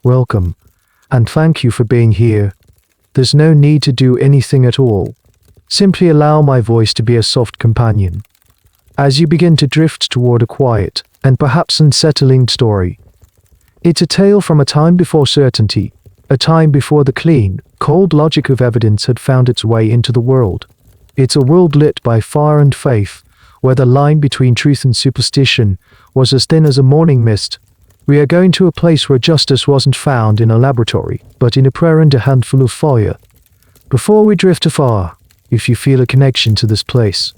welcome, and thank you for being here. There's no need to do anything at all. Simply allow my voice to be a soft companion. As you begin to drift toward a quiet, and perhaps unsettling story. It's a tale from a time before certainty, a time before the clean, cold logic of evidence had found its way into the world. It's a world lit by fire and faith, where the line between truth and superstition was as thin as a morning mist. We are going to a place where justice wasn't found in a laboratory, but in a prayer and a handful of fire. Before we drift afar, if you feel a connection to this place,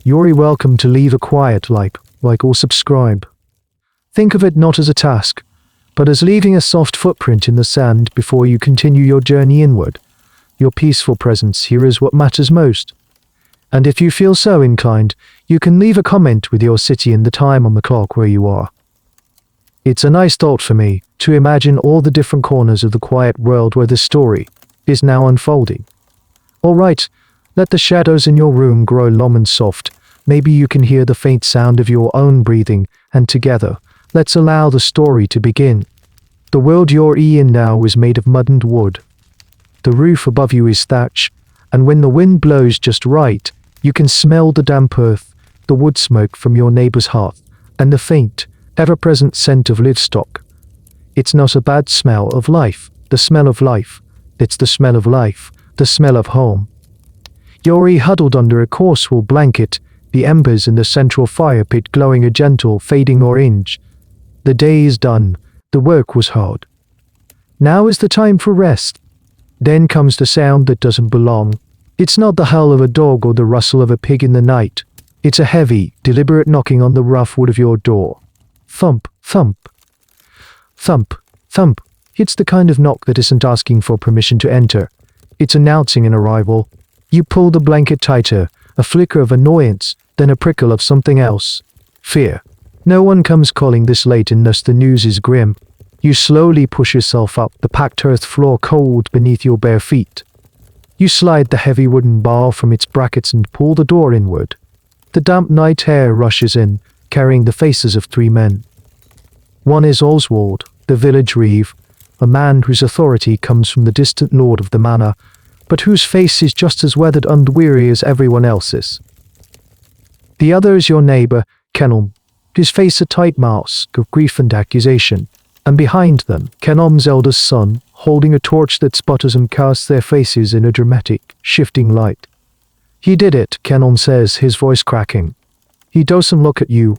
you're welcome to leave a quiet like or subscribe. Think of it not as a task, but as leaving a soft footprint in the sand before you continue your journey inward. Your peaceful presence here is what matters most. And if you feel so inclined, you can leave a comment with your city and the time on the clock where you are. It's a nice thought for me to imagine all the different corners of the quiet world where this story is now unfolding. All right, let the shadows in your room grow long and soft. Maybe you can hear the faint sound of your own breathing, and together, let's allow the story to begin. The world you're in now is made of mud and wood. The roof above you is thatch, and when the wind blows just right, you can smell the damp earth, the wood smoke from your neighbor's hearth, and the faint, ever-present scent of livestock. It's not a bad smell of life, the smell of life. It's the smell of life, the smell of home. You're huddled under a coarse wool blanket, the embers in the central fire pit glowing a gentle, fading orange. The day is done. The work was hard. Now is the time for rest. Then comes the sound that doesn't belong. It's not the howl of a dog or the rustle of a pig in the night. It's a heavy, deliberate knocking on the rough wood of your door. Thump, thump. Thump, thump. It's the kind of knock that isn't asking for permission to enter. It's announcing an arrival. You pull the blanket tighter, a flicker of annoyance, then a prickle of something else. Fear. No one comes calling this late unless the news is grim. You slowly push yourself up the packed earth floor cold beneath your bare feet. You slide the heavy wooden bar from its brackets and pull the door inward. The damp night air rushes in, carrying the faces of 3 men. One is Oswald, the village reeve, a man whose authority comes from the distant lord of the manor, but whose face is just as weathered and weary as everyone else's. The other is your neighbor, Kenelm, his face a tight mask of grief and accusation, and behind them, Kenelm's eldest son, holding a torch that sputters and casts their faces in a dramatic, shifting light. He did it, Kenelm says, his voice cracking. He doesn't look at you.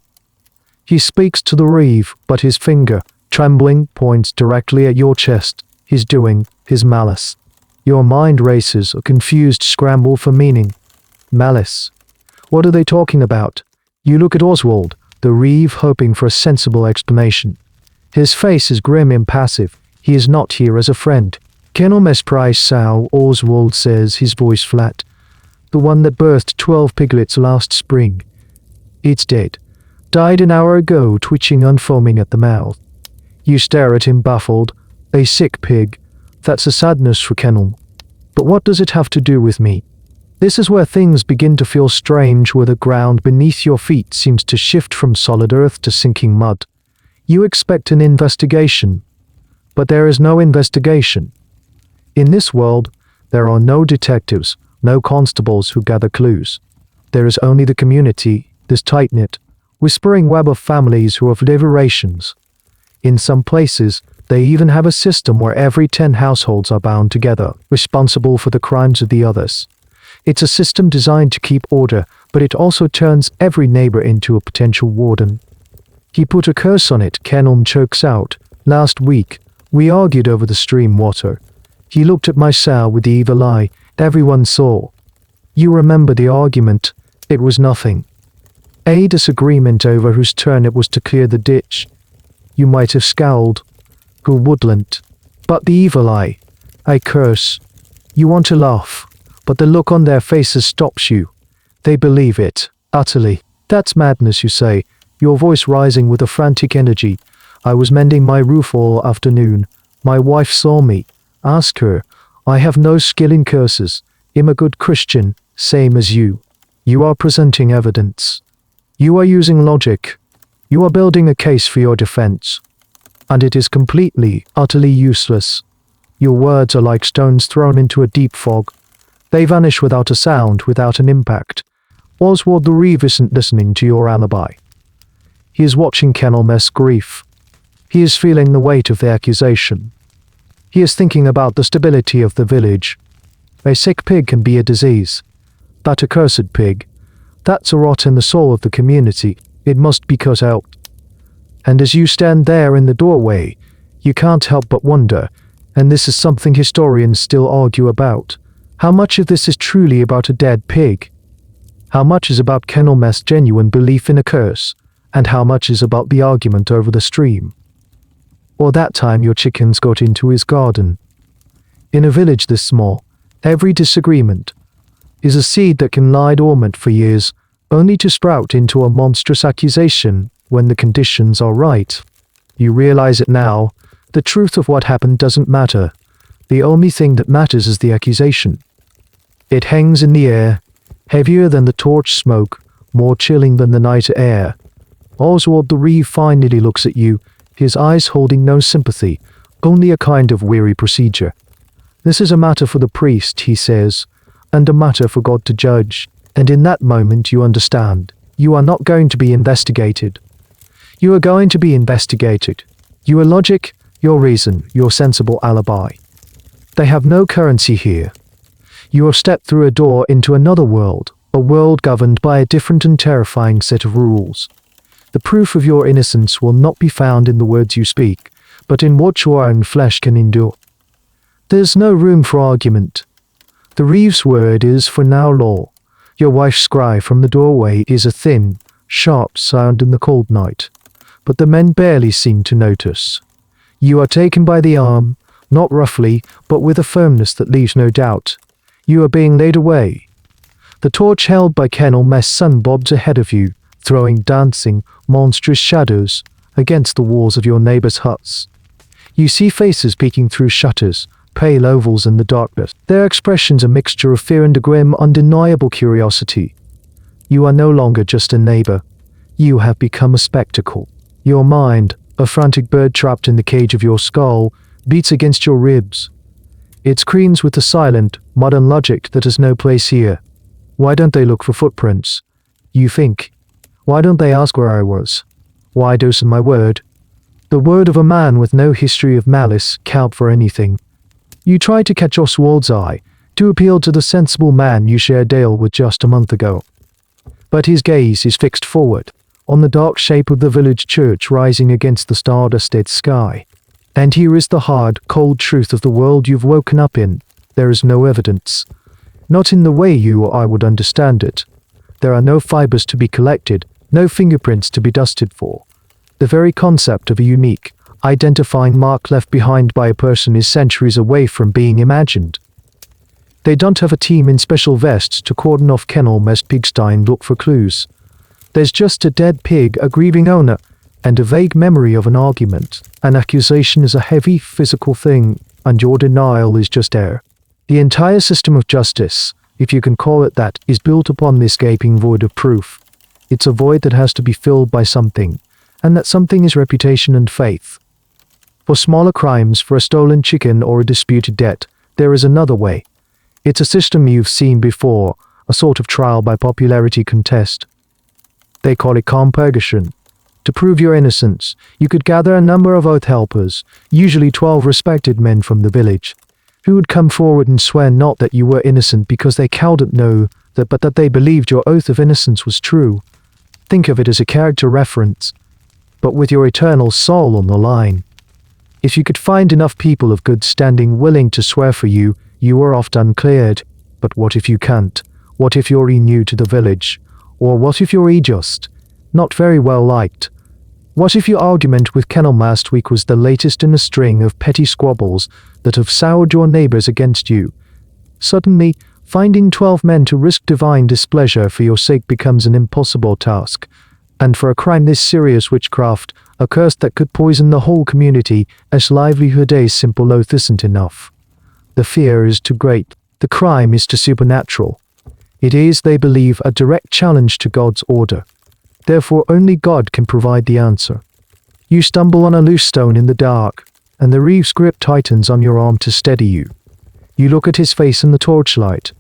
He speaks to the reeve, but his finger, trembling, points directly at your chest, his doing, his malice. Your mind races, a confused scramble for meaning. Malice. What are they talking about? You look at Oswald, the reeve, hoping for a sensible explanation. His face is grim, impassive. He is not here as a friend. Kenelm Price sow, Oswald says, his voice flat. The one that birthed 12 piglets last spring. It's dead. Died an hour ago, twitching and foaming at the mouth. You stare at him baffled. A sick pig. That's a sadness for Kenelm. But what does it have to do with me? This is where things begin to feel strange, where the ground beneath your feet seems to shift from solid earth to sinking mud. You expect an investigation, but there is no investigation. In this world, there are no detectives, no constables who gather clues. There is only the community, this tight-knit, whispering web of families who have deliberations. In some places, they even have a system where every 10 households are bound together, responsible for the crimes of the others. It's a system designed to keep order, but it also turns every neighbor into a potential warden. He put a curse on it, Kenelm chokes out. Last week, we argued over the stream water. He looked at my sow with the evil eye. Everyone saw. You remember the argument. It was nothing. A disagreement over whose turn it was to clear the ditch. You might have scowled. Who wouldn't? But the evil eye. I curse. You want to laugh, but the look on their faces stops you. They believe it, utterly. That's madness, you say, your voice rising with a frantic energy. I was mending my roof all afternoon. My wife saw me. Ask her. I have no skill in curses. I'm a good Christian, same as you. You are presenting evidence. You are using logic. You are building a case for your defense. and it is completely, utterly useless. Your words are like stones thrown into a deep fog. They vanish without a sound, without an impact. Oswald the Reeve isn't listening to your alibi. He is watching Kenelm's grief. He is feeling the weight of the accusation. He is thinking about the stability of the village. A sick pig can be a disease. That accursed pig, that's a rot in the soul of the community. It must be cut out. And as you stand there in the doorway, you can't help but wonder, and this is something historians still argue about, how much of this is truly about a dead pig? How much is about Kenelm's genuine belief in a curse, and how much is about the argument over the stream? Or that time your chickens got into his garden. In a village this small, every disagreement is a seed that can lie dormant for years, only to sprout into a monstrous accusation when the conditions are right. You realize it now. The truth of what happened doesn't matter. The only thing that matters is the accusation. It hangs in the air, heavier than the torch smoke, more chilling than the night air. Oswald the Reeve finally looks at you, his eyes holding no sympathy, only a kind of weary procedure. This is a matter for the priest, he says, and a matter for God to judge. And in that moment you understand. You are not going to be investigated. You are going to be investigated. Your logic, your reason, your sensible alibi. They have no currency here. You have stepped through a door into another world, a world governed by a different and terrifying set of rules. The proof of your innocence will not be found in the words you speak, but in what your own flesh can endure. There's no room for argument. The Reeve's word is for now law. Your wife's cry from the doorway is a thin, sharp sound in the cold night, but the men barely seem to notice. You are taken by the arm, not roughly, but with a firmness that leaves no doubt. You are being laid away. The torch held by Kenelm's son bobs ahead of you, throwing dancing, monstrous shadows against the walls of your neighbors' huts. You see faces peeking through shutters, pale ovals in the darkness. Their expressions a mixture of fear and a grim, undeniable curiosity. You are no longer just a neighbor. You have become a spectacle. Your mind, a frantic bird trapped in the cage of your skull, beats against your ribs. It screams with the silent, modern logic that has no place here. Why don't they look for footprints? You think. Why don't they ask where I was? Why doesn't my word, the word of a man with no history of malice, count for anything? You try to catch Oswald's eye, to appeal to the sensible man you shared ale with just a month ago. But his gaze is fixed forward, on the dark shape of the village church rising against the star-dusted sky. And here is the hard, cold truth of the world you've woken up in. There is no evidence. Not in the way you or I would understand it. There are no fibers to be collected, no fingerprints to be dusted for. The very concept of a unique, identifying mark left behind by a person is centuries away from being imagined. They don't have a team in special vests to cordon off Kenelm's pigsty and look for clues. There's just a dead pig, a grieving owner, and a vague memory of an argument. An accusation is a heavy, physical thing, and your denial is just air. The entire system of justice, if you can call it that, is built upon this gaping void of proof. It's a void that has to be filled by something, and that something is reputation and faith. For smaller crimes, for a stolen chicken or a disputed debt, there is another way. It's a system you've seen before, a sort of trial by popularity contest. They call it compurgation. To prove your innocence, you could gather a number of oath helpers, usually 12 respected men from the village, who would come forward and swear not that you were innocent because they couldn't know that, but that they believed your oath of innocence was true. Think of it as a character reference, but with your eternal soul on the line. If you could find enough people of good standing willing to swear for you, you are often cleared. But what if you can't? What if you're new to the village? Or what if you're just not very well liked? What if your argument with Kenelm last week was the latest in a string of petty squabbles that have soured your neighbors against you? Suddenly, finding 12 men to risk divine displeasure for your sake becomes an impossible task. And for a crime this serious, witchcraft, a curse that could poison the whole community, as livelihood a simple oath isn't enough. The fear is too great. The crime is too supernatural. It is, they believe, a direct challenge to God's order. Therefore only God can provide the answer. You stumble on a loose stone in the dark, and the reeve's grip tightens on your arm to steady you. You look at his face in the torchlight,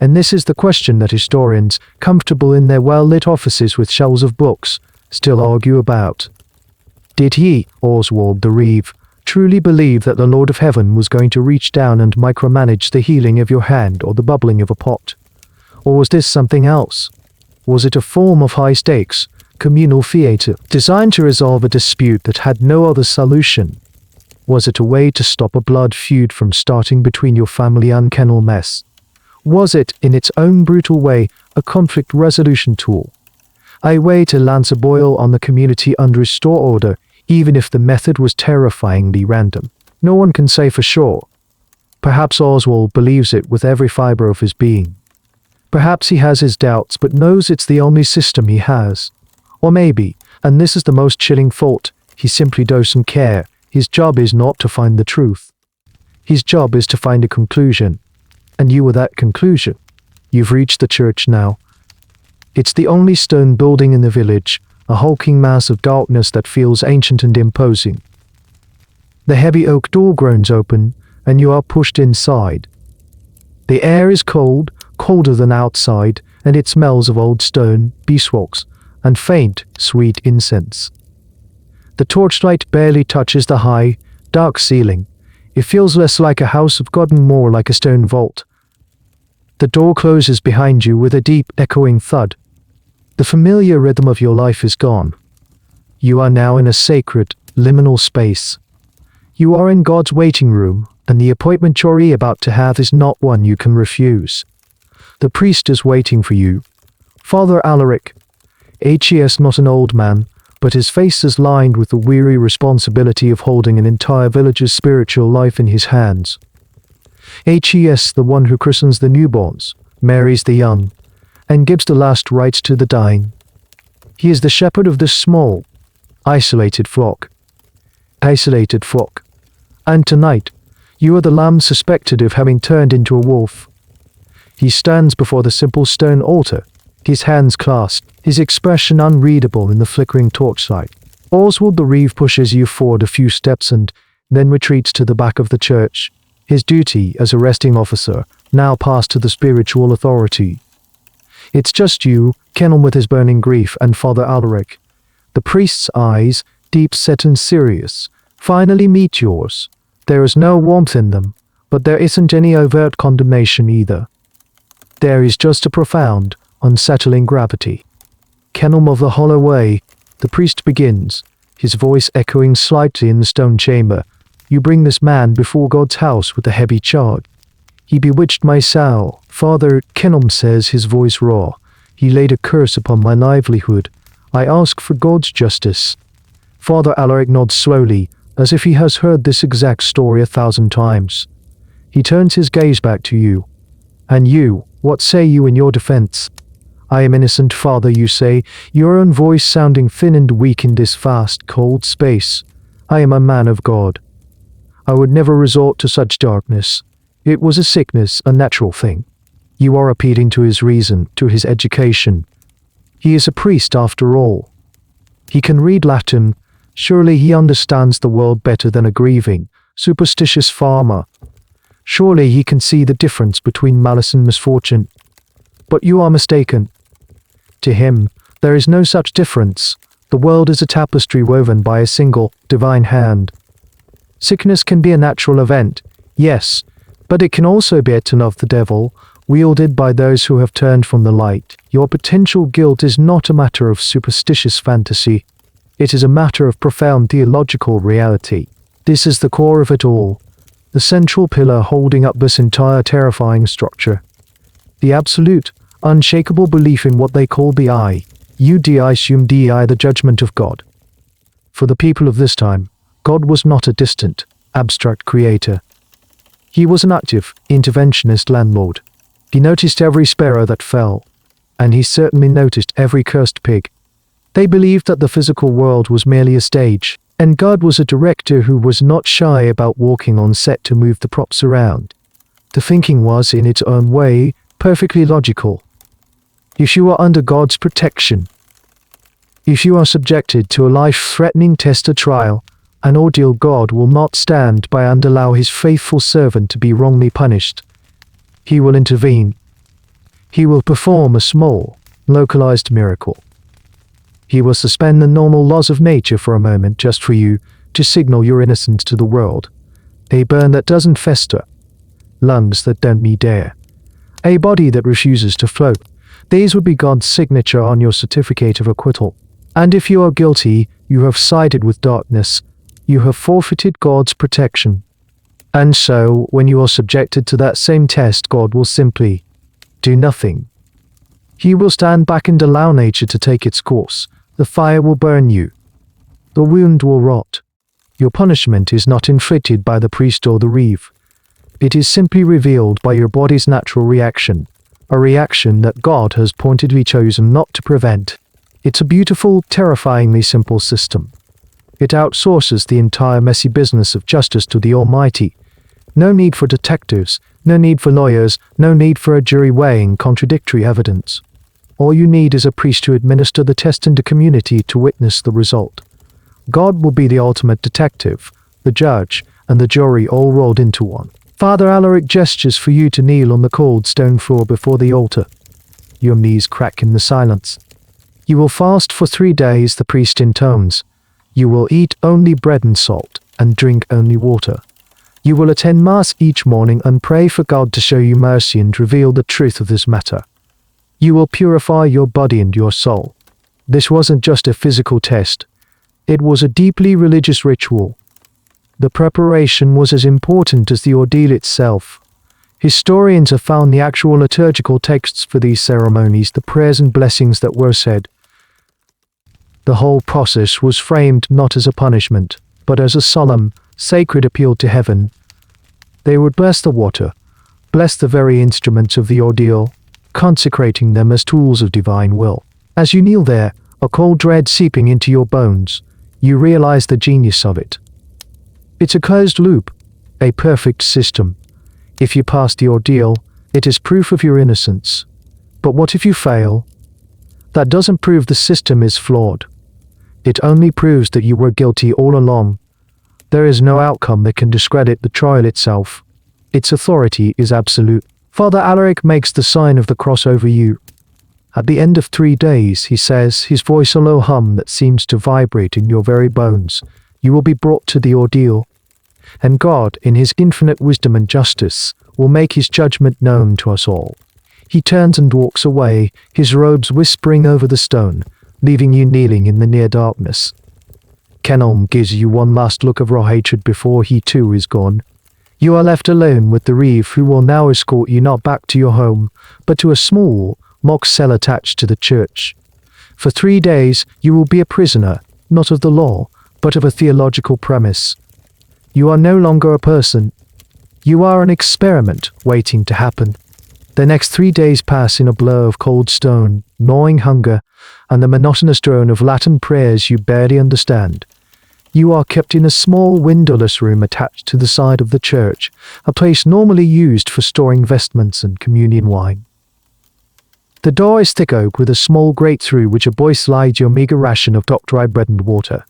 and this is the question that historians, comfortable in their well-lit offices with shelves of books, still argue about. Did he, Oswald the Reeve, truly believe that the Lord of Heaven was going to reach down and micromanage the healing of your hand or the bubbling of a pot? Or was this something else? Was it a form of high-stakes, communal theatre, designed to resolve a dispute that had no other solution? Was it a way to stop a blood feud from starting between your family and kennel mess? Was it, in its own brutal way, a conflict resolution tool? A way to lance a boil on the community and restore order, even if the method was terrifyingly random? No one can say for sure. Perhaps Oswald believes it with every fibre of his being. Perhaps he has his doubts but knows it's the only system he has. Or maybe, and this is the most chilling thought, he simply doesn't care. His job is not to find the truth. His job is to find a conclusion. And you are that conclusion. You've reached the church now. It's the only stone building in the village, a hulking mass of darkness that feels ancient and imposing. The heavy oak door groans open, and you are pushed inside. The air is cold, colder than outside, and it smells of old stone, beeswax, and faint, sweet incense. The torchlight barely touches the high, dark ceiling. It feels less like a house of God and more like a stone vault. The door closes behind you with a deep, echoing thud. The familiar rhythm of your life is gone. You are now in a sacred, liminal space. You are in God's waiting room, and the appointment you're about to have is not one you can refuse. The priest is waiting for you. Father Alaric. H.E.S. not an old man, but his face is lined with the weary responsibility of holding an entire village's spiritual life in his hands. H.E.S. the one who christens the newborns, marries the young, and gives the last rites to the dying. He is the shepherd of this small, isolated flock. Isolated flock. And tonight, you are the lamb suspected of having turned into a wolf. He stands before the simple stone altar, his hands clasped, his expression unreadable in the flickering torchlight. Oswald the Reeve pushes you forward a few steps and then retreats to the back of the church, his duty as arresting officer now passed to the spiritual authority. It's just you, Kenelm with his burning grief, and Father Alaric. The priest's eyes, deep set and serious, finally meet yours. There is no warmth in them, but there isn't any overt condemnation either. There is just a profound, unsettling gravity. Kenelm of the Hollow Way, the priest begins, his voice echoing slightly in the stone chamber. You bring this man before God's house with a heavy charge. He bewitched my soul. Father, Kenelm says, his voice raw. He laid a curse upon my livelihood. I ask for God's justice. Father Alaric nods slowly, as if he has heard this exact story 1,000 times. He turns his gaze back to you. And you, what say you in your defense? I am innocent, Father, you say, your own voice sounding thin and weak in this vast, cold space. I am a man of God. I would never resort to such darkness. It was a sickness, a natural thing. You are appealing to his reason, to his education. He is a priest after all. He can read Latin. Surely he understands the world better than a grieving, superstitious farmer. Surely he can see the difference between malice and misfortune. But you are mistaken. To him, there is no such difference. The world is a tapestry woven by a single, divine hand. Sickness can be a natural event, yes, but it can also be a weapon of the devil, wielded by those who have turned from the light. Your potential guilt is not a matter of superstitious fantasy. It is a matter of profound theological reality. This is the core of it all, the central pillar holding up this entire terrifying structure. The absolute, unshakable belief in what they call the I, the judgment of God. For the people of this time, God was not a distant, abstract creator. He was an active, interventionist landlord. He noticed every sparrow that fell, and he certainly noticed every cursed pig. They believed that the physical world was merely a stage, and God was a director who was not shy about walking on set to move the props around. The thinking was, in its own way, perfectly logical. If you are under God's protection, If you are subjected to a life-threatening test or trial, an ordeal, God will not stand by and allow his faithful servant to be wrongly punished. He will intervene. He will perform a small, localized miracle. He will suspend the normal laws of nature for a moment just for you to signal your innocence to the world. A burn that doesn't fester, lungs that don't need air, a body that refuses to float. These would be God's signature on your certificate of acquittal. And if you are guilty, you have sided with darkness. You have forfeited God's protection. And so, when you are subjected to that same test, God will simply do nothing. He will stand back and allow nature to take its course. The fire will burn you. The wound will rot. Your punishment is not inflicted by the priest or the reeve. It is simply revealed by your body's natural reaction, a reaction that God has pointedly chosen not to prevent. It's a beautiful, terrifyingly simple system. It outsources the entire messy business of justice to the Almighty. No need for detectives, no need for lawyers, no need for a jury weighing contradictory evidence. All you need is a priest to administer the test and a community to witness the result. God will be the ultimate detective, the judge, and the jury all rolled into one. Father Alaric gestures for you to kneel on the cold stone floor before the altar. Your knees crack in the silence. You will fast for 3 days, the priest intones. You will eat only bread and salt, and drink only water. You will attend Mass each morning and pray for God to show you mercy and reveal the truth of this matter. You will purify your body and your soul. This wasn't just a physical test. It was a deeply religious ritual. The preparation was as important as the ordeal itself. Historians have found the actual liturgical texts for these ceremonies, the prayers and blessings that were said. The whole process was framed not as a punishment, but as a solemn, sacred appeal to heaven. They would bless the water, bless the very instruments of the ordeal, consecrating them as tools of divine will. As you kneel there, a cold dread seeping into your bones, you realize the genius of it. It's a closed loop, a perfect system. If you pass the ordeal, it is proof of your innocence. But what if you fail? That doesn't prove the system is flawed. It only proves that you were guilty all along. There is no outcome that can discredit the trial itself. Its authority is absolute. Father Alaric makes the sign of the cross over you. At the end of 3 days, he says, his voice a low hum that seems to vibrate in your very bones, you will be brought to the ordeal. And God, in his infinite wisdom and justice, will make his judgment known to us all. He turns and walks away, his robes whispering over the stone, leaving you kneeling in the near darkness. Kenelm gives you one last look of raw hatred before he too is gone. You are left alone with the reeve, who will now escort you not back to your home, but to a small, mock cell attached to the church. For 3 days you will be a prisoner, not of the law, but of a theological premise. You are no longer a person. You are an experiment waiting to happen. The next 3 days pass in a blur of cold stone, gnawing hunger, and the monotonous drone of Latin prayers you barely understand. You are kept in a small windowless room attached to the side of the church, a place normally used for storing vestments and communion wine. The door is thick oak with a small grate through which a boy slides your meager ration of dock-dry bread and water.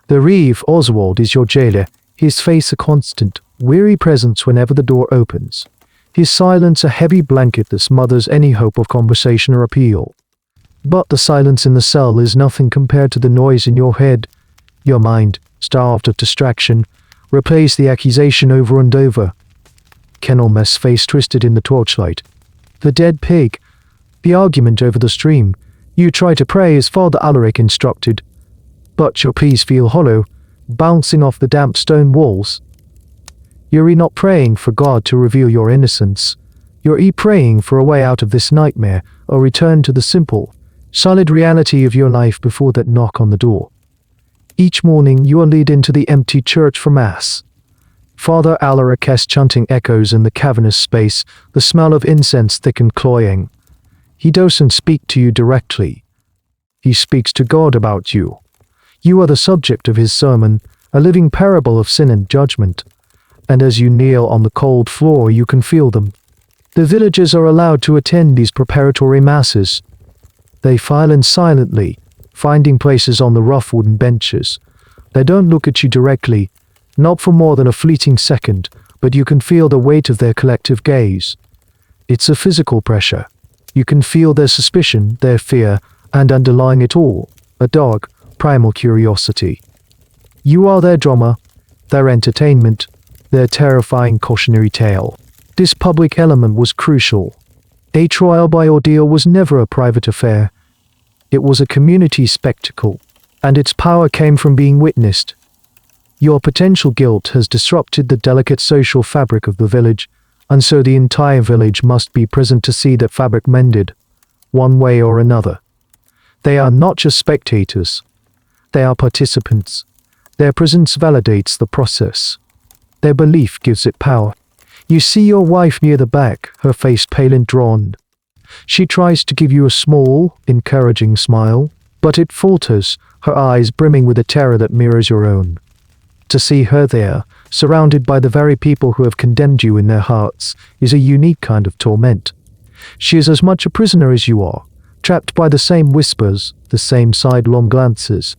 The reeve, Oswald, is your jailer, his face a constant, weary presence whenever the door opens. His silence a heavy blanket that smothers any hope of conversation or appeal. But the silence in the cell is nothing compared to the noise in your head. Your mind, starved of distraction, replays the accusation over and over. Kenelm's face twisted in the torchlight. The dead pig. The argument over the stream. You try to pray as Father Alaric instructed. But your pleas feel hollow, bouncing off the damp stone walls. You're not praying for God to reveal your innocence. You're praying for a way out of this nightmare, a return to the simple, solid reality of your life before that knock on the door. Each morning you are led into the empty church for Mass. Father Alaric's chanting echoes in the cavernous space, the smell of incense thick and cloying. He doesn't speak to you directly. He speaks to God about you. You are the subject of his sermon, a living parable of sin and judgment. And as you kneel on the cold floor, you can feel them. The villagers are allowed to attend these preparatory masses. They file in silently, finding places on the rough wooden benches. They don't look at you directly, not for more than a fleeting second, but you can feel the weight of their collective gaze. It's a physical pressure. You can feel their suspicion, their fear, and underlying it all, a dark, primal curiosity. You are their drama, their entertainment, their terrifying cautionary tale. This public element was crucial. A trial by ordeal was never a private affair. It was a community spectacle, and its power came from being witnessed. Your potential guilt has disrupted the delicate social fabric of the village, and so the entire village must be present to see that fabric mended, one way or another. They are not just spectators. They are participants. Their presence validates the process. Their belief gives it power. You see your wife near the back, her face pale and drawn. She tries to give you a small, encouraging smile, but it falters, her eyes brimming with a terror that mirrors your own. To see her there, surrounded by the very people who have condemned you in their hearts, is a unique kind of torment. She is as much a prisoner as you are, trapped by the same whispers, the same sidelong glances.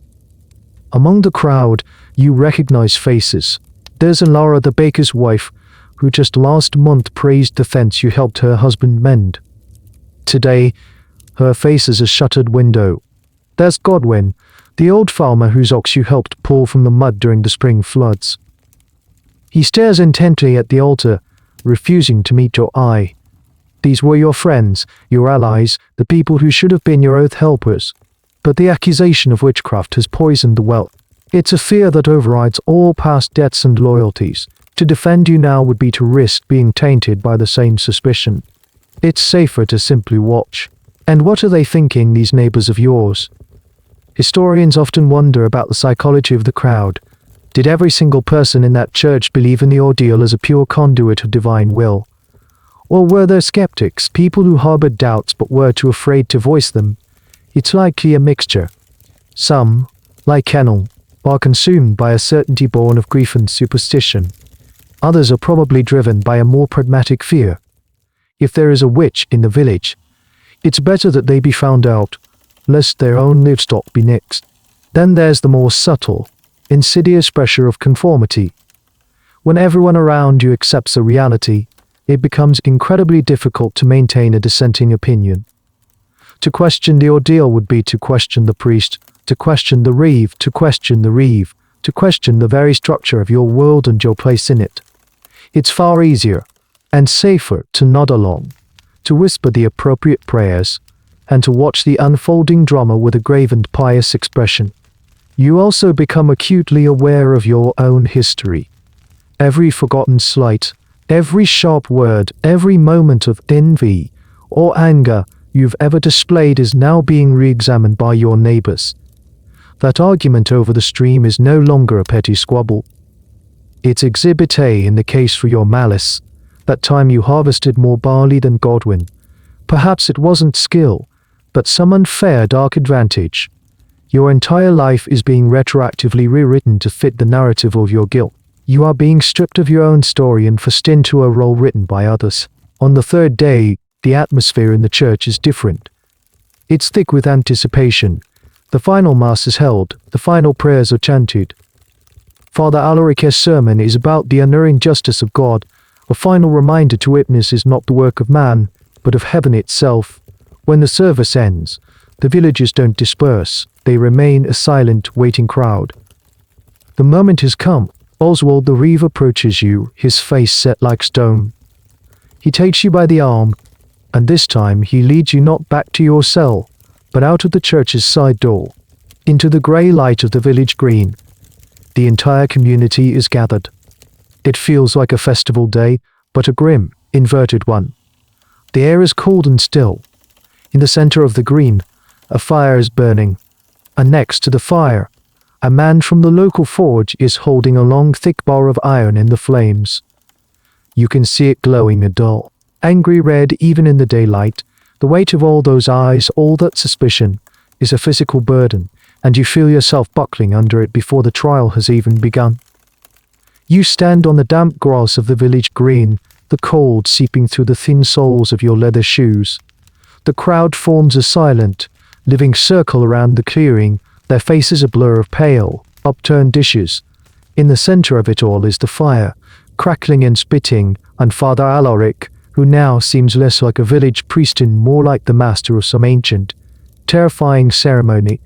Among the crowd, you recognize faces. There's Laura, the baker's wife, who just last month praised the fence you helped her husband mend. Today, her face is a shuttered window. There's Godwin, the old farmer whose ox you helped pull from the mud during the spring floods. He stares intently at the altar, refusing to meet your eye. These were your friends, your allies, the people who should have been your oath helpers. But the accusation of witchcraft has poisoned the well. It's a fear that overrides all past debts and loyalties. To defend you now would be to risk being tainted by the same suspicion. It's safer to simply watch. And what are they thinking, these neighbors of yours? Historians often wonder about the psychology of the crowd. Did every single person in that church believe in the ordeal as a pure conduit of divine will? Or were there skeptics, people who harbored doubts but were too afraid to voice them? It's likely a mixture. Some, like Kennel, are consumed by a certainty born of grief and superstition. Others are probably driven by a more pragmatic fear. If there is a witch in the village, it's better that they be found out, lest their own livestock be next. Then there's the more subtle, insidious pressure of conformity. When everyone around you accepts a reality, it becomes incredibly difficult to maintain a dissenting opinion. To question the ordeal would be to question the priest, to question the reeve, to question the reeve, to question the very structure of your world and your place in it. It's far easier and safer to nod along, to whisper the appropriate prayers, and to watch the unfolding drama with a grave and pious expression. You also become acutely aware of your own history. Every forgotten slight, every sharp word, every moment of envy or anger you've ever displayed is now being re-examined by your neighbors. That argument over the stream is no longer a petty squabble. It's Exhibit A in the case for your malice. That time you harvested more barley than Godwin. Perhaps it wasn't skill, but some unfair dark advantage. Your entire life is being retroactively rewritten to fit the narrative of your guilt. You are being stripped of your own story and forced into a role written by others. On the third day, the atmosphere in the church is different. It's thick with anticipation. The final mass is held, the final prayers are chanted. Father Alarice's sermon is about the unerring justice of God, a final reminder to witness is not the work of man, but of heaven itself. When the service ends, the villagers don't disperse, they remain a silent, waiting crowd. The moment has come. Oswald the reeve approaches you, his face set like stone. He takes you by the arm, and this time he leads you not back to your cell, but out of the church's side door, into the grey light of the village green. The entire community is gathered. It feels like a festival day, but a grim, inverted one. The air is cold and still. In the center of the green, a fire is burning, and next to the fire, a man from the local forge is holding a long, thick bar of iron in the flames. You can see it glowing a dull, angry red even in the daylight. The weight of all those eyes, all that suspicion, is a physical burden, and you feel yourself buckling under it before the trial has even begun. You stand on the damp grass of the village green, the cold seeping through the thin soles of your leather shoes. The crowd forms a silent, living circle around the clearing, their faces a blur of pale, upturned dishes. In the center of it all is the fire, crackling and spitting, and Father Alaric, who now seems less like a village priest and more like the master of some ancient, terrifying ceremony.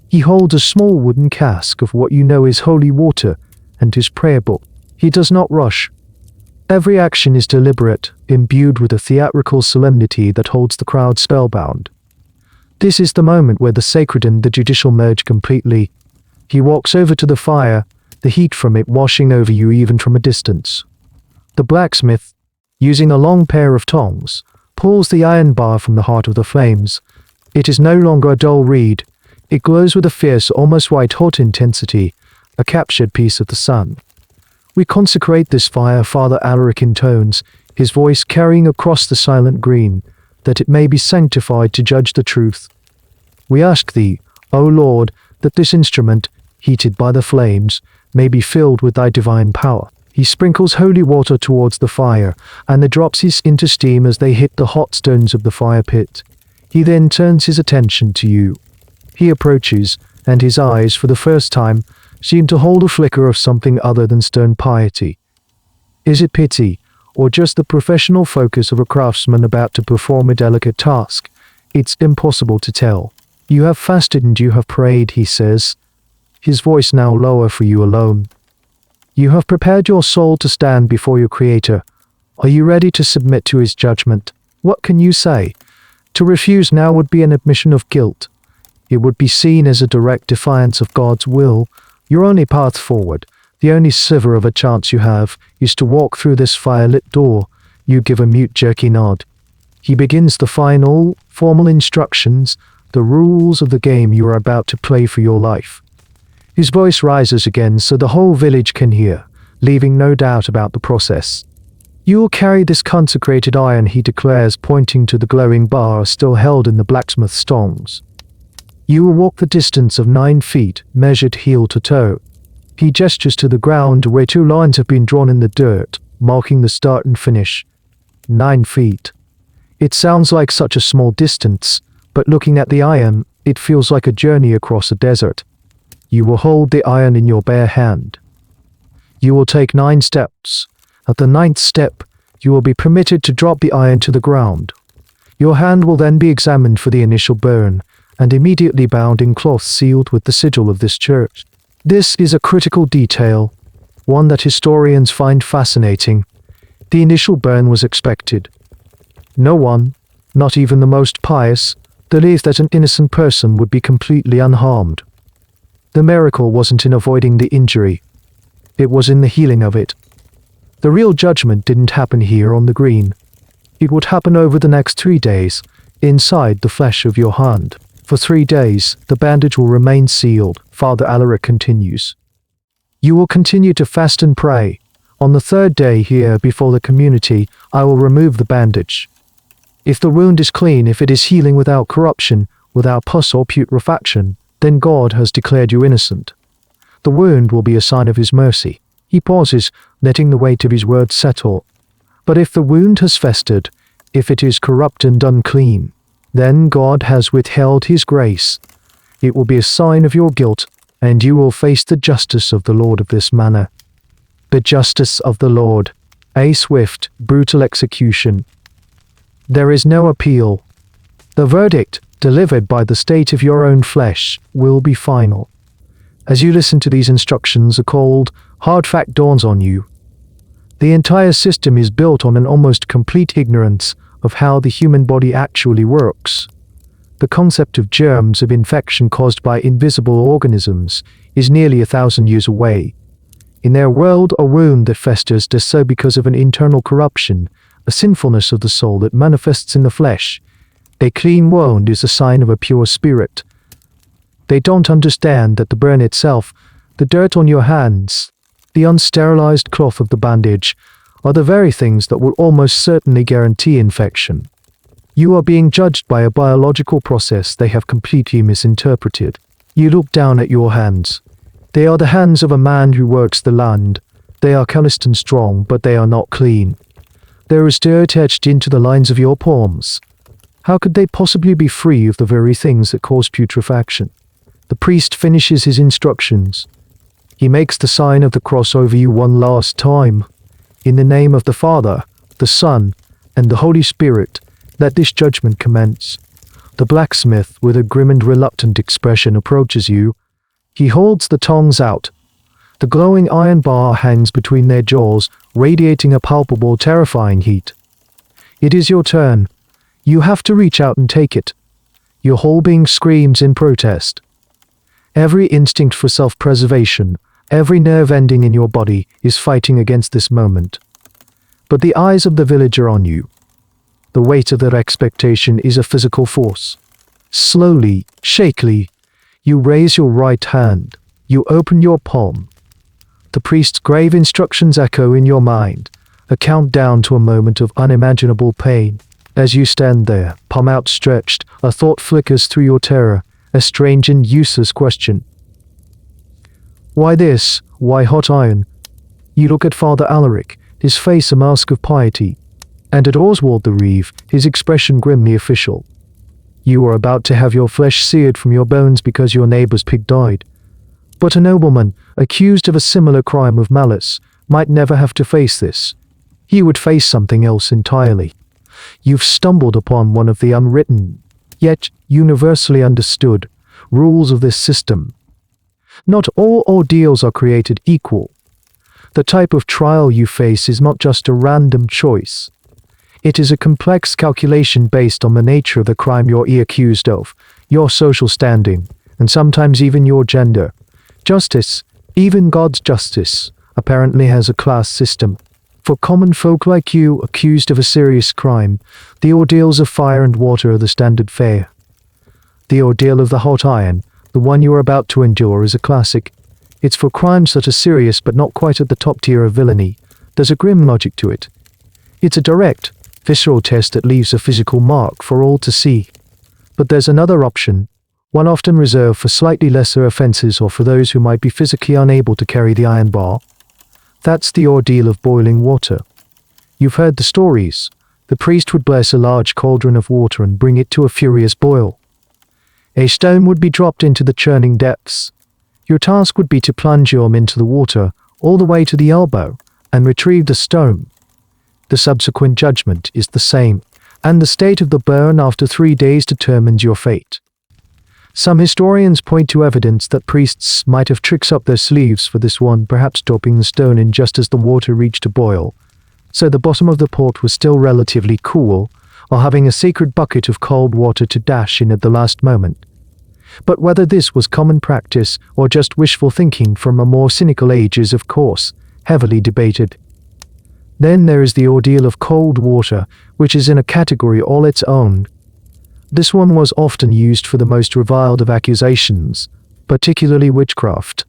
He holds a small wooden cask of what you know is holy water and his prayer book. He does not rush. Every action is deliberate, imbued with a theatrical solemnity that holds the crowd spellbound. This is the moment where the sacred and the judicial merge completely. He walks over to the fire, the heat from it washing over you even from a distance. The blacksmith, using a long pair of tongs, pulls the iron bar from the heart of the flames. It is no longer a dull reed. It glows with a fierce, almost white-hot intensity, a captured piece of the sun. We consecrate this fire, Father Alaric intones, his voice carrying across the silent green, that it may be sanctified to judge the truth. We ask thee, O Lord, that this instrument, heated by the flames, may be filled with thy divine power. He sprinkles holy water towards the fire, and the drops hiss into steam as they hit the hot stones of the fire pit. He then turns his attention to you. He approaches, and his eyes, for the first time, seem to hold a flicker of something other than stern piety. Is it pity, or just the professional focus of a craftsman about to perform a delicate task? It's impossible to tell. You have fasted and you have prayed, he says, his voice now lower for you alone. You have prepared your soul to stand before your Creator. Are you ready to submit to his judgment? What can you say? To refuse now would be an admission of guilt. It would be seen as a direct defiance of God's will. Your only path forward, the only sliver of a chance you have, is to walk through this fire-lit door. You give a mute, jerky nod. He begins the final, formal instructions, the rules of the game you are about to play for your life. His voice rises again so the whole village can hear, leaving no doubt about the process. You will carry this consecrated iron, he declares, pointing to the glowing bar still held in the blacksmith's tongs. You will walk the distance of 9 feet, measured heel to toe. He gestures to the ground where 2 lines have been drawn in the dirt, marking the start and finish. 9 feet. It sounds like such a small distance, but looking at the iron, it feels like a journey across a desert. You will hold the iron in your bare hand. You will take 9 steps. At the 9th step, you will be permitted to drop the iron to the ground. Your hand will then be examined for the initial burn, and immediately bound in cloth sealed with the sigil of this church. This is a critical detail, one that historians find fascinating. The initial burn was expected. No one, not even the most pious, believed that an innocent person would be completely unharmed. The miracle wasn't in avoiding the injury. It was in the healing of it. The real judgment didn't happen here on the green. It would happen over the next 3 days, inside the flesh of your hand. For 3 days, the bandage will remain sealed, Father Alaric continues. You will continue to fast and pray. On the 3rd day here before the community, I will remove the bandage. If the wound is clean, if it is healing without corruption, without pus or putrefaction, then God has declared you innocent. The wound will be a sign of his mercy. He pauses, letting the weight of his words settle. But if the wound has festered, if it is corrupt and unclean, then God has withheld his grace. It will be a sign of your guilt, and you will face the justice of the Lord of this manner. The justice of the Lord, a swift, brutal execution. There is no appeal. The verdict, delivered by the state of your own flesh, will be final. As you listen to these instructions, a cold, hard fact dawns on you. The entire system is built on an almost complete ignorance of how the human body actually works. The concept of germs of infection caused by invisible organisms is nearly 1,000 years away. In their world, a wound that festers does so because of an internal corruption, a sinfulness of the soul that manifests in the flesh. A clean wound is a sign of a pure spirit. They don't understand that the burn itself, the dirt on your hands, the unsterilized cloth of the bandage, are the very things that will almost certainly guarantee infection. You are being judged by a biological process they have completely misinterpreted. You look down at your hands. They are the hands of a man who works the land. They are calloused and strong, but they are not clean. There is dirt etched into the lines of your palms. How could they possibly be free of the very things that cause putrefaction? The priest finishes his instructions. He makes the sign of the cross over you one last time. In the name of the Father, the Son, and the Holy Spirit, let this judgment commence. The blacksmith, with a grim and reluctant expression, approaches you. He holds the tongs out. The glowing iron bar hangs between their jaws, radiating a palpable, terrifying heat. It is your turn. You have to reach out and take it. Your whole being screams in protest. Every instinct for self-preservation, every nerve ending in your body is fighting against this moment. But the eyes of the village are on you. The weight of their expectation is a physical force. Slowly, shakily, you raise your right hand. You open your palm. The priest's grave instructions echo in your mind, a countdown to a moment of unimaginable pain. As you stand there, palm outstretched, a thought flickers through your terror, a strange and useless question. Why this? Why hot iron? You look at Father Alaric, his face a mask of piety, and at Oswald the Reeve, his expression grimly official. You are about to have your flesh seared from your bones because your neighbor's pig died. But a nobleman, accused of a similar crime of malice, might never have to face this. He would face something else entirely. You've stumbled upon one of the unwritten, yet universally understood, rules of this system. Not all ordeals are created equal. The type of trial you face is not just a random choice. It is a complex calculation based on the nature of the crime you're accused of, your social standing, and sometimes even your gender. Justice, even God's justice, apparently has a class system. For common folk like you, accused of a serious crime, the ordeals of fire and water are the standard fare. The ordeal of the hot iron, the one you are about to endure, is a classic. It's for crimes that are serious but not quite at the top tier of villainy. There's a grim logic to it. It's a direct, visceral test that leaves a physical mark for all to see. But there's another option, one often reserved for slightly lesser offenses or for those who might be physically unable to carry the iron bar. That's the ordeal of boiling water. You've heard the stories. The priest would bless a large cauldron of water and bring it to a furious boil. A stone would be dropped into the churning depths. Your task would be to plunge your arm into the water, all the way to the elbow, and retrieve the stone. The subsequent judgment is the same, and the state of the burn after 3 days determines your fate. Some historians point to evidence that priests might have tricks up their sleeves for this one, perhaps dropping the stone in just as the water reached a boil, so the bottom of the pot was still relatively cool, or having a sacred bucket of cold water to dash in at the last moment. But whether this was common practice or just wishful thinking from a more cynical age is, of course, heavily debated. Then there is the ordeal of cold water, which is in a category all its own. This one was often used for the most reviled of accusations, particularly witchcraft.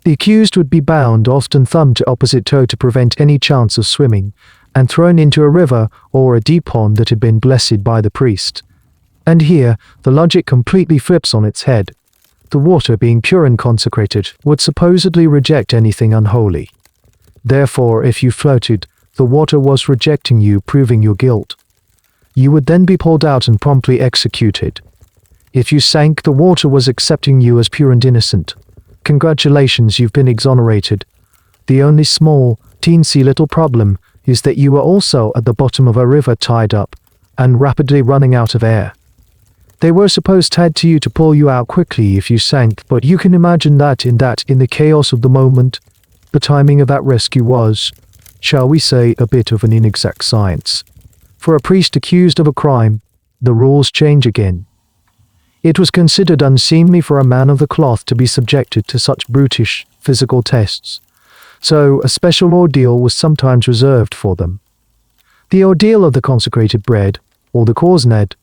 The accused would be bound, often thumb to opposite toe to prevent any chance of swimming, and thrown into a river or a deep pond that had been blessed by the priest. And here, the logic completely flips on its head. The water, being pure and consecrated, would supposedly reject anything unholy. Therefore, if you floated, the water was rejecting you, proving your guilt. You would then be pulled out and promptly executed. If you sank, the water was accepting you as pure and innocent. Congratulations, you've been exonerated. The only small, teensy little problem is that you were also at the bottom of a river tied up, and rapidly running out of air. They were supposed to you to pull you out quickly if you sank, but you can imagine that in the chaos of the moment, the timing of that rescue was, shall we say, a bit of an inexact science. For a priest accused of a crime, the rules change again. It was considered unseemly for a man of the cloth to be subjected to such brutish physical tests, so a special ordeal was sometimes reserved for them. The ordeal of the consecrated bread, or the corsned.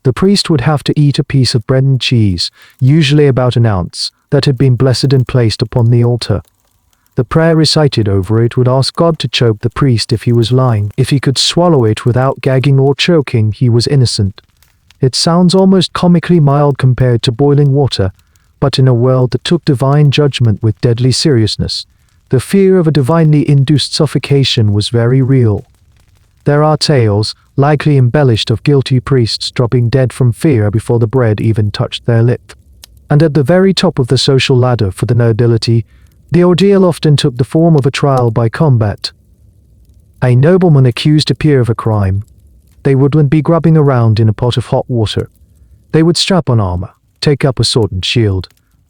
The priest would have to eat a piece of bread and cheese, usually about an ounce, that had been blessed and placed upon the altar. The prayer recited over it would ask God to choke the priest if he was lying. If he could swallow it without gagging or choking, he was innocent. It sounds almost comically mild compared to boiling water, but in a world that took divine judgment with deadly seriousness, the fear of a divinely induced suffocation was very real. There are tales, likely embellished of guilty priests dropping dead from fear before the bread even touched their lip. And at the very top of the social ladder for the nobility, the ordeal often took the form of a trial by combat. A nobleman accused a peer of a crime. They wouldn't be grubbing around in a pot of hot water. They would strap on armor, take up a sword and shield,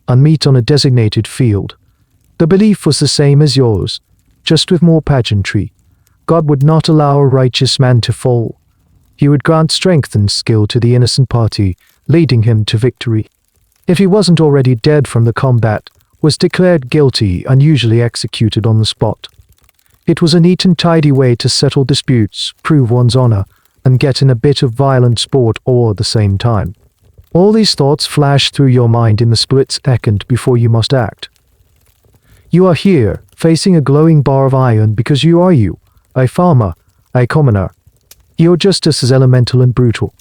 and meet on a designated field. The belief was the same as yours, just with more pageantry. God would not allow a righteous man to fall. He would grant strength and skill to the innocent party, leading him to victory. If he wasn't already dead from the combat, was declared guilty and usually executed on the spot. It was a neat and tidy way to settle disputes, prove one's honor, and get in a bit of violent sport all at the same time. All these thoughts flash through your mind in the split second before you must act. You are here, facing a glowing bar of iron because you are you, a farmer, a commoner. Your justice is elemental and brutal.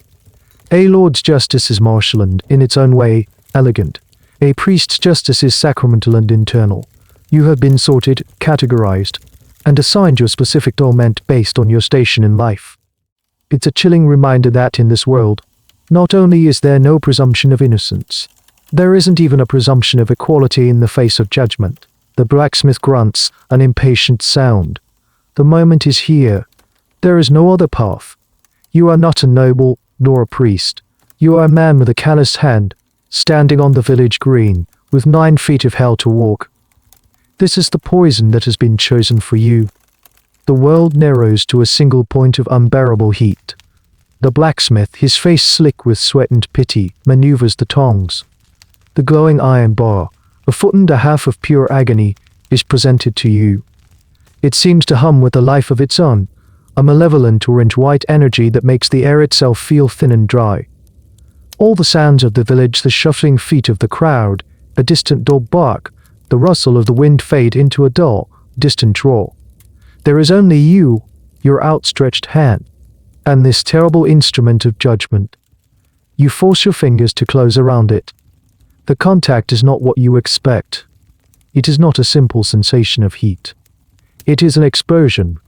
A lord's justice is martial and, in its own way, elegant. A priest's justice is sacramental and internal. You have been sorted, categorized, and assigned your specific torment based on your station in life. It's a chilling reminder that in this world, not only is there no presumption of innocence, there isn't even a presumption of equality in the face of judgment. The blacksmith grunts, an impatient sound. The moment is here. There is no other path. You are not a noble, nor a priest. You are a man with a calloused hand, standing on the village green, with 9 feet of hell to walk. This is the poison that has been chosen for you. The world narrows to a single point of unbearable heat. The blacksmith, his face slick with sweat and pity, maneuvers the tongs. The glowing iron bar, a foot and a half of pure agony, is presented to you. It seems to hum with a life of its own, a malevolent orange-white energy that makes the air itself feel thin and dry. All the sounds of the village, the shuffling feet of the crowd, a distant dog bark, the rustle of the wind fade into a dull, distant roar. There is only you, your outstretched hand, and this terrible instrument of judgment. You force your fingers to close around it. The contact is not what you expect. It is not a simple sensation of heat. It is an explosion.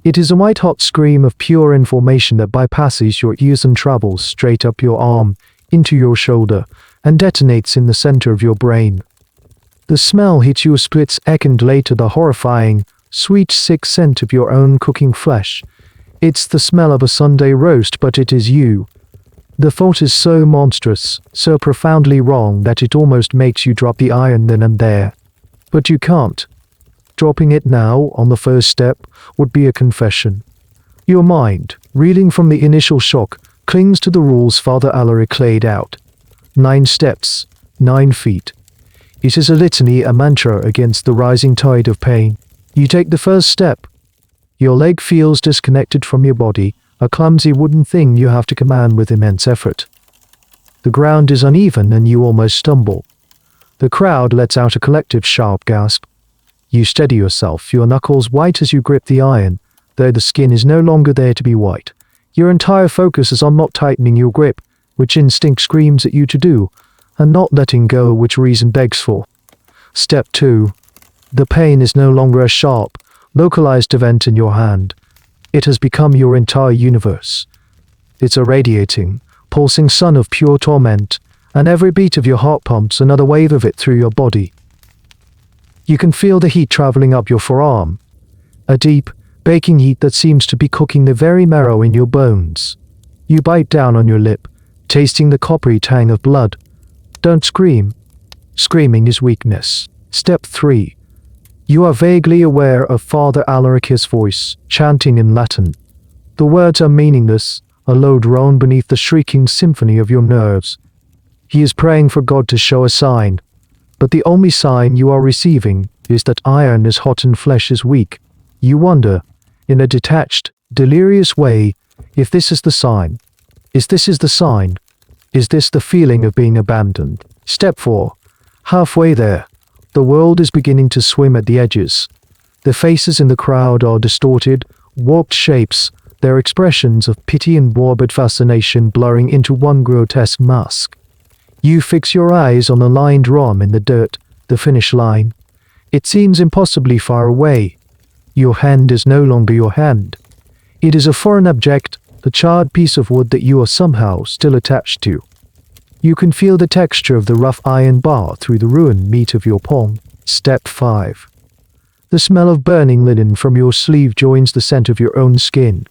It is a white-hot scream of pure information that bypasses your ears and travels straight up your arm, into your shoulder, and detonates in the center of your brain. The smell hits you a split second later, the horrifying, sweet, sick scent of your own cooking flesh. It's the smell of a Sunday roast, but it is you. The thought is so monstrous, so profoundly wrong that it almost makes you drop the iron then and there. But you can't. Dropping it now, on the first step, would be a confession. Your mind, reeling from the initial shock, clings to the rules Father Alaric laid out. 9 steps, 9 feet. It is a litany, a mantra against the rising tide of pain. You take the first step. Your leg feels disconnected from your body, a clumsy wooden thing you have to command with immense effort. The ground is uneven and you almost stumble. The crowd lets out a collective sharp gasp. You steady yourself, your knuckles white as you grip the iron, though the skin is no longer there to be white. Your entire focus is on not tightening your grip, which instinct screams at you to do, and not letting go, which reason begs for. Step 2. The pain is no longer a sharp, localized event in your hand. It has become your entire universe. It's a radiating, pulsing sun of pure torment, and every beat of your heart pumps another wave of it through your body. You can feel the heat traveling up your forearm, a deep, baking heat that seems to be cooking the very marrow in your bones. You bite down on your lip, tasting the coppery tang of blood. Don't scream. Screaming is weakness. Step 3. You are vaguely aware of Father Alaric's voice, chanting in Latin. The words are meaningless, a low drone beneath the shrieking symphony of your nerves. He is praying for God to show a sign, but the only sign you are receiving is that iron is hot and flesh is weak. You wonder, in a detached, delirious way, if this is the sign. Is this the sign? Is this the feeling of being abandoned? Step 4. Halfway there, the world is beginning to swim at the edges. The faces in the crowd are distorted, warped shapes, their expressions of pity and morbid fascination blurring into one grotesque mask. You fix your eyes on a lined rom in the dirt, the finish line. It seems impossibly far away. Your hand is no longer your hand. It is a foreign object, the charred piece of wood that you are somehow still attached to. You can feel the texture of the rough iron bar through the ruined meat of your palm. Step 5. The smell of burning linen from your sleeve joins the scent of your own skin.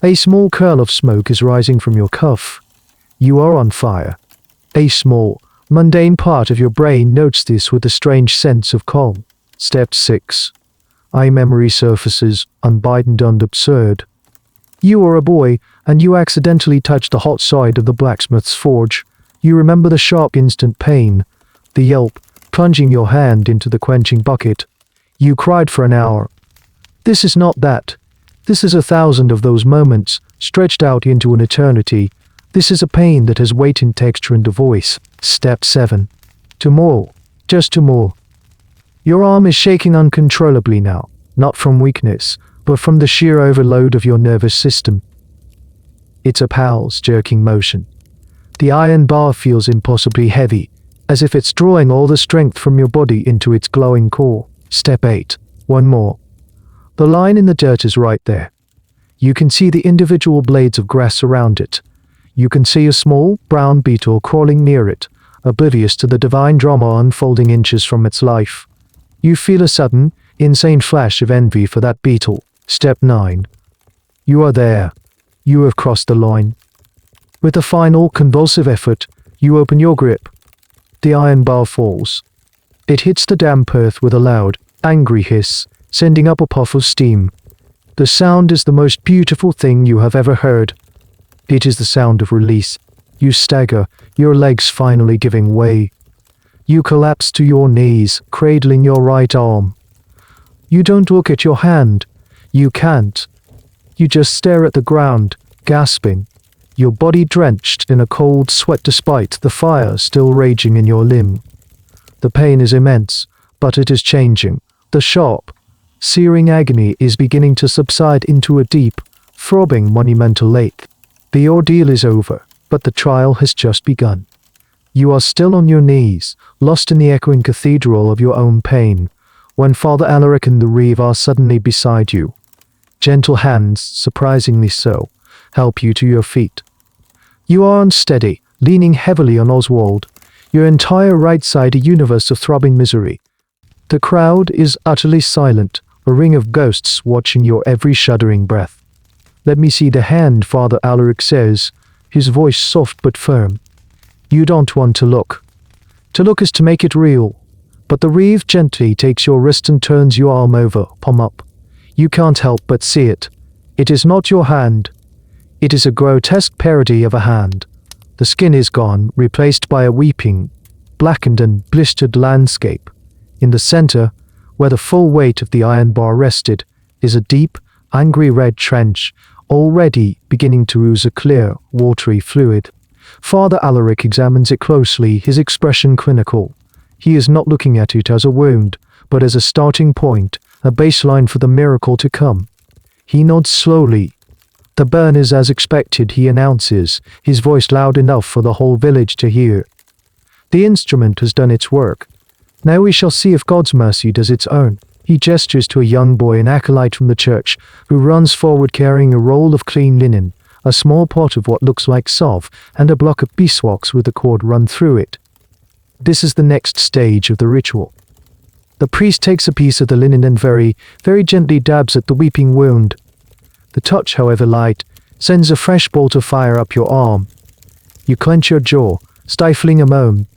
A small curl of smoke is rising from your cuff. You are on fire. A small, mundane part of your brain notes this with a strange sense of calm. Step 6. Eye memory surfaces, unbidden and absurd. You are a boy, and you accidentally touch the hot side of the blacksmith's forge. You remember the sharp instant pain, the yelp, plunging your hand into the quenching bucket. You cried for an hour. This is not that. This is 1,000 of those moments, stretched out into an eternity. This is a pain that has weight in texture and a voice. Step 7. Tomorrow. Just tomorrow. Your arm is shaking uncontrollably now, not from weakness, but from the sheer overload of your nervous system. It's a pulse jerking motion. The iron bar feels impossibly heavy, as if it's drawing all the strength from your body into its glowing core. Step 8. One more. The line in the dirt is right there. You can see the individual blades of grass around it. You can see a small, brown beetle crawling near it, oblivious to the divine drama unfolding inches from its life. You feel a sudden, insane flash of envy for that beetle. Step 9. You are there. You have crossed the line. With a final, convulsive effort, you open your grip. The iron bar falls. It hits the damp earth with a loud, angry hiss, sending up a puff of steam. The sound is the most beautiful thing you have ever heard. It is the sound of release. You stagger, your legs finally giving way. You collapse to your knees, cradling your right arm. You don't look at your hand. You can't. You just stare at the ground, gasping, your body drenched in a cold sweat despite the fire still raging in your limb. The pain is immense, but it is changing. The sharp, searing agony is beginning to subside into a deep, throbbing monumental lake. The ordeal is over, but the trial has just begun. You are still on your knees, lost in the echoing cathedral of your own pain, when Father Alaric and the Reeve are suddenly beside you. Gentle hands, surprisingly so, help you to your feet. You are unsteady, leaning heavily on Oswald, your entire right side a universe of throbbing misery. The crowd is utterly silent, a ring of ghosts watching your every shuddering breath. Let me see the hand, Father Alaric says, his voice soft but firm. You don't want to look. To look is to make it real. But the Reeve gently takes your wrist and turns your arm over, palm up. You can't help but see it. It is not your hand. It is a grotesque parody of a hand. The skin is gone, replaced by a weeping, blackened and blistered landscape. In the center, where the full weight of the iron bar rested, is a deep, angry red trench, already beginning to ooze a clear, watery fluid. Father Alaric examines it closely, his expression clinical. He is not looking at it as a wound, but as a starting point, a baseline for the miracle to come. He nods slowly. The burn is as expected, he announces, his voice loud enough for the whole village to hear. The instrument has done its work. Now we shall see if God's mercy does its own. He gestures to a young boy, an acolyte from the church, who runs forward carrying a roll of clean linen, a small pot of what looks like salve, and a block of beeswax with a cord run through it. This is the next stage of the ritual. The priest takes a piece of the linen and very, very gently dabs at the weeping wound. The touch, however light, sends a fresh bolt of fire up your arm. You clench your jaw, stifling a moan.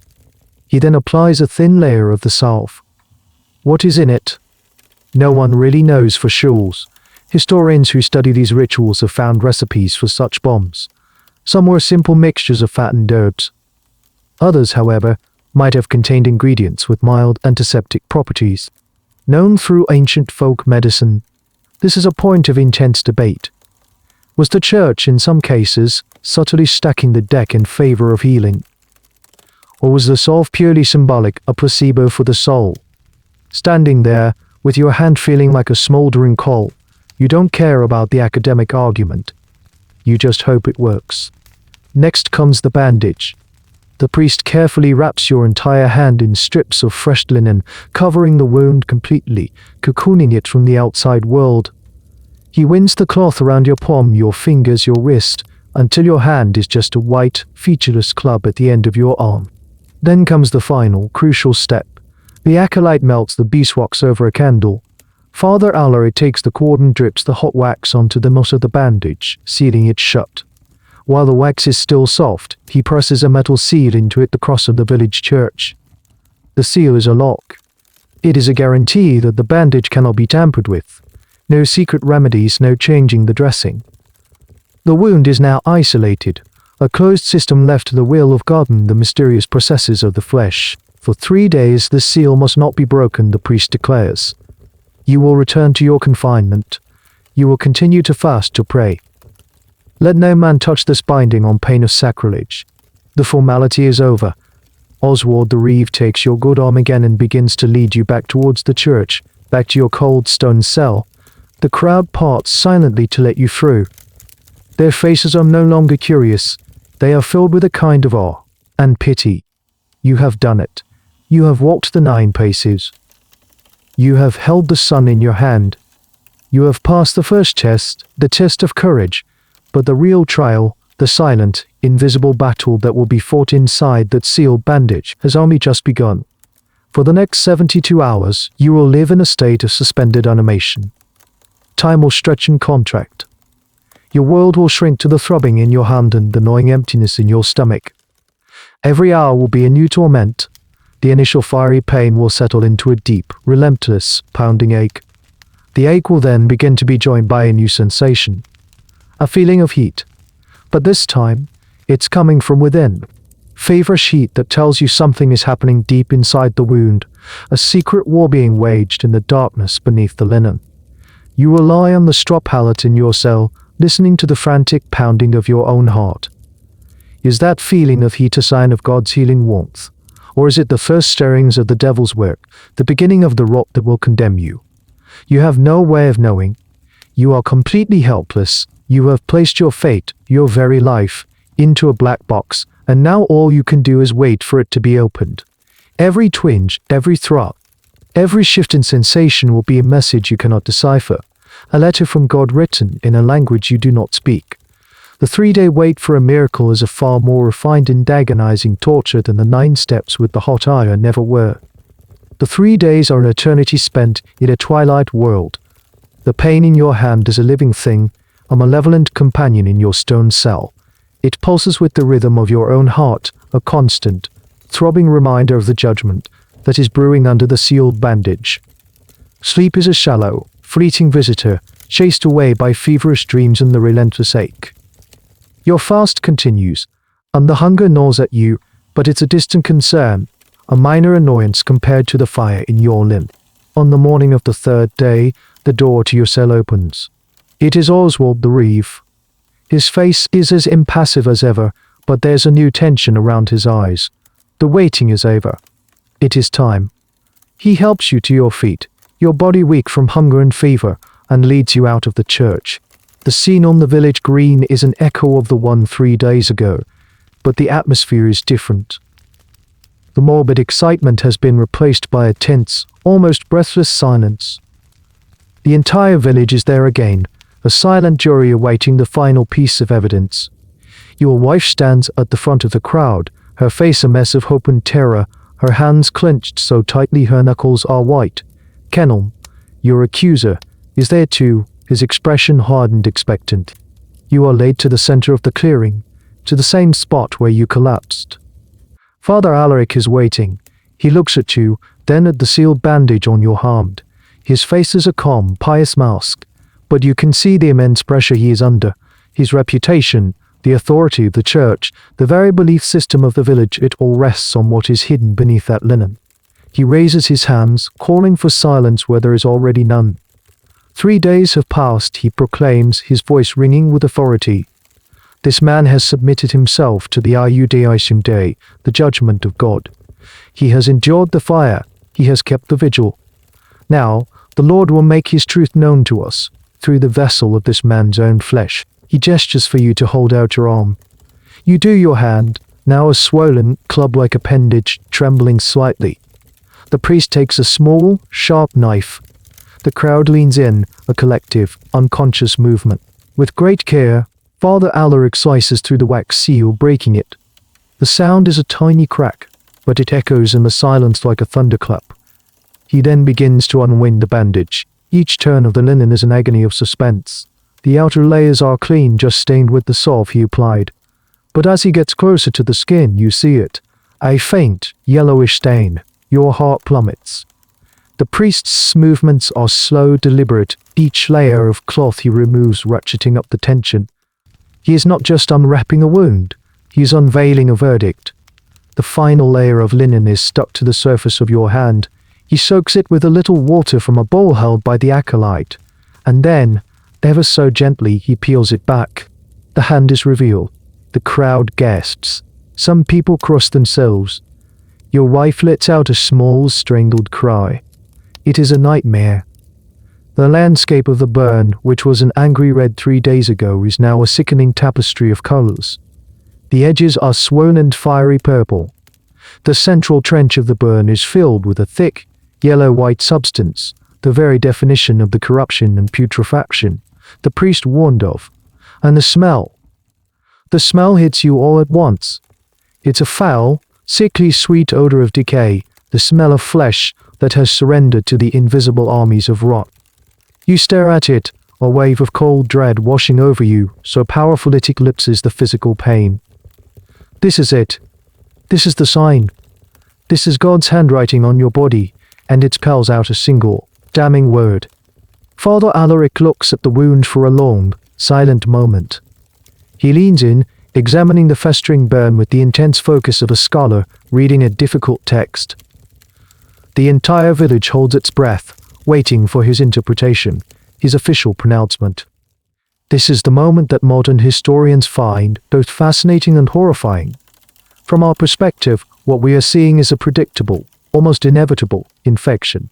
He then applies a thin layer of the salve. What is in it? No one really knows for sure. Historians who study these rituals have found recipes for such bombs. Some were simple mixtures of fat and herbs. Others, however, might have contained ingredients with mild antiseptic properties. Known through ancient folk medicine, this is a point of intense debate. Was the church, in some cases, subtly stacking the deck in favor of healing? Or was the salve purely symbolic, a placebo for the soul? Standing there, with your hand feeling like a smoldering coal, you don't care about the academic argument. You just hope it works. Next comes the bandage. The priest carefully wraps your entire hand in strips of fresh linen, covering the wound completely, cocooning it from the outside world. He winds the cloth around your palm, your fingers, your wrist, until your hand is just a white, featureless club at the end of your arm. Then comes the final, crucial step. The acolyte melts the beeswax over a candle. Father Alaric takes the cord and drips the hot wax onto the knot of the bandage, sealing it shut. While the wax is still soft, he presses a metal seal into it, the cross of the village church. The seal is a lock. It is a guarantee that the bandage cannot be tampered with. No secret remedies, no changing the dressing. The wound is now isolated, a closed system left to the will of God and the mysterious processes of the flesh. For 3 days the seal must not be broken, the priest declares. You will return to your confinement. You will continue to fast, to pray. Let no man touch this binding on pain of sacrilege. The formality is over. Oswald the Reeve takes your good arm again and begins to lead you back towards the church, back to your cold stone cell. The crowd parts silently to let you through. Their faces are no longer curious. They are filled with a kind of awe and pity. You have done it. You have walked the 9 paces. You have held the sun in your hand. You have passed the first test, the test of courage, but the real trial, the silent, invisible battle that will be fought inside that sealed bandage, has only just begun. For the next 72 hours, you will live in a state of suspended animation. Time will stretch and contract. Your world will shrink to the throbbing in your hand and the gnawing emptiness in your stomach. Every hour will be a new torment. The initial fiery pain will settle into a deep, relentless, pounding ache. The ache will then begin to be joined by a new sensation, a feeling of heat. But this time, it's coming from within. Feverish heat that tells you something is happening deep inside the wound, a secret war being waged in the darkness beneath the linen. You will lie on the straw pallet in your cell, listening to the frantic pounding of your own heart. Is that feeling of heat a sign of God's healing warmth? Or is it the first stirrings of the devil's work, the beginning of the rot that will condemn you? You have no way of knowing. You are completely helpless. You have placed your fate, your very life, into a black box, and now all you can do is wait for it to be opened. Every twinge, every throb, every shift in sensation will be a message you cannot decipher, a letter from God written in a language you do not speak. The 3-day wait for a miracle is a far more refined and agonizing torture than the 9 steps with the hot iron ever were. The 3 days are an eternity spent in a twilight world. The pain in your hand is a living thing, a malevolent companion in your stone cell. It pulses with the rhythm of your own heart, a constant, throbbing reminder of the judgment that is brewing under the sealed bandage. Sleep is a shallow, fleeting visitor, chased away by feverish dreams and the relentless ache. Your fast continues, and the hunger gnaws at you, but it's a distant concern, a minor annoyance compared to the fire in your limb. On the morning of the 3rd day, the door to your cell opens. It is Oswald the Reeve. His face is as impassive as ever, but there's a new tension around his eyes. The waiting is over. It is time. He helps you to your feet, your body weak from hunger and fever, and leads you out of the church. The scene on the village green is an echo of the one 3 days ago, but the atmosphere is different. The morbid excitement has been replaced by a tense, almost breathless silence. The entire village is there again, a silent jury awaiting the final piece of evidence. Your wife stands at the front of the crowd, her face a mess of hope and terror, her hands clenched so tightly her knuckles are white. Kenelm, your accuser, is there too, his expression hard and expectant. You are laid to the center of the clearing, to the same spot where you collapsed. Father Alaric is waiting. He looks at you, then at the sealed bandage on your hand. His face is a calm, pious mask, but you can see the immense pressure he is under. His reputation, the authority of the church, the very belief system of the village, it all rests on what is hidden beneath that linen. He raises his hands, calling for silence where there is already none. 3 days have passed, he proclaims, his voice ringing with authority. This man has submitted himself to the Iudaeism Day, the judgment of God. He has endured the fire, he has kept the vigil. Now, the Lord will make his truth known to us, through the vessel of this man's own flesh. He gestures for you to hold out your arm. You do, your hand, now a swollen, club-like appendage, trembling slightly. The priest takes a small, sharp knife. The crowd leans in, a collective, unconscious movement. With great care, Father Alaric slices through the wax seal, breaking it. The sound is a tiny crack, but it echoes in the silence like a thunderclap. He then begins to unwind the bandage. Each turn of the linen is an agony of suspense. The outer layers are clean, just stained with the salve he applied. But as he gets closer to the skin, you see it. A faint, yellowish stain. Your heart plummets. The priest's movements are slow, deliberate, each layer of cloth he removes ratcheting up the tension. He is not just unwrapping a wound, he is unveiling a verdict. The final layer of linen is stuck to the surface of your hand. He soaks it with a little water from a bowl held by the acolyte, and then, ever so gently, he peels it back. The hand is revealed. The crowd gasps. Some people cross themselves. Your wife lets out a small, strangled cry. It is a nightmare. The landscape of the burn, which was an angry red 3 days ago, is now a sickening tapestry of colors. The edges are swollen and fiery purple. The central trench of the burn is filled with a thick, yellow-white substance, the very definition of the corruption and putrefaction the priest warned of. And the smell. The smell hits you all at once. It's a foul, sickly sweet odor of decay, the smell of flesh that has surrendered to the invisible armies of rot. You stare at it, a wave of cold dread washing over you, so powerful it eclipses the physical pain. This is it. This is the sign. This is God's handwriting on your body, and it spells out a single, damning word. Father Alaric looks at the wound for a long, silent moment. He leans in, examining the festering burn with the intense focus of a scholar reading a difficult text. The entire village holds its breath, waiting for his interpretation, his official pronouncement. This is the moment that modern historians find both fascinating and horrifying. From our perspective, what we are seeing is a predictable, almost inevitable, infection.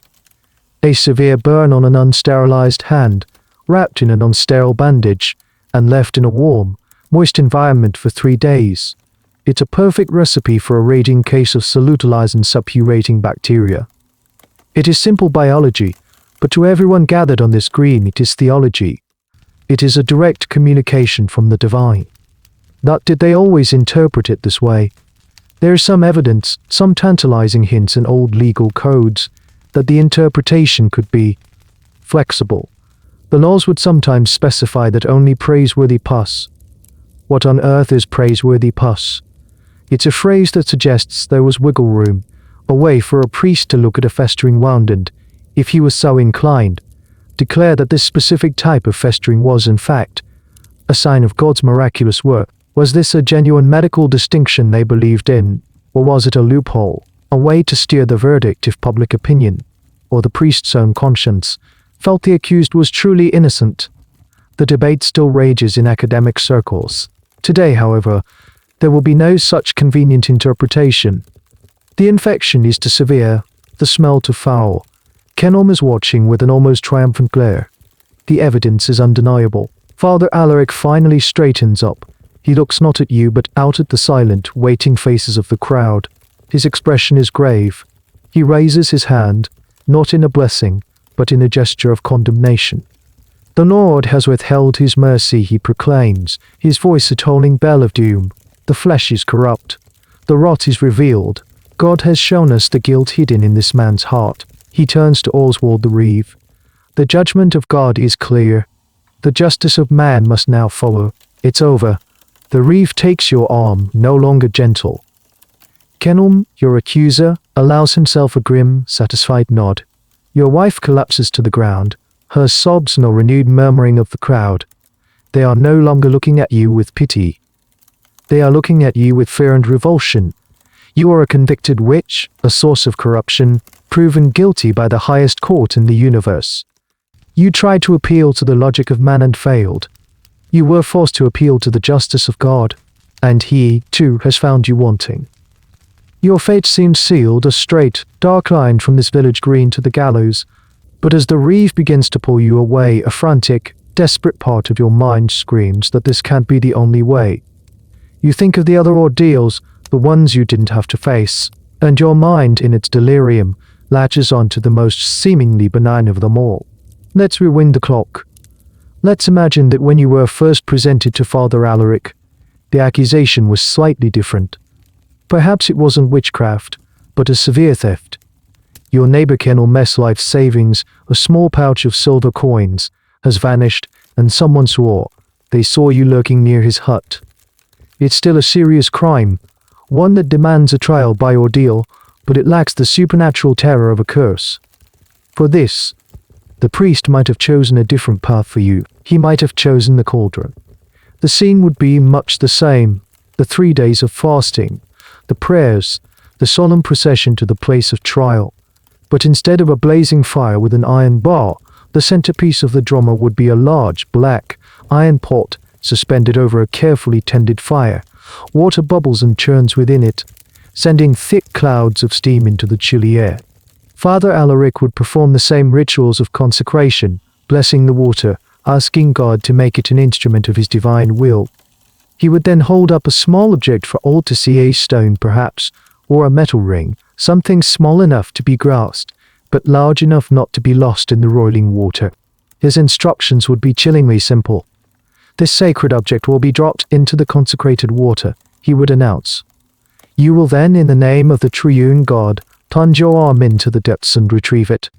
A severe burn on an unsterilized hand, wrapped in an unsterile bandage, and left in a warm, moist environment for 3 days. It's a perfect recipe for a raging case of salutalizing suppurating bacteria. It is simple biology, but to everyone gathered on this green it is theology. It is a direct communication from the divine. Not did they always interpret it this way. There is some evidence, some tantalizing hints in old legal codes, that the interpretation could be flexible. The laws would sometimes specify that only praiseworthy pus. What on earth is praiseworthy pus? It's a phrase that suggests there was wiggle room, a way for a priest to look at a festering wound and, if he was so inclined, declare that this specific type of festering was, in fact, a sign of God's miraculous work. Was this a genuine medical distinction they believed in, or was it a loophole, a way to steer the verdict if public opinion, or the priest's own conscience, felt the accused was truly innocent? The debate still rages in academic circles. Today, however, there will be no such convenient interpretation. The infection is too severe, the smell too foul. Kenom is watching with an almost triumphant glare. The evidence is undeniable. Father Alaric finally straightens up. He looks not at you but out at the silent, waiting faces of the crowd. His expression is grave. He raises his hand, not in a blessing, but in a gesture of condemnation. The Lord has withheld his mercy, he proclaims, his voice a tolling bell of doom. The flesh is corrupt. The rot is revealed. God has shown us the guilt hidden in this man's heart. He turns to Oswald the Reeve. The judgment of God is clear. The justice of man must now follow. It's over. The Reeve takes your arm, no longer gentle. Kenom, your accuser, allows himself a grim, satisfied nod. Your wife collapses to the ground, her sobs and a renewed murmuring of the crowd. They are no longer looking at you with pity. They are looking at you with fear and revulsion. You are a convicted witch, a source of corruption, proven guilty by the highest court in the universe. You tried to appeal to the logic of man and failed. You were forced to appeal to the justice of God, and he, too, has found you wanting. Your fate seems sealed, a straight, dark line from this village green to the gallows, but as the Reeve begins to pull you away, a frantic, desperate part of your mind screams that this can't be the only way. You think of the other ordeals, the ones you didn't have to face, and your mind, in its delirium, latches on to the most seemingly benign of them all. Let's rewind the clock. Let's imagine that when you were first presented to Father Alaric, the accusation was slightly different. Perhaps it wasn't witchcraft, but a severe theft. Your neighbor kennel mess life savings, a small pouch of silver coins, has vanished, and someone swore they saw you lurking near his hut. It's still a serious crime, one that demands a trial by ordeal, but it lacks the supernatural terror of a curse. For this, the priest might have chosen a different path for you. He might have chosen the cauldron. The scene would be much the same: the 3 days of fasting, the prayers, the solemn procession to the place of trial. But instead of a blazing fire with an iron bar, the centerpiece of the drama would be a large, black, iron pot suspended over a carefully tended fire. Water bubbles and churns within it, sending thick clouds of steam into the chilly air. Father Alaric would perform the same rituals of consecration, blessing the water, asking God to make it an instrument of his divine will. He would then hold up a small object for all to see, a stone perhaps, or a metal ring, something small enough to be grasped, but large enough not to be lost in the roiling water. His instructions would be chillingly simple. This sacred object will be dropped into the consecrated water, he would announce. You will then, in the name of the triune God, plunge your arm into the depths and retrieve it.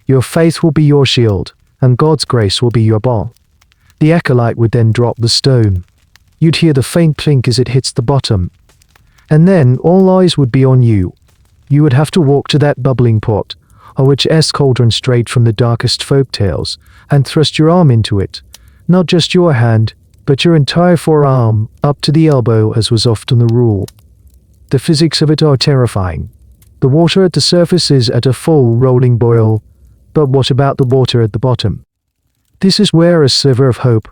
Your faith will be your shield, and God's grace will be your balm. The acolyte would then drop the stone. You'd hear the faint clink as it hits the bottom. And then all eyes would be on you. You would have to walk to that bubbling pot, or which cauldron straight from the darkest folk tales, and thrust your arm into it. Not just your hand, but your entire forearm, up to the elbow, as was often the rule. The physics of it are terrifying. The water at the surface is at a full rolling boil, but what about the water at the bottom? This is where a sliver of hope,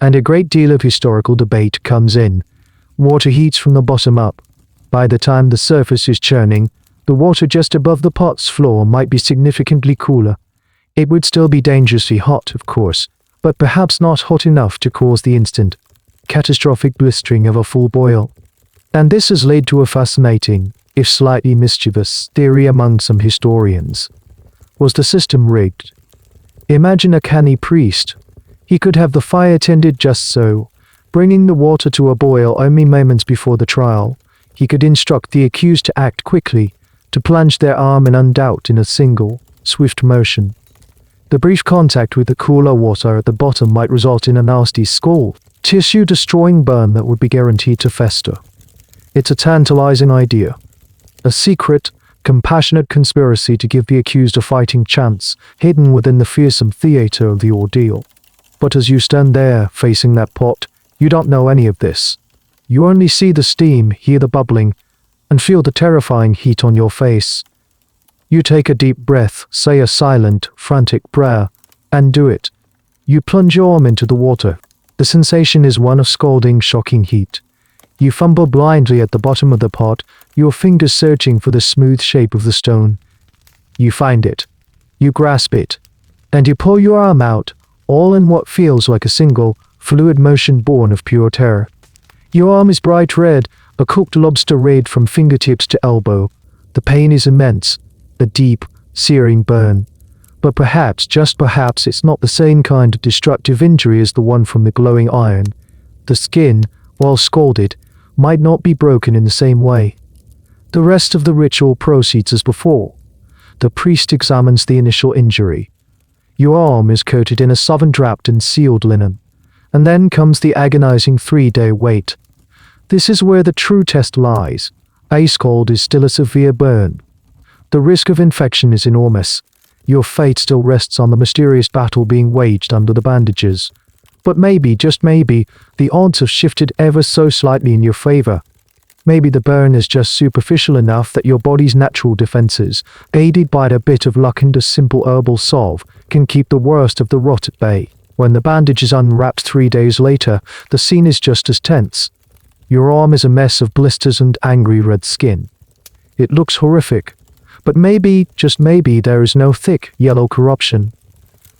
and a great deal of historical debate comes in. Water heats from the bottom up. By the time the surface is churning, the water just above the pot's floor might be significantly cooler. It would still be dangerously hot, of course, but perhaps not hot enough to cause the instant, catastrophic blistering of a full boil. And this has led to a fascinating, if slightly mischievous, theory among some historians. Was the system rigged? Imagine a canny priest. He could have the fire tended just so, bringing the water to a boil only moments before the trial. He could instruct the accused to act quickly, to plunge their arm in undoubt in a single, swift motion. The brief contact with the cooler water at the bottom might result in a nasty scald, tissue-destroying burn that would be guaranteed to fester. It's a tantalizing idea. A secret, compassionate conspiracy to give the accused a fighting chance, hidden within the fearsome theater of the ordeal. But as you stand there, facing that pot, you don't know any of this. You only see the steam, hear the bubbling, and feel the terrifying heat on your face. You take a deep breath, say a silent, frantic prayer, and do it. You plunge your arm into the water. The sensation is one of scalding, shocking heat. You fumble blindly at the bottom of the pot, your fingers searching for the smooth shape of the stone. You find it. You grasp it. And you pull your arm out, all in what feels like a single, fluid motion born of pure terror. Your arm is bright red, a cooked lobster red from fingertips to elbow. The pain is immense, a deep, searing burn. But perhaps, just perhaps, it's not the same kind of destructive injury as the one from the glowing iron. The skin, while scalded, might not be broken in the same way. The rest of the ritual proceeds as before. The priest examines the initial injury. Your arm is coated in a sovereign-wrapped and sealed linen. And then comes the agonizing 3-day wait. This is where the true test lies. A scald is still a severe burn. The risk of infection is enormous. Your fate still rests on the mysterious battle being waged under the bandages. But maybe, just maybe, the odds have shifted ever so slightly in your favor. Maybe the burn is just superficial enough that your body's natural defenses, aided by a bit of luck and a simple herbal salve, can keep the worst of the rot at bay. When the bandage is unwrapped 3 days later, the scene is just as tense. Your arm is a mess of blisters and angry red skin. It looks horrific, but maybe, just maybe, there is no thick, yellow corruption.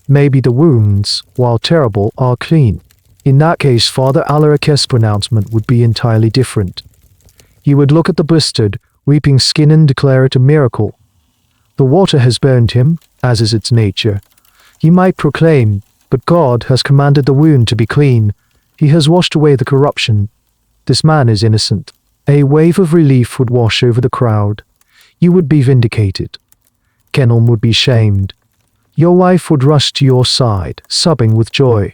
Maybe the wounds, while terrible, are clean. In that case, Father Alaric's pronouncement would be entirely different. He would look at the blistered, weeping skin and declare it a miracle. The water has burned him, as is its nature. You might proclaim, "But God has commanded the wound to be clean. He has washed away the corruption. This man is innocent." A wave of relief would wash over the crowd. You would be vindicated. Kenon would be shamed. Your wife would rush to your side, sobbing with joy.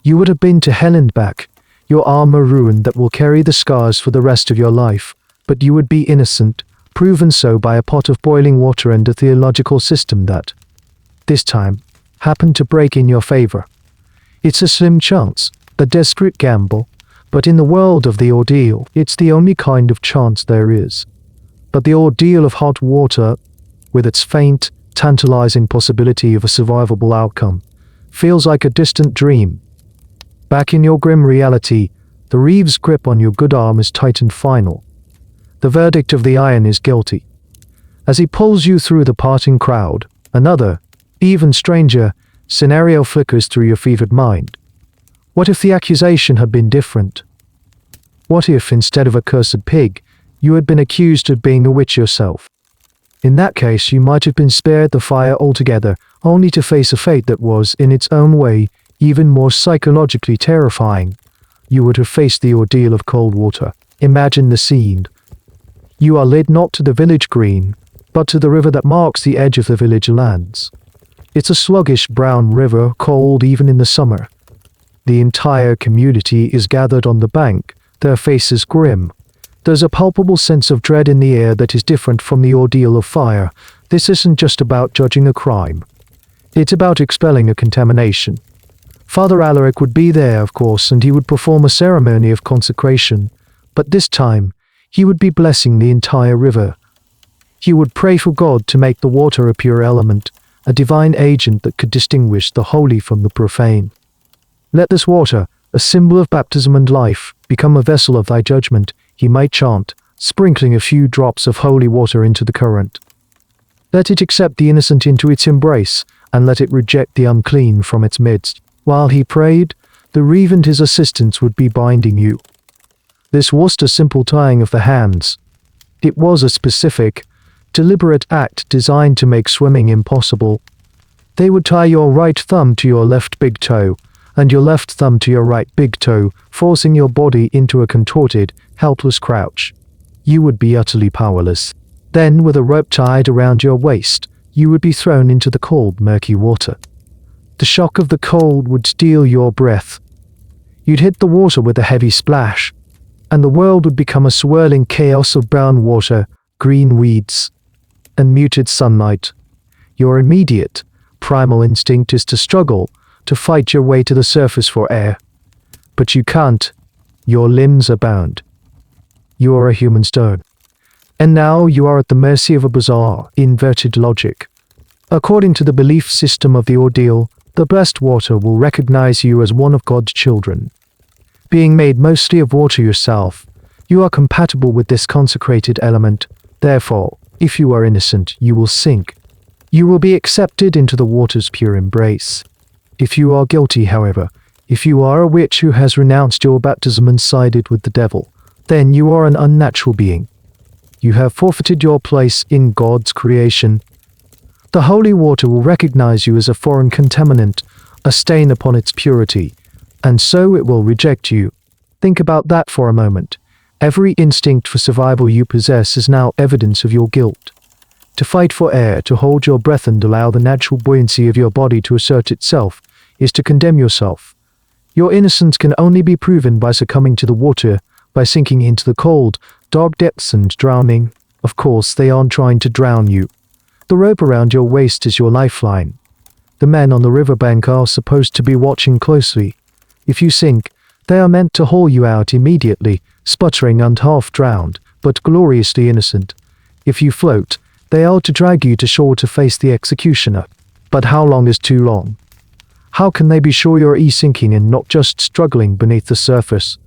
You would have been to hell and back, your armor ruined that will carry the scars for the rest of your life, but you would be innocent, proven so by a pot of boiling water and a theological system that, this time, happened to break in your favor. It's a slim chance, a desperate gamble, but in the world of the ordeal, it's the only kind of chance there is. But the ordeal of hot water, with its faint, tantalizing possibility of a survivable outcome, feels like a distant dream. Back in your grim reality, the Reeve's grip on your good arm is tight and final. The verdict of the iron is guilty. As he pulls you through the parting crowd, another, even stranger, scenario flickers through your fevered mind. What if the accusation had been different? What if, instead of a cursed pig, you had been accused of being a witch yourself? In that case, you might have been spared the fire altogether, only to face a fate that was, in its own way, even more psychologically terrifying. You would have faced the ordeal of cold water. Imagine the scene. You are led not to the village green, but to the river that marks the edge of the village lands. It's a sluggish brown river, cold even in the summer. The entire community is gathered on the bank, their faces grim. There's a palpable sense of dread in the air that is different from the ordeal of fire. This isn't just about judging a crime. It's about expelling a contamination. Father Alaric would be there, of course, and he would perform a ceremony of consecration, but this time, he would be blessing the entire river. He would pray for God to make the water a pure element, a divine agent that could distinguish the holy from the profane. "Let this water, a symbol of baptism and life, become a vessel of thy judgment," he might chant, sprinkling a few drops of holy water into the current. "Let it accept the innocent into its embrace, and let it reject the unclean from its midst." While he prayed, the Reeve and his assistants would be binding you. This wasn't a simple tying of the hands. It was a specific, deliberate act designed to make swimming impossible. They would tie your right thumb to your left big toe, and your left thumb to your right big toe, forcing your body into a contorted, helpless crouch. You would be utterly powerless. Then, with a rope tied around your waist, you would be thrown into the cold, murky water. The shock of the cold would steal your breath. You'd hit the water with a heavy splash, and the world would become a swirling chaos of brown water, green weeds, and muted sunlight. Your immediate, primal instinct is to struggle, to fight your way to the surface for air. But you can't. Your limbs are bound. You are a human stone. And now you are at the mercy of a bizarre, inverted logic. According to the belief system of the ordeal, the blessed water will recognize you as one of God's children. Being made mostly of water yourself, you are compatible with this consecrated element. Therefore, if you are innocent, you will sink. You will be accepted into the water's pure embrace. If you are guilty, however, if you are a witch who has renounced your baptism and sided with the devil, then you are an unnatural being. You have forfeited your place in God's creation. The holy water will recognize you as a foreign contaminant, a stain upon its purity, and so it will reject you. Think about that for a moment. Every instinct for survival you possess is now evidence of your guilt. To fight for air, to hold your breath and allow the natural buoyancy of your body to assert itself, is to condemn yourself. Your innocence can only be proven by succumbing to the water, by sinking into the cold, dark depths and drowning. Of course, they aren't trying to drown you. The rope around your waist is your lifeline. The men on the riverbank are supposed to be watching closely. If you sink, they are meant to haul you out immediately, sputtering and half-drowned, but gloriously innocent. If you float, they are to drag you to shore to face the executioner. But how long is too long? How can they be sure you're sinking and not just struggling beneath the surface?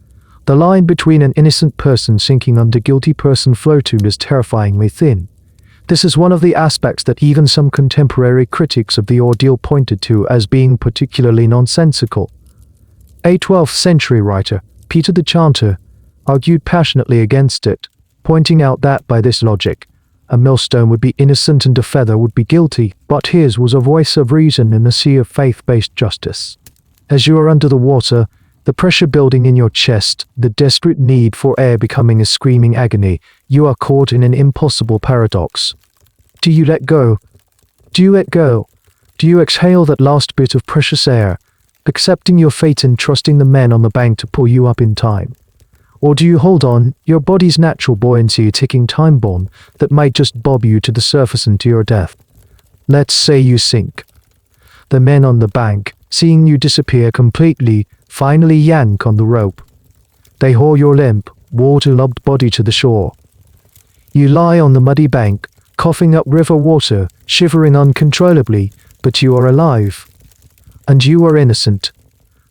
The line between an innocent person sinking and a guilty person floating is terrifyingly thin. This is one of the aspects that even some contemporary critics of the ordeal pointed to as being particularly nonsensical. A 12th century writer, Peter the Chanter, argued passionately against it, pointing out that by this logic, A millstone would be innocent and a feather would be guilty, but his was a voice of reason in a sea of faith-based justice. As you are under the water, the pressure building in your chest, the desperate need for air becoming a screaming agony, you are caught in an impossible paradox. Do you let go? Do you let go? Do you exhale that last bit of precious air, accepting your fate and trusting the men on the bank to pull you up in time? Or do you hold on, your body's natural buoyancy a ticking time bomb that might just bob you to the surface and to your death? Let's say you sink. The men on the bank, seeing you disappear completely, finally yank on the rope. They haul your limp, water-logged body to the shore. You lie on the muddy bank, coughing up river water, shivering uncontrollably, but you are alive. And you are innocent.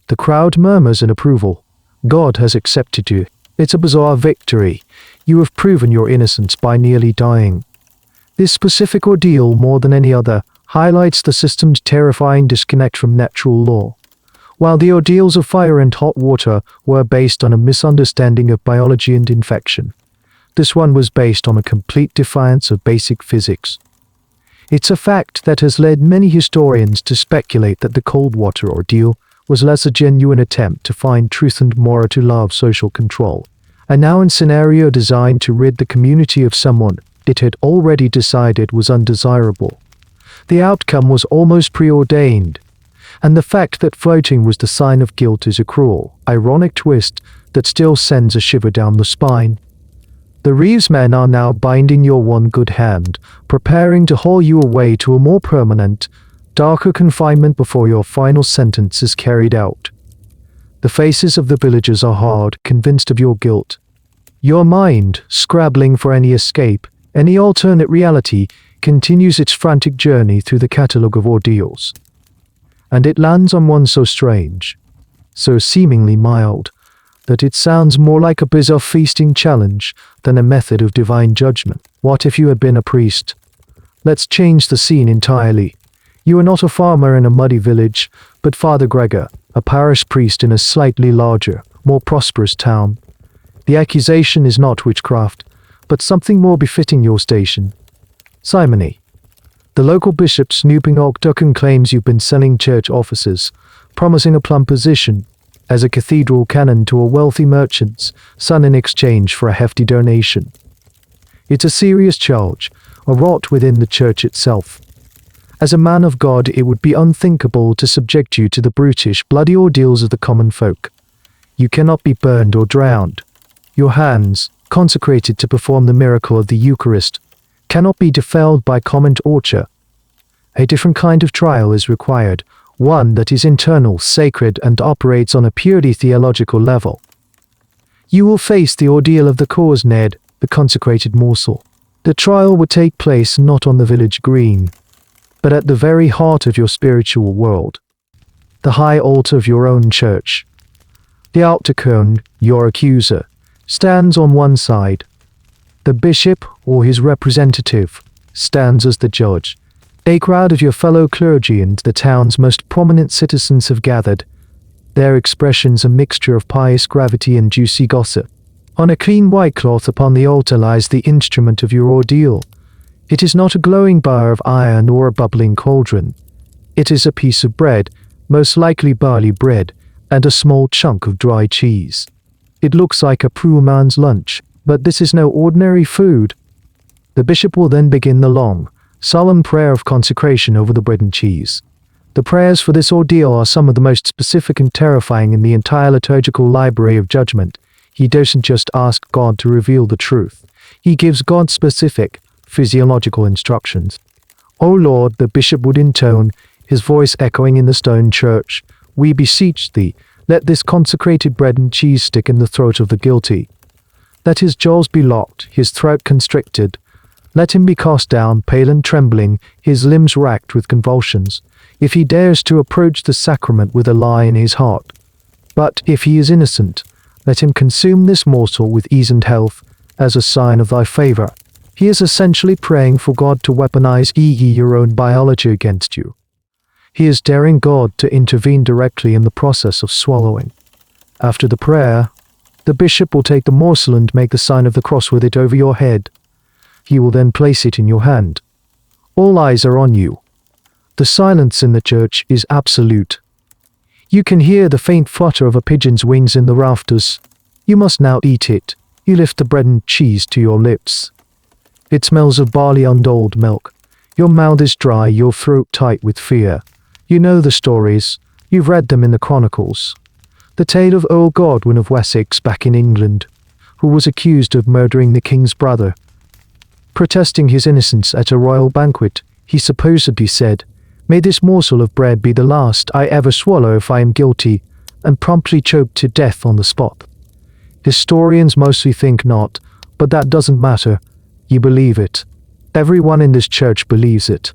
The crowd murmurs in approval. God has accepted you. It's a bizarre victory. You have proven your innocence by nearly dying. This specific ordeal, more than any other, highlights the system's terrifying disconnect from natural law. While the ordeals of fire and hot water were based on a misunderstanding of biology and infection, this one was based on a complete defiance of basic physics. It's a fact that has led many historians to speculate that the cold water ordeal was less a genuine attempt to find truth and more to love social control, and now a scenario designed to rid the community of someone it had already decided was undesirable. The outcome was almost preordained, and the fact that floating was the sign of guilt is a cruel, ironic twist that still sends a shiver down the spine. The Reeves men are now binding your one good hand, preparing to haul you away to a more permanent, darker confinement before your final sentence is carried out. The faces of the villagers are hard, convinced of your guilt. Your mind, scrabbling for any escape, any alternate reality, continues its frantic journey through the catalogue of ordeals. And it lands on one so strange, so seemingly mild, that it sounds more like a bizarre feasting challenge than a method of divine judgment. What if you had been a priest? Let's change the scene entirely. You are not a farmer in a muddy village, but Father Gregor, a parish priest in a slightly larger, more prosperous town. The accusation is not witchcraft, but something more befitting your station. Simony. The local bishop snooping Ogducken claims you've been selling church offices, promising a plum position as a cathedral canon to a wealthy merchant's son in exchange for a hefty donation. It's a serious charge, a rot within the church itself. As a man of God, it would be unthinkable to subject you to the brutish, bloody ordeals of the common folk. You cannot be burned or drowned. Your hands, consecrated to perform the miracle of the Eucharist, cannot be defiled by common torture. A different kind of trial is required, one that is internal, sacred, and operates on a purely theological level. You will face the ordeal of the cause, Ned, the consecrated morsel. The trial would take place not on the village green, but at the very heart of your spiritual world, the high altar of your own church. The Octocone, your accuser, stands on one side. The bishop, or his representative, stands as the judge. A crowd of your fellow clergy and the town's most prominent citizens have gathered, their expressions a mixture of pious gravity and juicy gossip. On a clean white cloth upon the altar lies the instrument of your ordeal. It is not a glowing bar of iron or a bubbling cauldron. It is a piece of bread, most likely barley bread, and a small chunk of dry cheese. It looks like a poor man's lunch, but this is no ordinary food. The bishop will then begin the long, solemn prayer of consecration over the bread and cheese. The prayers for this ordeal are some of the most specific and terrifying in the entire liturgical library of judgment. He doesn't just ask God to reveal the truth. He gives God specific, physiological instructions. O Lord, the bishop would intone, his voice echoing in the stone church, we beseech thee, let this consecrated bread and cheese stick in the throat of the guilty. Let his jaws be locked, his throat constricted. Let him be cast down, pale and trembling, his limbs racked with convulsions, if he dares to approach the sacrament with a lie in his heart. But if he is innocent, let him consume this morsel with ease and health, as a sign of thy favor. He is essentially praying for God to weaponize your own biology against you. He is daring God to intervene directly in the process of swallowing. After the prayer, the bishop will take the morsel and make the sign of the cross with it over your head. He will then place it in your hand. All eyes are on you. The silence in the church is absolute. You can hear the faint flutter of a pigeon's wings in the rafters. You must now eat it. You lift the bread and cheese to your lips. It smells of barley untold milk. Your mouth is dry, your throat tight with fear. You know the stories. You've read them in the Chronicles. The tale of old Godwin of Wessex back in England, who was accused of murdering the king's brother. Protesting his innocence at a royal banquet, he supposedly said, "May this morsel of bread be the last I ever swallow if I am guilty," and promptly choked to death on the spot. Historians mostly think not, but that doesn't matter. You believe it. Everyone in this church believes it.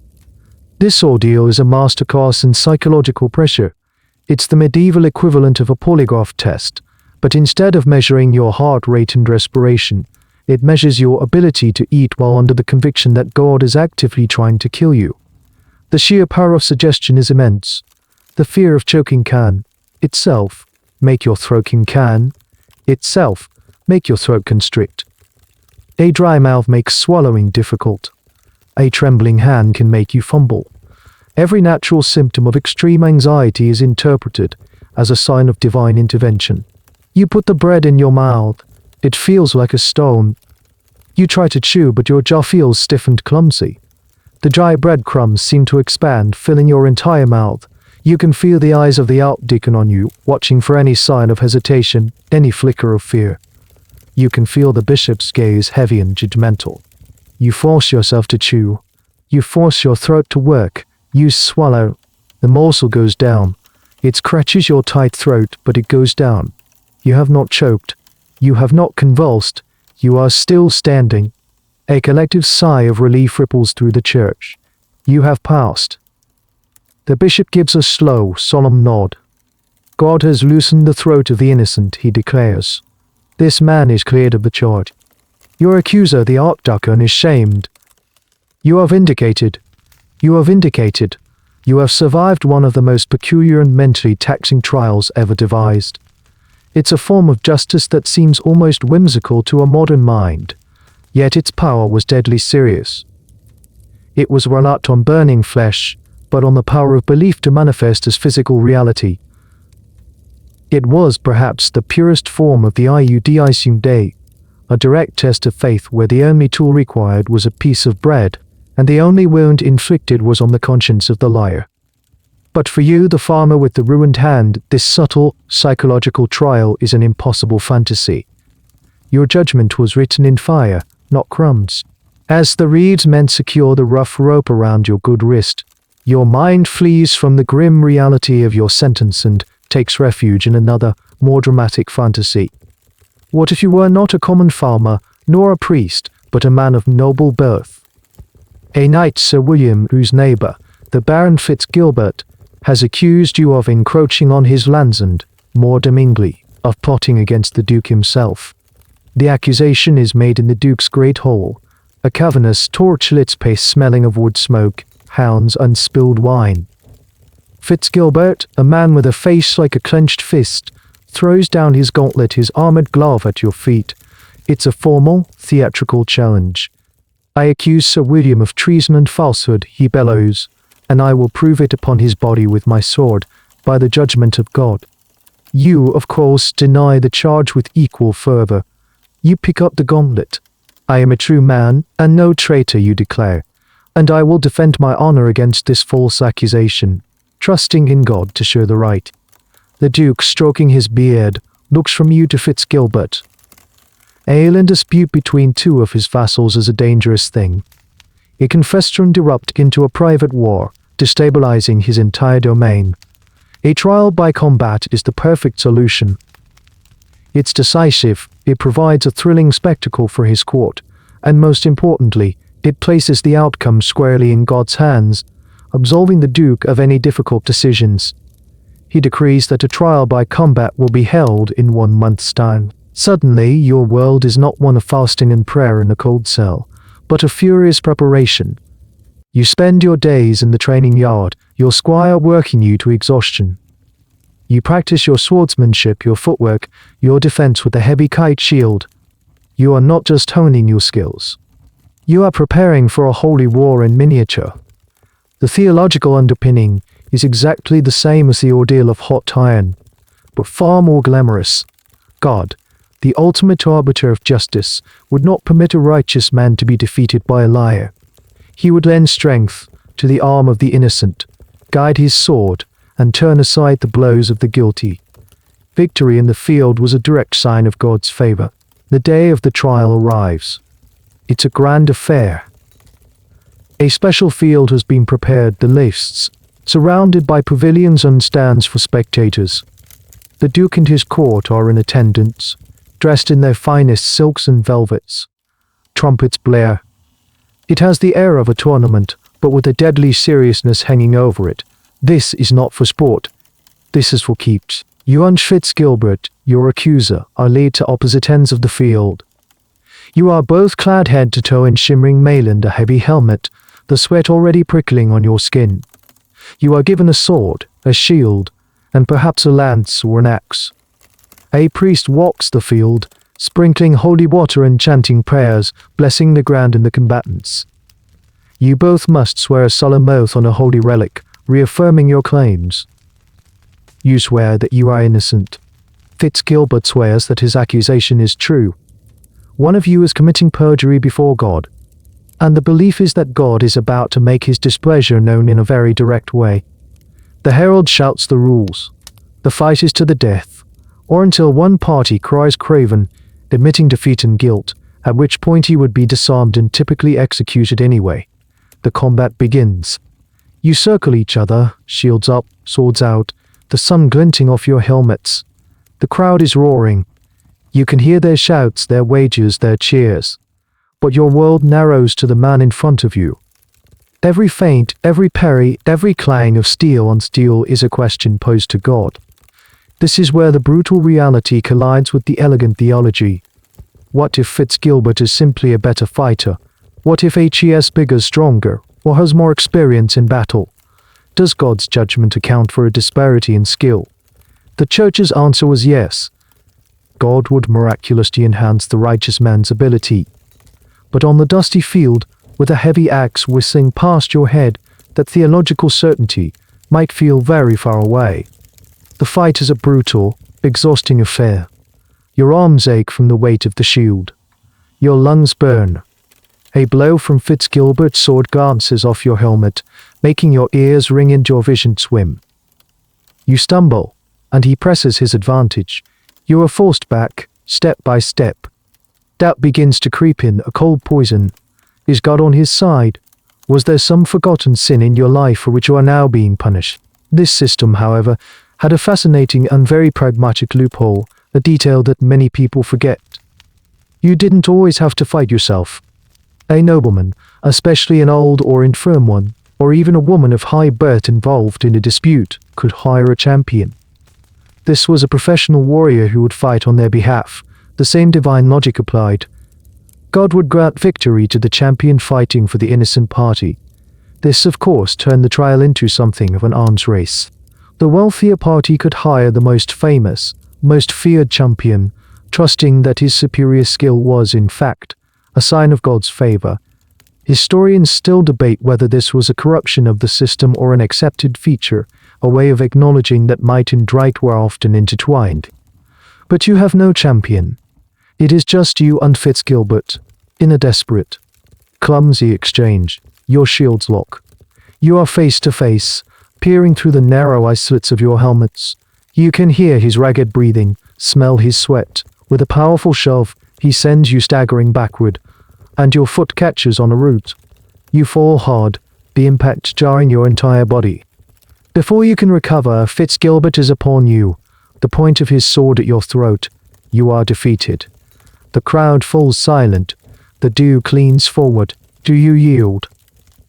This ordeal is a masterclass in psychological pressure. It's the medieval equivalent of a polygraph test, but instead of measuring your heart rate and respiration, it measures your ability to eat while under the conviction that God is actively trying to kill you. The sheer power of suggestion is immense. The fear of choking can, itself, make your throat constrict. A dry mouth makes swallowing difficult. A trembling hand can make you fumble. Every natural symptom of extreme anxiety is interpreted as a sign of divine intervention. You put the bread in your mouth. It feels like a stone. You try to chew, but your jaw feels stiff and clumsy. The dry breadcrumbs seem to expand, filling your entire mouth. You can feel the eyes of the archdeacon on you, watching for any sign of hesitation, any flicker of fear. You can feel the bishop's gaze heavy and judgmental. You force yourself to chew. You force your throat to work. You swallow. The morsel goes down. It scratches your tight throat, but it goes down. You have not choked. You have not convulsed. You are still standing. A collective sigh of relief ripples through the church. You have passed. The bishop gives a slow, solemn nod. God has loosened the throat of the innocent, he declares. This man is cleared of the charge. Your accuser, the archdeacon, is shamed. You are vindicated. You are vindicated. You have survived one of the most peculiar and mentally taxing trials ever devised. It's a form of justice that seems almost whimsical to a modern mind, yet its power was deadly serious. It was not on burning flesh, but on the power of belief to manifest as physical reality. It was perhaps the purest form of the iudicium Dei, a direct test of faith where the only tool required was a piece of bread, and the only wound inflicted was on the conscience of the liar. But for you, the farmer with the ruined hand, this subtle, psychological trial is an impossible fantasy. Your judgment was written in fire, not crumbs. As the reeds meant secure the rough rope around your good wrist, your mind flees from the grim reality of your sentence and takes refuge in another, more dramatic fantasy. What if you were not a common farmer, nor a priest, but a man of noble birth? A knight Sir William, whose neighbour, the Baron Fitzgilbert, has accused you of encroaching on his lands and, more damningly, of plotting against the Duke himself. The accusation is made in the Duke's great hall, a cavernous, torch-lit space smelling of wood smoke, hounds, and spilled wine. Fitzgilbert, a man with a face like a clenched fist, throws down his gauntlet, his armoured glove at your feet. It's a formal, theatrical challenge. I accuse Sir William of treason and falsehood, he bellows, and I will prove it upon his body with my sword, by the judgment of God. You, of course, deny the charge with equal fervour. You pick up the gauntlet. I am a true man, and no traitor, you declare, and I will defend my honour against this false accusation, trusting in God to show the right. The Duke, stroking his beard, looks from you to Fitzgilbert. Ale and dispute between two of his vassals is a dangerous thing. It can fester and erupt into a private war, destabilizing his entire domain. A trial by combat is the perfect solution. It's decisive, it provides a thrilling spectacle for his court, and most importantly, it places the outcome squarely in God's hands, absolving the Duke of any difficult decisions. He decrees that a trial by combat will be held in 1 month's time. Suddenly, your world is not one of fasting and prayer in a cold cell, but of furious preparation. You spend your days in the training yard, your squire working you to exhaustion. You practice your swordsmanship, your footwork, your defense with a heavy kite shield. You are not just honing your skills. You are preparing for a holy war in miniature. The theological underpinning is exactly the same as the ordeal of hot iron, but far more glamorous. God, the ultimate arbiter of justice, would not permit a righteous man to be defeated by a liar. He would lend strength to the arm of the innocent, guide his sword, and turn aside the blows of the guilty. Victory in the field was a direct sign of God's favor. The day of the trial arrives. It's a grand affair. A special field has been prepared, the lists, surrounded by pavilions and stands for spectators. The Duke and his court are in attendance, dressed in their finest silks and velvets. Trumpets blare. It has the air of a tournament, but with a deadly seriousness hanging over it. This is not for sport. This is for keeps. You and Fitzgilbert, your accuser, are laid to opposite ends of the field. You are both clad head to toe in shimmering mail and a heavy helmet, the sweat already prickling on your skin. You are given a sword, a shield, and perhaps a lance or an axe. A priest walks the field, sprinkling holy water and chanting prayers, blessing the ground and the combatants. You both must swear a solemn oath on a holy relic, reaffirming your claims. You swear that you are innocent. Fitzgilbert swears that his accusation is true. One of you is committing perjury before God, and the belief is that God is about to make his displeasure known in a very direct way. The herald shouts the rules. The fight is to the death, or until one party cries craven, admitting defeat and guilt, at which point he would be disarmed and typically executed anyway. The combat begins. You circle each other, shields up, swords out, the sun glinting off your helmets. The crowd is roaring. You can hear their shouts, their wagers, their cheers. But your world narrows to the man in front of you. Every feint, every parry, every clang of steel on steel is a question posed to God. This is where the brutal reality collides with the elegant theology. What if Fitzgilbert is simply a better fighter? What if H.E.S. bigger, stronger, or has more experience in battle? Does God's judgment account for a disparity in skill? The church's answer was yes. God would miraculously enhance the righteous man's ability. But on the dusty field, with a heavy axe whistling past your head, that theological certainty might feel very far away. The fight is a brutal, exhausting affair. Your arms ache from the weight of the shield. Your lungs burn. A blow from Fitzgilbert's sword glances off your helmet, making your ears ring and your vision swim. You stumble, and he presses his advantage. You are forced back, step by step. Doubt begins to creep in, a cold poison. Is God on his side? Was there some forgotten sin in your life for which you are now being punished? This system, however, had a fascinating and very pragmatic loophole, a detail that many people forget. You didn't always have to fight yourself. A nobleman, especially an old or infirm one, or even a woman of high birth involved in a dispute, could hire a champion. This was a professional warrior who would fight on their behalf. The same divine logic applied. God would grant victory to the champion fighting for the innocent party. This, of course, turned the trial into something of an arms race. The wealthier party could hire the most famous, most feared champion, trusting that his superior skill was, in fact, a sign of God's favor. Historians still debate whether this was a corruption of the system or an accepted feature, a way of acknowledging that might and right were often intertwined. But you have no champion. It is just you and Fitzgilbert, in a desperate, clumsy exchange. Your shields lock. You are face to face, peering through the narrow eye slits of your helmets. You can hear his ragged breathing, smell his sweat. With a powerful shove, he sends you staggering backward, and your foot catches on a root. You fall hard, the impact jarring your entire body. Before you can recover, Fitzgilbert is upon you, the point of his sword at your throat. You are defeated. The crowd falls silent. The Duke leans forward. Do you yield?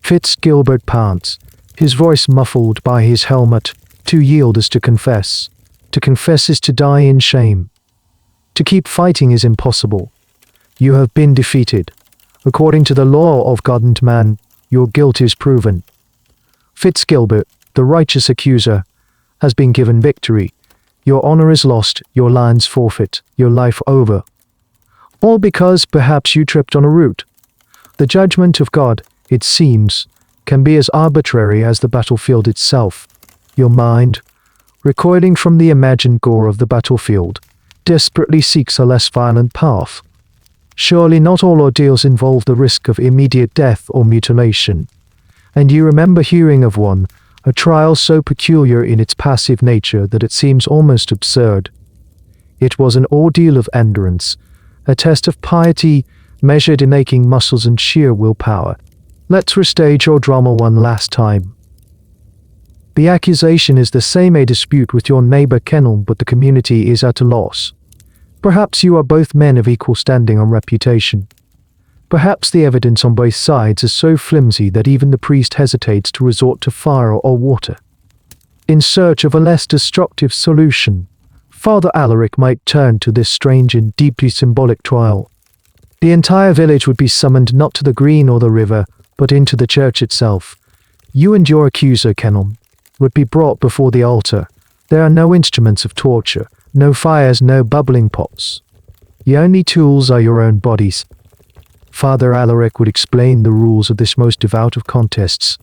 Fitzgilbert pants, his voice muffled by his helmet. To yield is to confess. To confess is to die in shame. To keep fighting is impossible. You have been defeated. According to the law of God and man, your guilt is proven. Fitzgilbert, the righteous accuser, has been given victory. Your honor is lost, your lands forfeit, your life over. All because perhaps you tripped on a root. The judgment of God, it seems, can be as arbitrary as the battlefield itself. Your mind, recoiling from the imagined gore of the battlefield, desperately seeks a less violent path. Surely not all ordeals involve the risk of immediate death or mutilation. And you remember hearing of one, a trial so peculiar in its passive nature that it seems almost absurd. It was an ordeal of endurance, a test of piety measured in aching muscles and sheer willpower. Let's restage your drama one last time. The accusation is the same, a dispute with your neighbor Kennel, but the community is at a loss. Perhaps you are both men of equal standing and reputation. Perhaps the evidence on both sides is so flimsy that even the priest hesitates to resort to fire or water. In search of a less destructive solution, Father Alaric might turn to this strange and deeply symbolic trial. The entire village would be summoned not to the green or the river, but into the church itself. You and your accuser, Kennel, would be brought before the altar. There are no instruments of torture, no fires, no bubbling pots. The only tools are your own bodies. Father Alaric would explain the rules of this most devout of contests.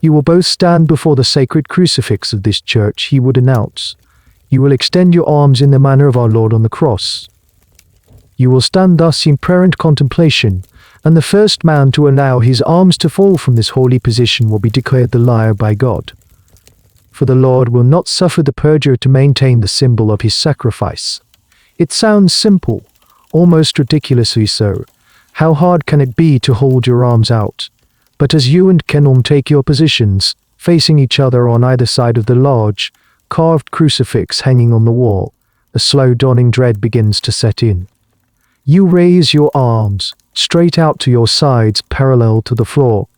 You will both stand before the sacred crucifix of this church, he would announce. You will extend your arms in the manner of our Lord on the cross. You will stand thus in prayer and contemplation, and the first man to allow his arms to fall from this holy position will be declared the liar by God. For the Lord will not suffer the perjurer to maintain the symbol of his sacrifice. It sounds simple, almost ridiculously so. How hard can it be to hold your arms out? But as you and Kennel take your positions, facing each other on either side of the large, carved crucifix hanging on the wall, a slow dawning dread begins to set in. You raise your arms, straight out to your sides parallel to the floor.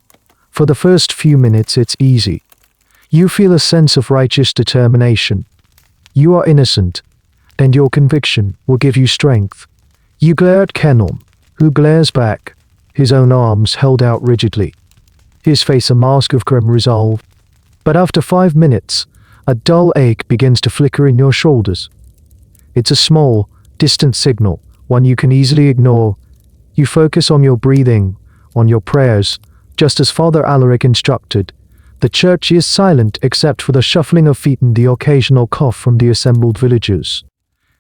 For the first few minutes it's easy. You feel a sense of righteous determination. You are innocent, and your conviction will give you strength. You glare at Kennel, who glares back, his own arms held out rigidly, his face a mask of grim resolve. But after 5 minutes, a dull ache begins to flicker in your shoulders. It's a small, distant signal, one you can easily ignore. You focus on your breathing, on your prayers, just as Father Alaric instructed. The church is silent except for the shuffling of feet and the occasional cough from the assembled villagers.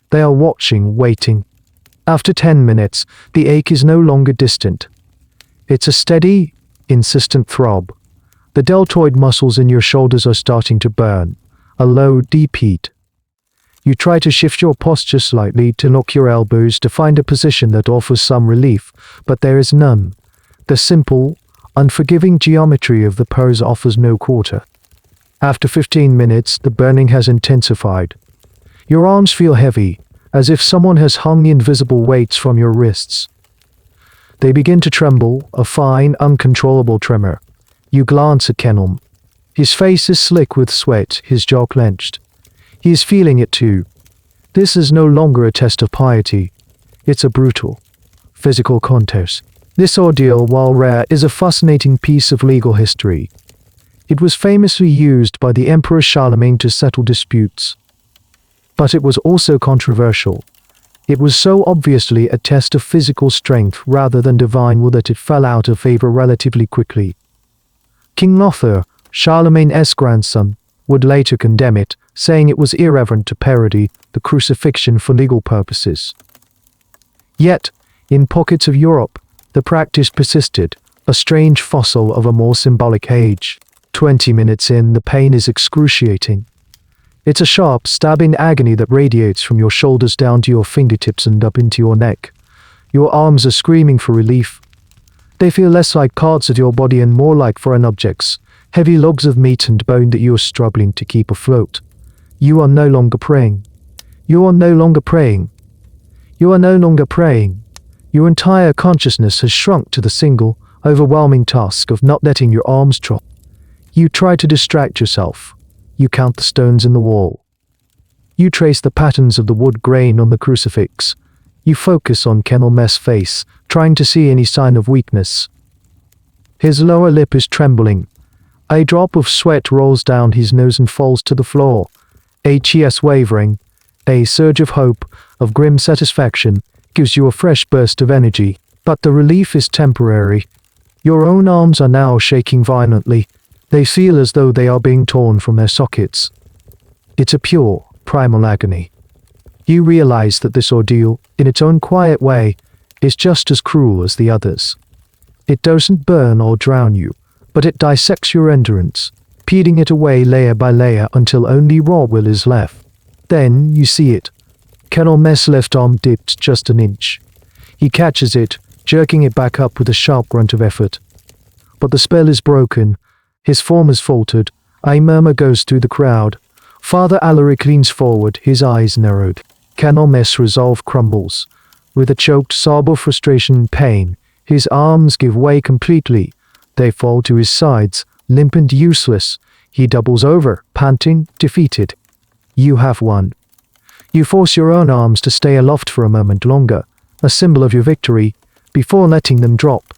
They are watching, waiting. After 10 minutes, the ache is no longer distant. It's a steady, insistent throb. The deltoid muscles in your shoulders are starting to burn, a low, deep heat. You try to shift your posture slightly, to lock your elbows, to find a position that offers some relief, but there is none. The simple, unforgiving geometry of the pose offers no quarter. After 15 minutes, the burning has intensified. Your arms feel heavy, as if someone has hung invisible weights from your wrists. They begin to tremble, a fine, uncontrollable tremor. You glance at Kennel. His face is slick with sweat, his jaw clenched. He is feeling it too. This is no longer a test of piety. It's a brutal, physical contest. This ordeal, while rare, is a fascinating piece of legal history. It was famously used by the Emperor Charlemagne to settle disputes. But it was also controversial. It was so obviously a test of physical strength rather than divine will that it fell out of favor relatively quickly. King Lothar, Charlemagne's grandson, would later condemn it, saying it was irreverent to parody the crucifixion for legal purposes. Yet, in pockets of Europe, the practice persisted, a strange fossil of a more symbolic age. 20 minutes in, the pain is excruciating. It's a sharp, stabbing agony that radiates from your shoulders down to your fingertips and up into your neck. Your arms are screaming for relief. They feel less like parts of your body and more like foreign objects, heavy logs of meat and bone that you are struggling to keep afloat. You are no longer praying. You are no longer praying. You are no longer praying. Your entire consciousness has shrunk to the single, overwhelming task of not letting your arms drop. You try to distract yourself. You count the stones in the wall. You trace the patterns of the wood grain on the crucifix. You focus on Kennel's face, trying to see any sign of weakness. His lower lip is trembling. A drop of sweat rolls down his nose and falls to the floor. A chest wavering, a surge of hope, of grim satisfaction, gives you a fresh burst of energy, but the relief is temporary. Your own arms are now shaking violently. They feel as though they are being torn from their sockets. It's a pure, primal agony. You realize that this ordeal, in its own quiet way, is just as cruel as the others. It doesn't burn or drown you, but it dissects your endurance, peeling it away layer by layer until only raw will is left. Then you see it. Kenelm's left arm dipped just an inch. He catches it, jerking it back up with a sharp grunt of effort. But the spell is broken. His form has faltered. A murmur goes through the crowd. Father Alaric leans forward, his eyes narrowed. Kenelm's resolve crumbles. With a choked sob of frustration and pain, his arms give way completely. They fall to his sides, limp and useless. He doubles over, panting, defeated. You have won. You force your own arms to stay aloft for a moment longer, a symbol of your victory, before letting them drop.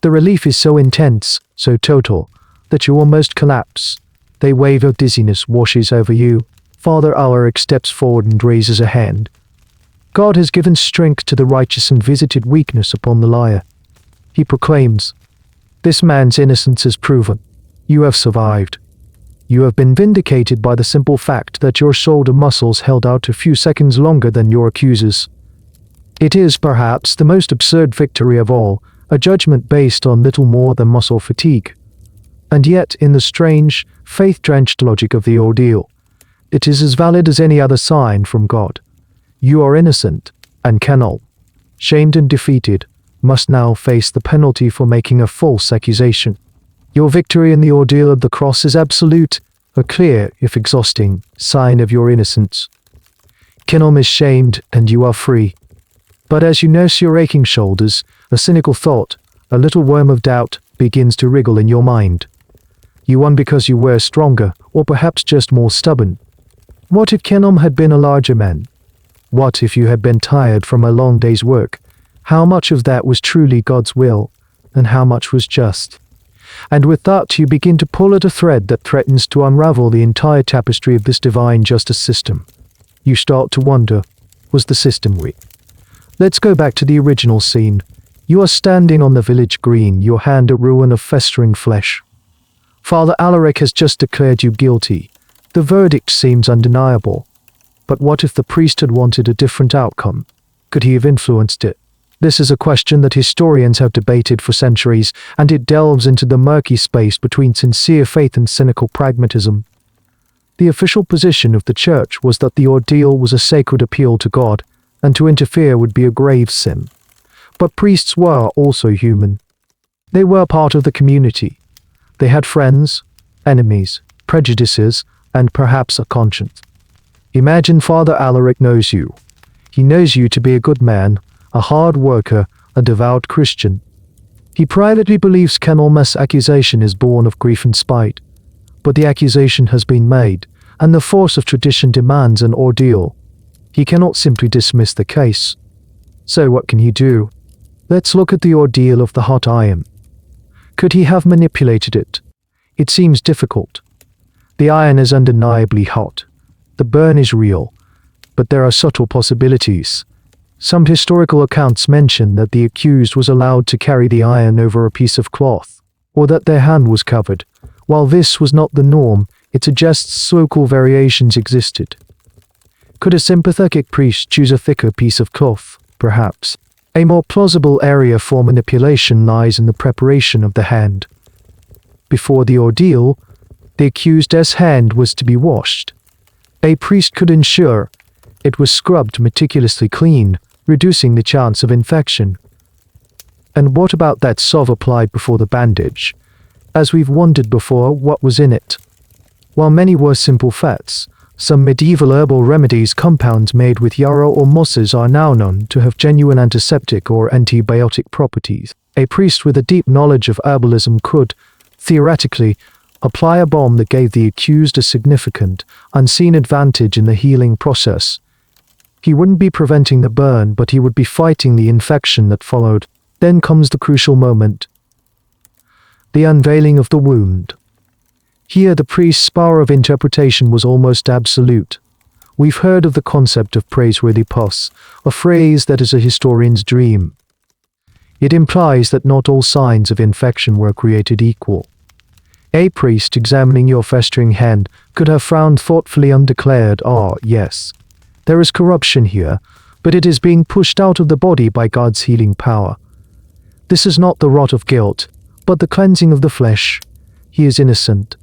The relief is so intense, so total, that you almost collapse. The wave of dizziness washes over you. Father Alaric steps forward and raises a hand. God has given strength to the righteous and visited weakness upon the liar. He proclaims, "This man's innocence is proven. You have survived. You have been vindicated by the simple fact that your shoulder muscles held out a few seconds longer than your accusers." It is perhaps the most absurd victory of all, a judgment based on little more than muscle fatigue. And yet, in the strange, faith-drenched logic of the ordeal, it is as valid as any other sign from God. You are innocent, and Kenel, shamed and defeated, must now face the penalty for making a false accusation. Your victory in the ordeal of the cross is absolute, a clear, if exhausting, sign of your innocence. Kenel is shamed, and you are free. But as you nurse your aching shoulders, a cynical thought, a little worm of doubt, begins to wriggle in your mind. You won because you were stronger, or perhaps just more stubborn. What if Kenel had been a larger man? What if you had been tired from a long day's work? How much of that was truly God's will, and how much was just? And with that you begin to pull at a thread that threatens to unravel the entire tapestry of this divine justice system. You start to wonder, was the system weak? Let's go back to the original scene. You are standing on the village green, your hand a ruin of festering flesh. Father Alaric has just declared you guilty. The verdict seems undeniable. But what if the priest had wanted a different outcome? Could he have influenced it? This is a question that historians have debated for centuries, and it delves into the murky space between sincere faith and cynical pragmatism. The official position of the Church was that the ordeal was a sacred appeal to God, and to interfere would be a grave sin. But priests were also human. They were part of the community. They had friends, enemies, prejudices, and perhaps a conscience. Imagine Father Alaric knows you. He knows you to be a good man, a hard worker, a devout Christian. He privately believes Kenelm's accusation is born of grief and spite. But the accusation has been made, and the force of tradition demands an ordeal. He cannot simply dismiss the case. So what can he do? Let's look at the ordeal of the hot iron. Could he have manipulated it? It seems difficult. The iron is undeniably hot. The burn is real. But there are subtle possibilities. Some historical accounts mention that the accused was allowed to carry the iron over a piece of cloth, or that their hand was covered. While this was not the norm, it suggests local variations existed. Could a sympathetic priest choose a thicker piece of cloth? Perhaps. A more plausible area for manipulation lies in the preparation of the hand. Before the ordeal, the accused's hand was to be washed. A priest could ensure it was scrubbed meticulously clean, reducing the chance of infection. And what about that salve applied before the bandage? As we've wondered before, what was in it? While many were simple fats, some medieval herbal remedies compounds made with yarrow or mosses are now known to have genuine antiseptic or antibiotic properties. A priest with a deep knowledge of herbalism could, theoretically, apply a balm that gave the accused a significant, unseen advantage in the healing process. He wouldn't be preventing the burn, but he would be fighting the infection that followed. Then comes the crucial moment. The unveiling of the wound. Here the priest's power of interpretation was almost absolute. We've heard of the concept of praiseworthy pus, a phrase that is a historian's dream. It implies that not all signs of infection were created equal. A priest examining your festering hand could have frowned thoughtfully and declared, "Ah, yes, there is corruption here, but it is being pushed out of the body by God's healing power. This is not the rot of guilt, but the cleansing of the flesh. He is innocent."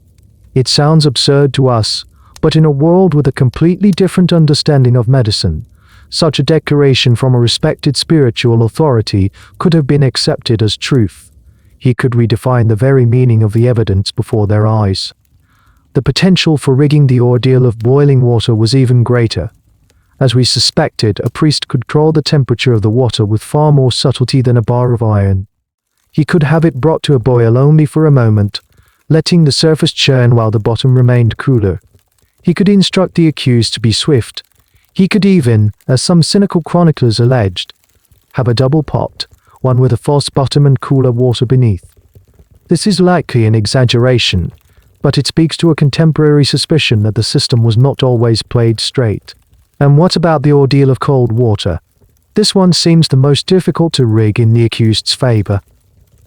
It sounds absurd to us, but in a world with a completely different understanding of medicine, such a declaration from a respected spiritual authority could have been accepted as truth. He could redefine the very meaning of the evidence before their eyes. The potential for rigging the ordeal of boiling water was even greater. As we suspected, a priest could control the temperature of the water with far more subtlety than a bar of iron. He could have it brought to a boil only for a moment, letting the surface churn while the bottom remained cooler. He could instruct the accused to be swift. He could even, as some cynical chroniclers alleged, have a double pot, one with a false bottom and cooler water beneath. This is likely an exaggeration, but it speaks to a contemporary suspicion that the system was not always played straight. And what about the ordeal of cold water? This one seems the most difficult to rig in the accused's favor.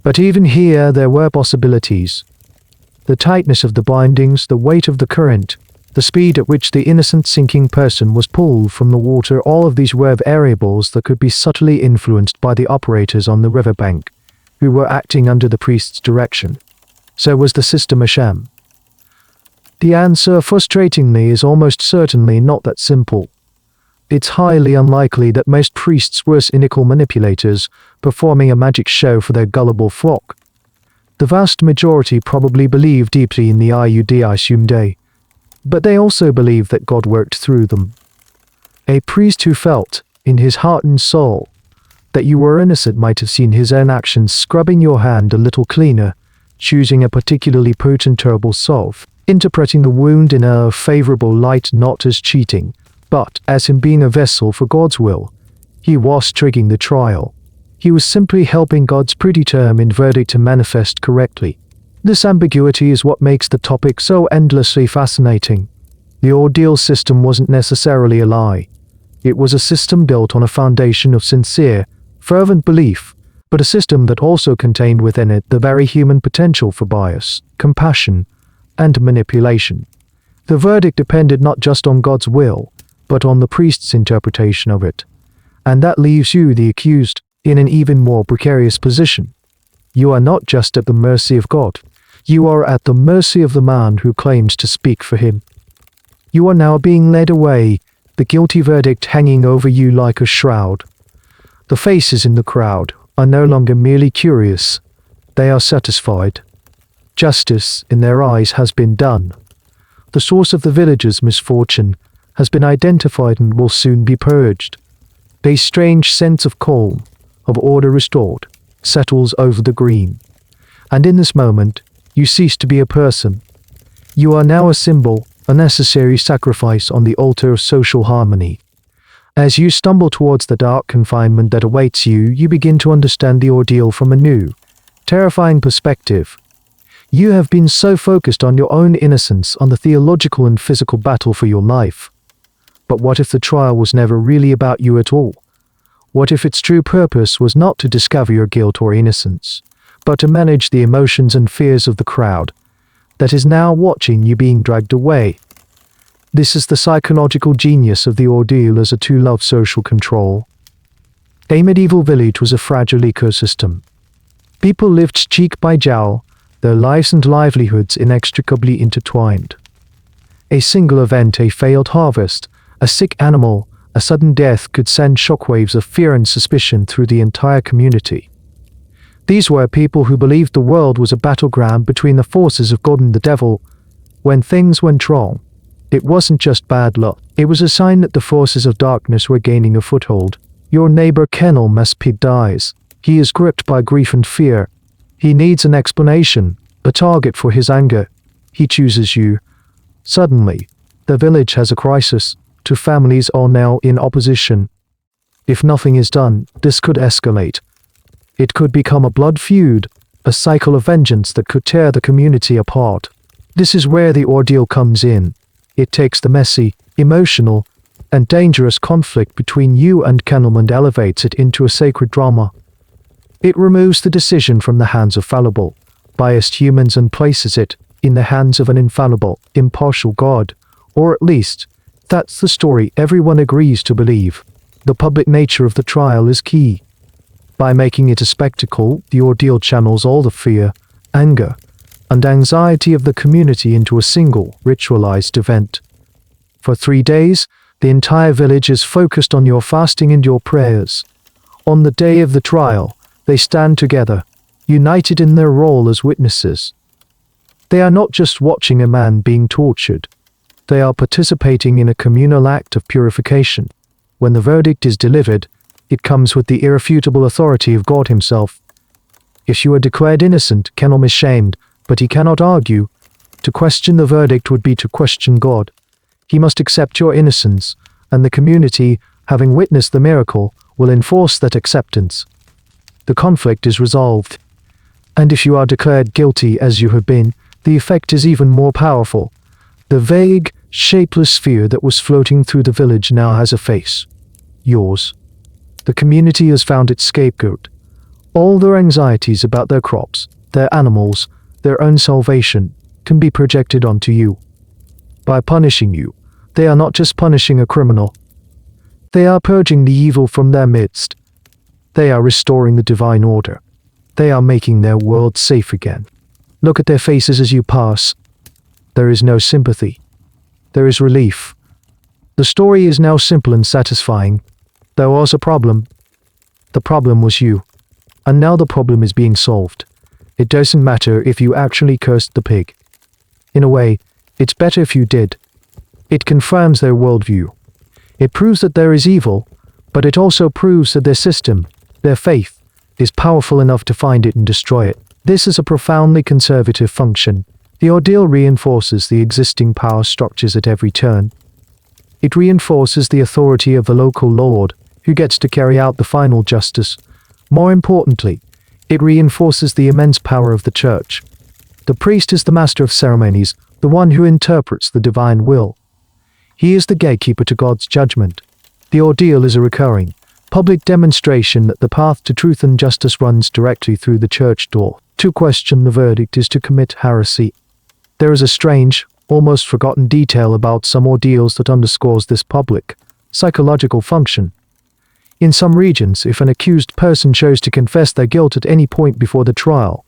But even here there were possibilities. The tightness of the bindings, the weight of the current, the speed at which the innocent sinking person was pulled from the water, all of these were variables that could be subtly influenced by the operators on the riverbank, who were acting under the priest's direction. So was the system a sham? The answer, frustratingly, is almost certainly not that simple. It's highly unlikely that most priests were cynical manipulators, performing a magic show for their gullible flock. The vast majority probably believed deeply in the Iudai, but they also believed that God worked through them. A priest who felt, in his heart and soul, that you were innocent might have seen his own actions scrubbing your hand a little cleaner, choosing a particularly potent herbal salve, interpreting the wound in a favorable light not as cheating, but as him being a vessel for God's will. He was triggering the trial. He was simply helping God's predetermined verdict to manifest correctly. This ambiguity is what makes the topic so endlessly fascinating. The ordeal system wasn't necessarily a lie. It was a system built on a foundation of sincere, fervent belief, but a system that also contained within it the very human potential for bias, compassion, and manipulation. The verdict depended not just on God's will, but on the priest's interpretation of it. And that leaves you, the accused, in an even more precarious position. You are not just at the mercy of God. You are at the mercy of the man who claims to speak for him. You are now being led away, the guilty verdict hanging over you like a shroud. The faces in the crowd are no longer merely curious. They are satisfied. Justice, in their eyes, has been done. The source of the village's misfortune has been identified and will soon be purged. A strange sense of calm, of order restored, settles over the green. And in this moment, you cease to be a person. You are now a symbol, a necessary sacrifice on the altar of social harmony. As you stumble towards the dark confinement that awaits you, you begin to understand the ordeal from a new, terrifying perspective. You have been so focused on your own innocence, on the theological and physical battle for your life. But what if the trial was never really about you at all? What if its true purpose was not to discover your guilt or innocence, but to manage the emotions and fears of the crowd that is now watching you being dragged away? This is the psychological genius of the ordeal as a tool of social control. A medieval village was a fragile ecosystem. People lived cheek by jowl, their lives and livelihoods inextricably intertwined. A single event, a failed harvest, a sick animal, a sudden death could send shockwaves of fear and suspicion through the entire community. These were people who believed the world was a battleground between the forces of God and the devil. When things went wrong, it wasn't just bad luck. It was a sign that the forces of darkness were gaining a foothold. Your neighbor Kennel Mespid dies. He is gripped by grief and fear. He needs an explanation, a target for his anger. He chooses you. Suddenly, the village has a crisis. Two families are now in opposition. If nothing is done, this could escalate. It could become a blood feud, a cycle of vengeance that could tear the community apart. This is where the ordeal comes in. It takes the messy, emotional, and dangerous conflict between you and Kennel and elevates it into a sacred drama. It removes the decision from the hands of fallible, biased humans and places it in the hands of an infallible, impartial God, or at least, that's the story everyone agrees to believe. The public nature of the trial is key. By making it a spectacle, the ordeal channels all the fear, anger, and anxiety of the community into a single, ritualized event. For 3 days, the entire village is focused on your fasting and your prayers. On the day of the trial, they stand together, united in their role as witnesses. They are not just watching a man being tortured. They are participating in a communal act of purification. When the verdict is delivered, it comes with the irrefutable authority of God himself. If you are declared innocent, Kenom is shamed, but he cannot argue. To question the verdict would be to question God. He must accept your innocence, and the community, having witnessed the miracle, will enforce that acceptance. The conflict is resolved. And if you are declared guilty as you have been, the effect is even more powerful. The vague, shapeless fear that was floating through the village now has a face. Yours. The community has found its scapegoat. All their anxieties about their crops, their animals, their own salvation, can be projected onto you. By punishing you, they are not just punishing a criminal. They are purging the evil from their midst. They are restoring the divine order. They are making their world safe again. Look at their faces as you pass. There is no sympathy. There is relief. The story is now simple and satisfying. There was a problem. The problem was you. And now the problem is being solved. It doesn't matter if you actually cursed the pig. In a way, it's better if you did. It confirms their worldview. It proves that there is evil, but it also proves that their system, their faith, is powerful enough to find it and destroy it. This is a profoundly conservative function. The ordeal reinforces the existing power structures at every turn. It reinforces the authority of the local lord, who gets to carry out the final justice. More importantly, it reinforces the immense power of the church. The priest is the master of ceremonies, the one who interprets the divine will. He is the gatekeeper to God's judgment. The ordeal is a recurring, public demonstration that the path to truth and justice runs directly through the church door. To question the verdict is to commit heresy. There is a strange, almost forgotten detail about some ordeals that underscores this public, psychological function. In some regions, if an accused person chose to confess their guilt at any point before the trial,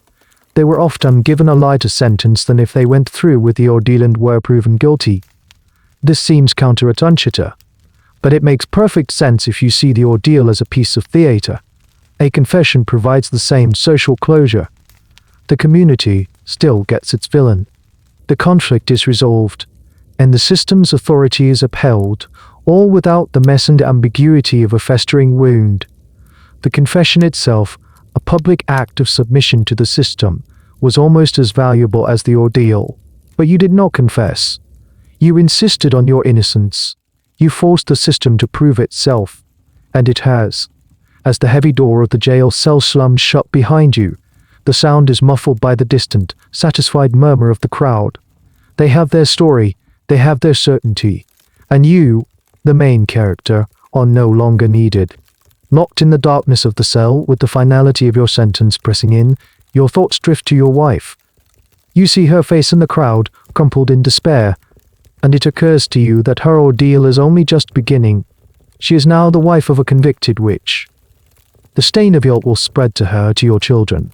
they were often given a lighter sentence than if they went through with the ordeal and were proven guilty. This seems counterintuitive, but it makes perfect sense if you see the ordeal as a piece of theater. A confession provides the same social closure. The community still gets its villain. The conflict is resolved, and the system's authority is upheld, all without the mess and ambiguity of a festering wound. The confession itself, a public act of submission to the system, was almost as valuable as the ordeal. But you did not confess. You insisted on your innocence. You forced the system to prove itself, and it has. As the heavy door of the jail cell slams shut behind you, the sound is muffled by the distant, satisfied murmur of the crowd. They have their story, they have their certainty, and you, the main character, are no longer needed. Locked in the darkness of the cell, with the finality of your sentence pressing in, your thoughts drift to your wife. You see her face in the crowd, crumpled in despair, and it occurs to you that her ordeal is only just beginning. She is now the wife of a convicted witch. The stain of guilt will spread to her, to your children.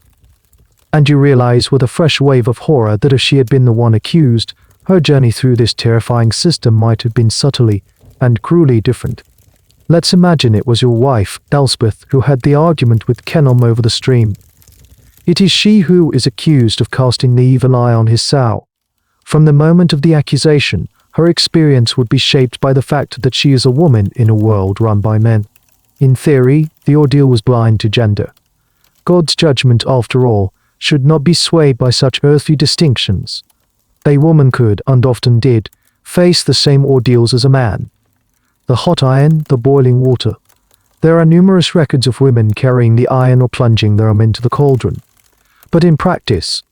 And you realize with a fresh wave of horror that if she had been the one accused, her journey through this terrifying system might have been subtly and cruelly different. Let's imagine it was your wife, Elspeth, who had the argument with Kenom over the stream. It is she who is accused of casting the evil eye on his sow. From the moment of the accusation, her experience would be shaped by the fact that she is a woman in a world run by men. In theory, the ordeal was blind to gender. God's judgment, after all, should not be swayed by such earthly distinctions. A woman could, and often did, face the same ordeals as a man. The hot iron, the boiling water. There are numerous records of women carrying the iron or plunging them into the cauldron. But in practice,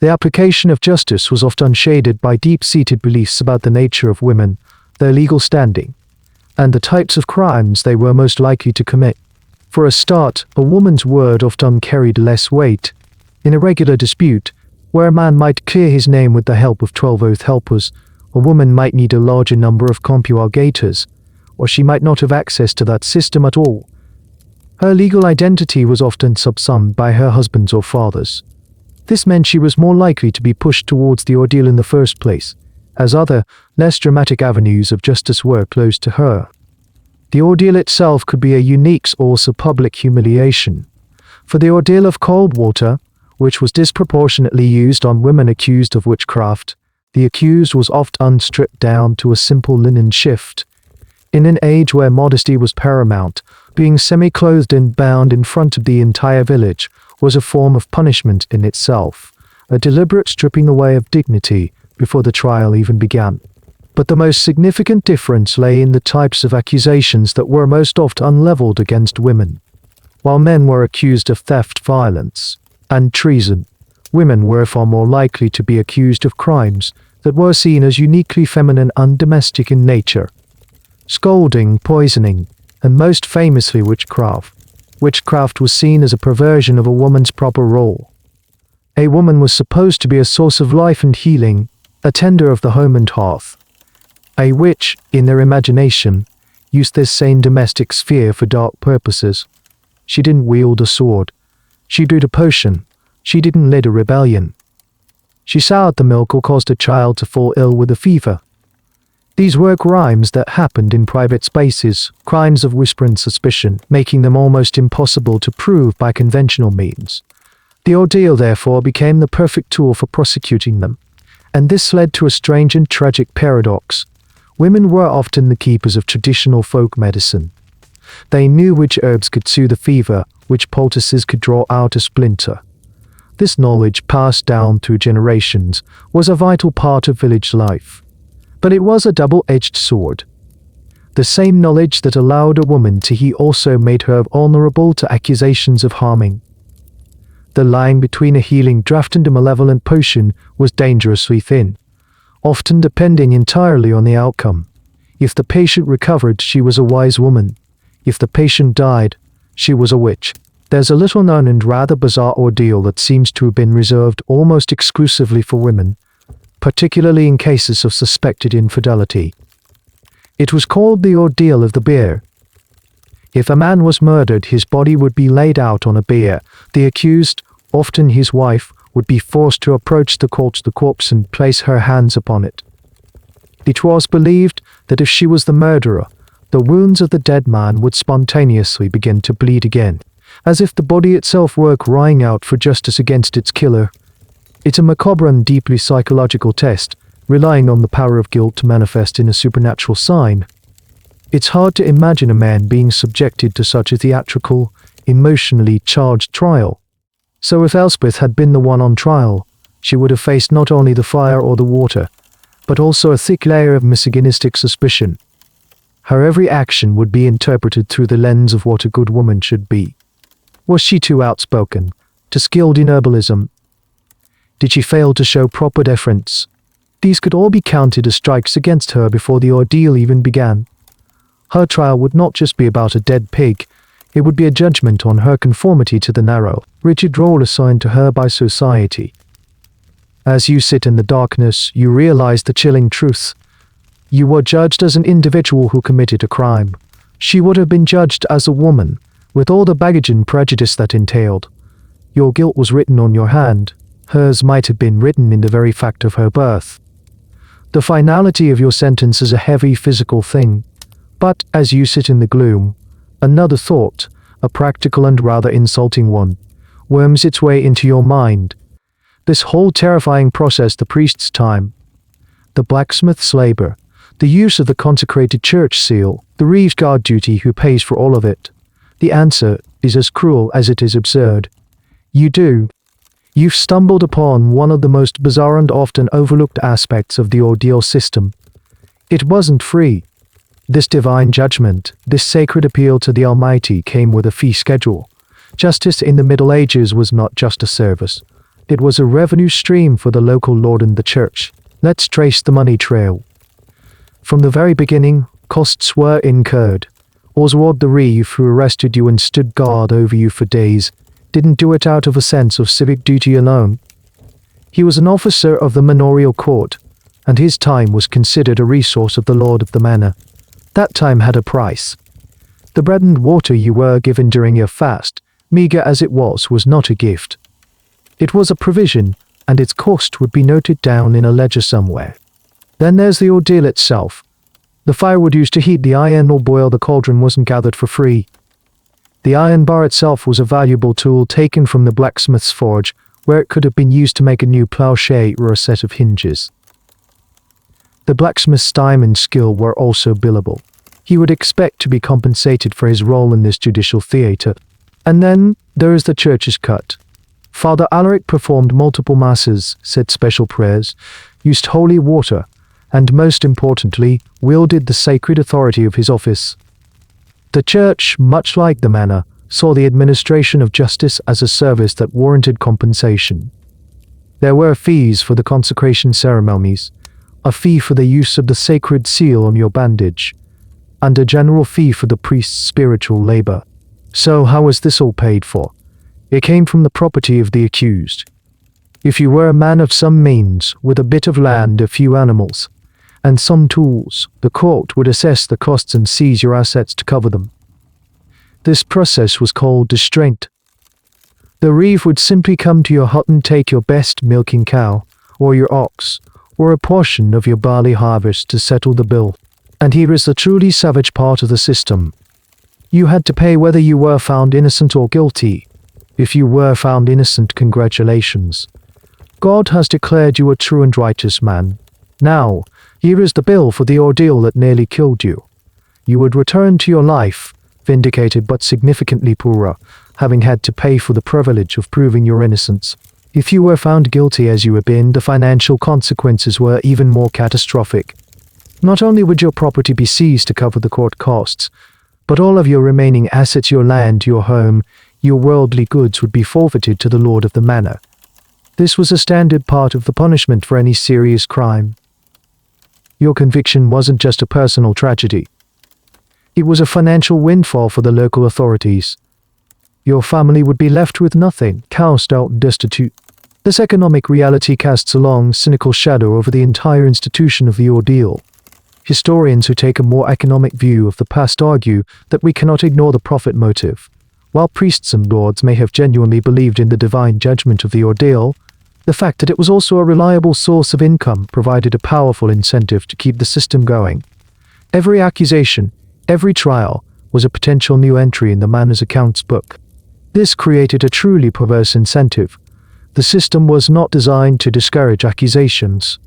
the application of justice was often shaded by deep-seated beliefs about the nature of women, their legal standing, and the types of crimes they were most likely to commit. For a start, a woman's word often carried less weight. In a regular dispute, where a man might clear his name with the help of 12 oath helpers, a woman might need a larger number of compurgators, or she might not have access to that system at all. Her legal identity was often subsumed by her husband's or father's. This meant she was more likely to be pushed towards the ordeal in the first place, as other, less dramatic avenues of justice were closed to her. The ordeal itself could be a unique source of public humiliation. For the ordeal of cold water, which was disproportionately used on women accused of witchcraft, the accused was often stripped down to a simple linen shift. In an age where modesty was paramount, being semi-clothed and bound in front of the entire village was a form of punishment in itself, a deliberate stripping away of dignity before the trial even began. But the most significant difference lay in the types of accusations that were most often leveled against women. While men were accused of theft, violence, and treason, women were far more likely to be accused of crimes that were seen as uniquely feminine and domestic in nature. Scolding, poisoning, and most famously witchcraft. Witchcraft was seen as a perversion of a woman's proper role. A woman was supposed to be a source of life and healing, a tender of the home and hearth. A witch, in their imagination, used this same domestic sphere for dark purposes. She didn't wield a sword. She brewed a potion. She didn't lead a rebellion. She soured the milk or caused a child to fall ill with a fever. These were crimes that happened in private spaces, crimes of whisper and suspicion, making them almost impossible to prove by conventional means. The ordeal, therefore, became the perfect tool for prosecuting them. And this led to a strange and tragic paradox. Women were often the keepers of traditional folk medicine. They knew which herbs could soothe a fever, which poultices could draw out a splinter. This knowledge, passed down through generations, was a vital part of village life. But it was a double-edged sword. The same knowledge that allowed a woman to heal also made her vulnerable to accusations of harming. The line between a healing draught and a malevolent potion was dangerously thin, often depending entirely on the outcome. If the patient recovered, she was a wise woman. If the patient died, she was a witch. There's a little-known and rather bizarre ordeal that seems to have been reserved almost exclusively for women, particularly in cases of suspected infidelity. It was called the ordeal of the bier. If a man was murdered, his body would be laid out on a bier. The accused, often his wife, would be forced to approach the corpse and place her hands upon it. It was believed that if she was the murderer, the wounds of the dead man would spontaneously begin to bleed again, as if the body itself were crying out for justice against its killer. It's a macabre and deeply psychological test, relying on the power of guilt to manifest in a supernatural sign. It's hard to imagine a man being subjected to such a theatrical, emotionally charged trial. So if Elspeth had been the one on trial, she would have faced not only the fire or the water, but also a thick layer of misogynistic suspicion. Her every action would be interpreted through the lens of what a good woman should be. Was she too outspoken, too skilled in herbalism? Did she fail to show proper deference? These could all be counted as strikes against her before the ordeal even began. Her trial would not just be about a dead pig, it would be a judgment on her conformity to the narrow, rigid role assigned to her by society. As you sit in the darkness, you realize the chilling truth. You were judged as an individual who committed a crime. She would have been judged as a woman, with all the baggage and prejudice that entailed. Your guilt was written on your hand. Hers might have been written in the very fact of her birth. The finality of your sentence is a heavy physical thing. But as you sit in the gloom, another thought, a practical and rather insulting one, worms its way into your mind. This whole terrifying process, the priest's time, the blacksmith's labor, the use of the consecrated church seal, the reeve guard duty who pays for all of it. The answer is as cruel as it is absurd. You've stumbled upon one of the most bizarre and often overlooked aspects of the ordeal system. It wasn't free. This divine judgment, this sacred appeal to the Almighty came with a fee schedule. Justice in the Middle Ages was not just a service. It was a revenue stream for the local lord and the church. Let's trace the money trail. From the very beginning, costs were incurred. Oswald the Reeve, who arrested you and stood guard over you for days, didn't do it out of a sense of civic duty alone. He was an officer of the manorial court, and his time was considered a resource of the lord of the manor. That time had a price. The bread and water you were given during your fast, meager as it was not a gift. It was a provision, and its cost would be noted down in a ledger somewhere. Then there's the ordeal itself. The firewood used to heat the iron or boil the cauldron wasn't gathered for free. The iron bar itself was a valuable tool taken from the blacksmith's forge, where it could have been used to make a new plowshare or a set of hinges. The blacksmith's time and skill were also billable. He would expect to be compensated for his role in this judicial theatre. And then there is the church's cut. Father Alaric performed multiple masses, said special prayers, used holy water, and most importantly, wielded the sacred authority of his office. The church, much like the manor, saw the administration of justice as a service that warranted compensation. There were fees for the consecration ceremonies, a fee for the use of the sacred seal on your bandage, and a general fee for the priest's spiritual labor. So how was this all paid for? It came from the property of the accused. If you were a man of some means, with a bit of land, a few animals, and some tools, the court would assess the costs and seize your assets to cover them. This process was called distraint. The reeve would simply come to your hut and take your best milking cow, or your ox, or a portion of your barley harvest to settle the bill. And here is the truly savage part of the system. You had to pay whether you were found innocent or guilty. If you were found innocent, congratulations. God has declared you a true and righteous man. Now, here is the bill for the ordeal that nearly killed you. You would return to your life, vindicated but significantly poorer, having had to pay for the privilege of proving your innocence. If you were found guilty as you had been, the financial consequences were even more catastrophic. Not only would your property be seized to cover the court costs, but all of your remaining assets, your land, your home, your worldly goods would be forfeited to the lord of the manor. This was a standard part of the punishment for any serious crime. Your conviction wasn't just a personal tragedy. It was a financial windfall for the local authorities. Your family would be left with nothing, cast out and destitute. This economic reality casts a long, cynical shadow over the entire institution of the ordeal. Historians who take a more economic view of the past argue that we cannot ignore the profit motive. While priests and lords may have genuinely believed in the divine judgment of the ordeal, the fact that it was also a reliable source of income provided a powerful incentive to keep the system going. Every accusation, every trial, was a potential new entry in the manor's accounts book. This created a truly perverse incentive. The system was not designed to discourage accusations.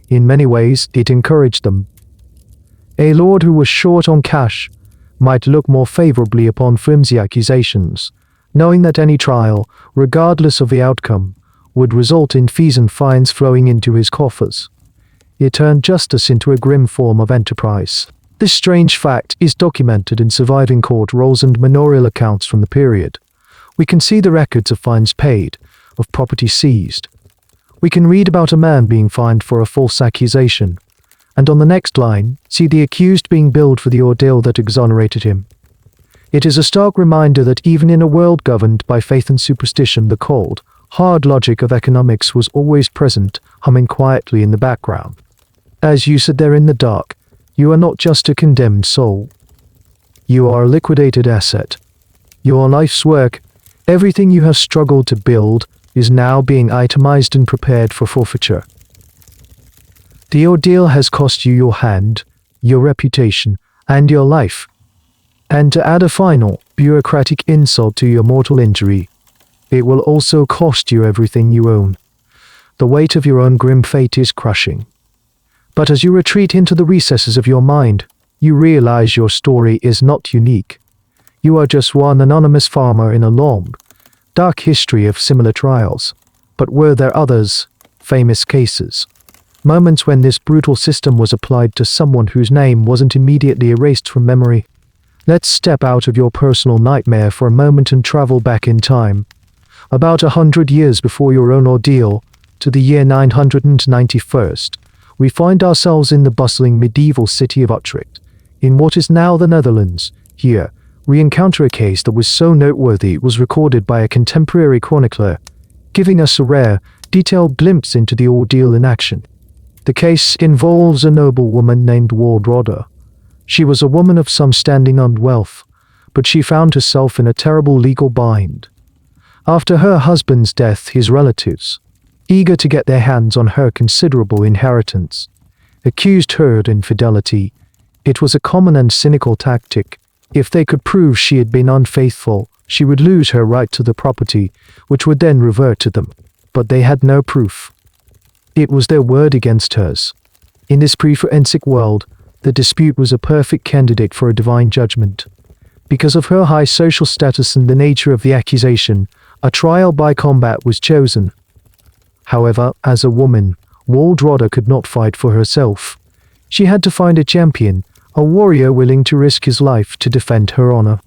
In many ways, it encouraged them. A lord who was short on cash might look more favorably upon flimsy accusations, knowing that any trial, regardless of the outcome, would result in fees and fines flowing into his coffers. It turned justice into a grim form of enterprise. This strange fact is documented in surviving court rolls and manorial accounts from the period. We can see the records of fines paid, of property seized. We can read about a man being fined for a false accusation, and on the next line, see the accused being billed for the ordeal that exonerated him. It is a stark reminder that even in a world governed by faith and superstition, the cold, hard logic of economics was always present, humming quietly in the background. As you sit there in the dark, you are not just a condemned soul. You are a liquidated asset. Your life's work, everything you have struggled to build, is now being itemized and prepared for forfeiture. The ordeal has cost you your hand, your reputation, and your life. And to add a final, bureaucratic insult to your mortal injury, it will also cost you everything you own. The weight of your own grim fate is crushing. But as you retreat into the recesses of your mind, you realize your story is not unique. You are just one anonymous farmer in a long, dark history of similar trials. But were there others, famous cases? Moments when this brutal system was applied to someone whose name wasn't immediately erased from memory? Let's step out of your personal nightmare for a moment and travel back in time. About 100 years before your own ordeal, to the year 991, we find ourselves in the bustling medieval city of Utrecht, In what is now the Netherlands, here, we encounter a case that was so noteworthy it was recorded by a contemporary chronicler, giving us a rare, detailed glimpse into the ordeal in action. The case involves a noble woman named Waldrada. She was a woman of some standing and wealth, but she found herself in a terrible legal bind. After her husband's death, his relatives, eager to get their hands on her considerable inheritance, accused her of infidelity. It was a common and cynical tactic. If they could prove she had been unfaithful, she would lose her right to the property, which would then revert to them. But they had no proof. It was their word against hers. In this pre-forensic world, the dispute was a perfect candidate for a divine judgment. Because of her high social status and the nature of the accusation, a trial by combat was chosen. However, as a woman, Waldrada could not fight for herself. She had to find a champion, a warrior willing to risk his life to defend her honor.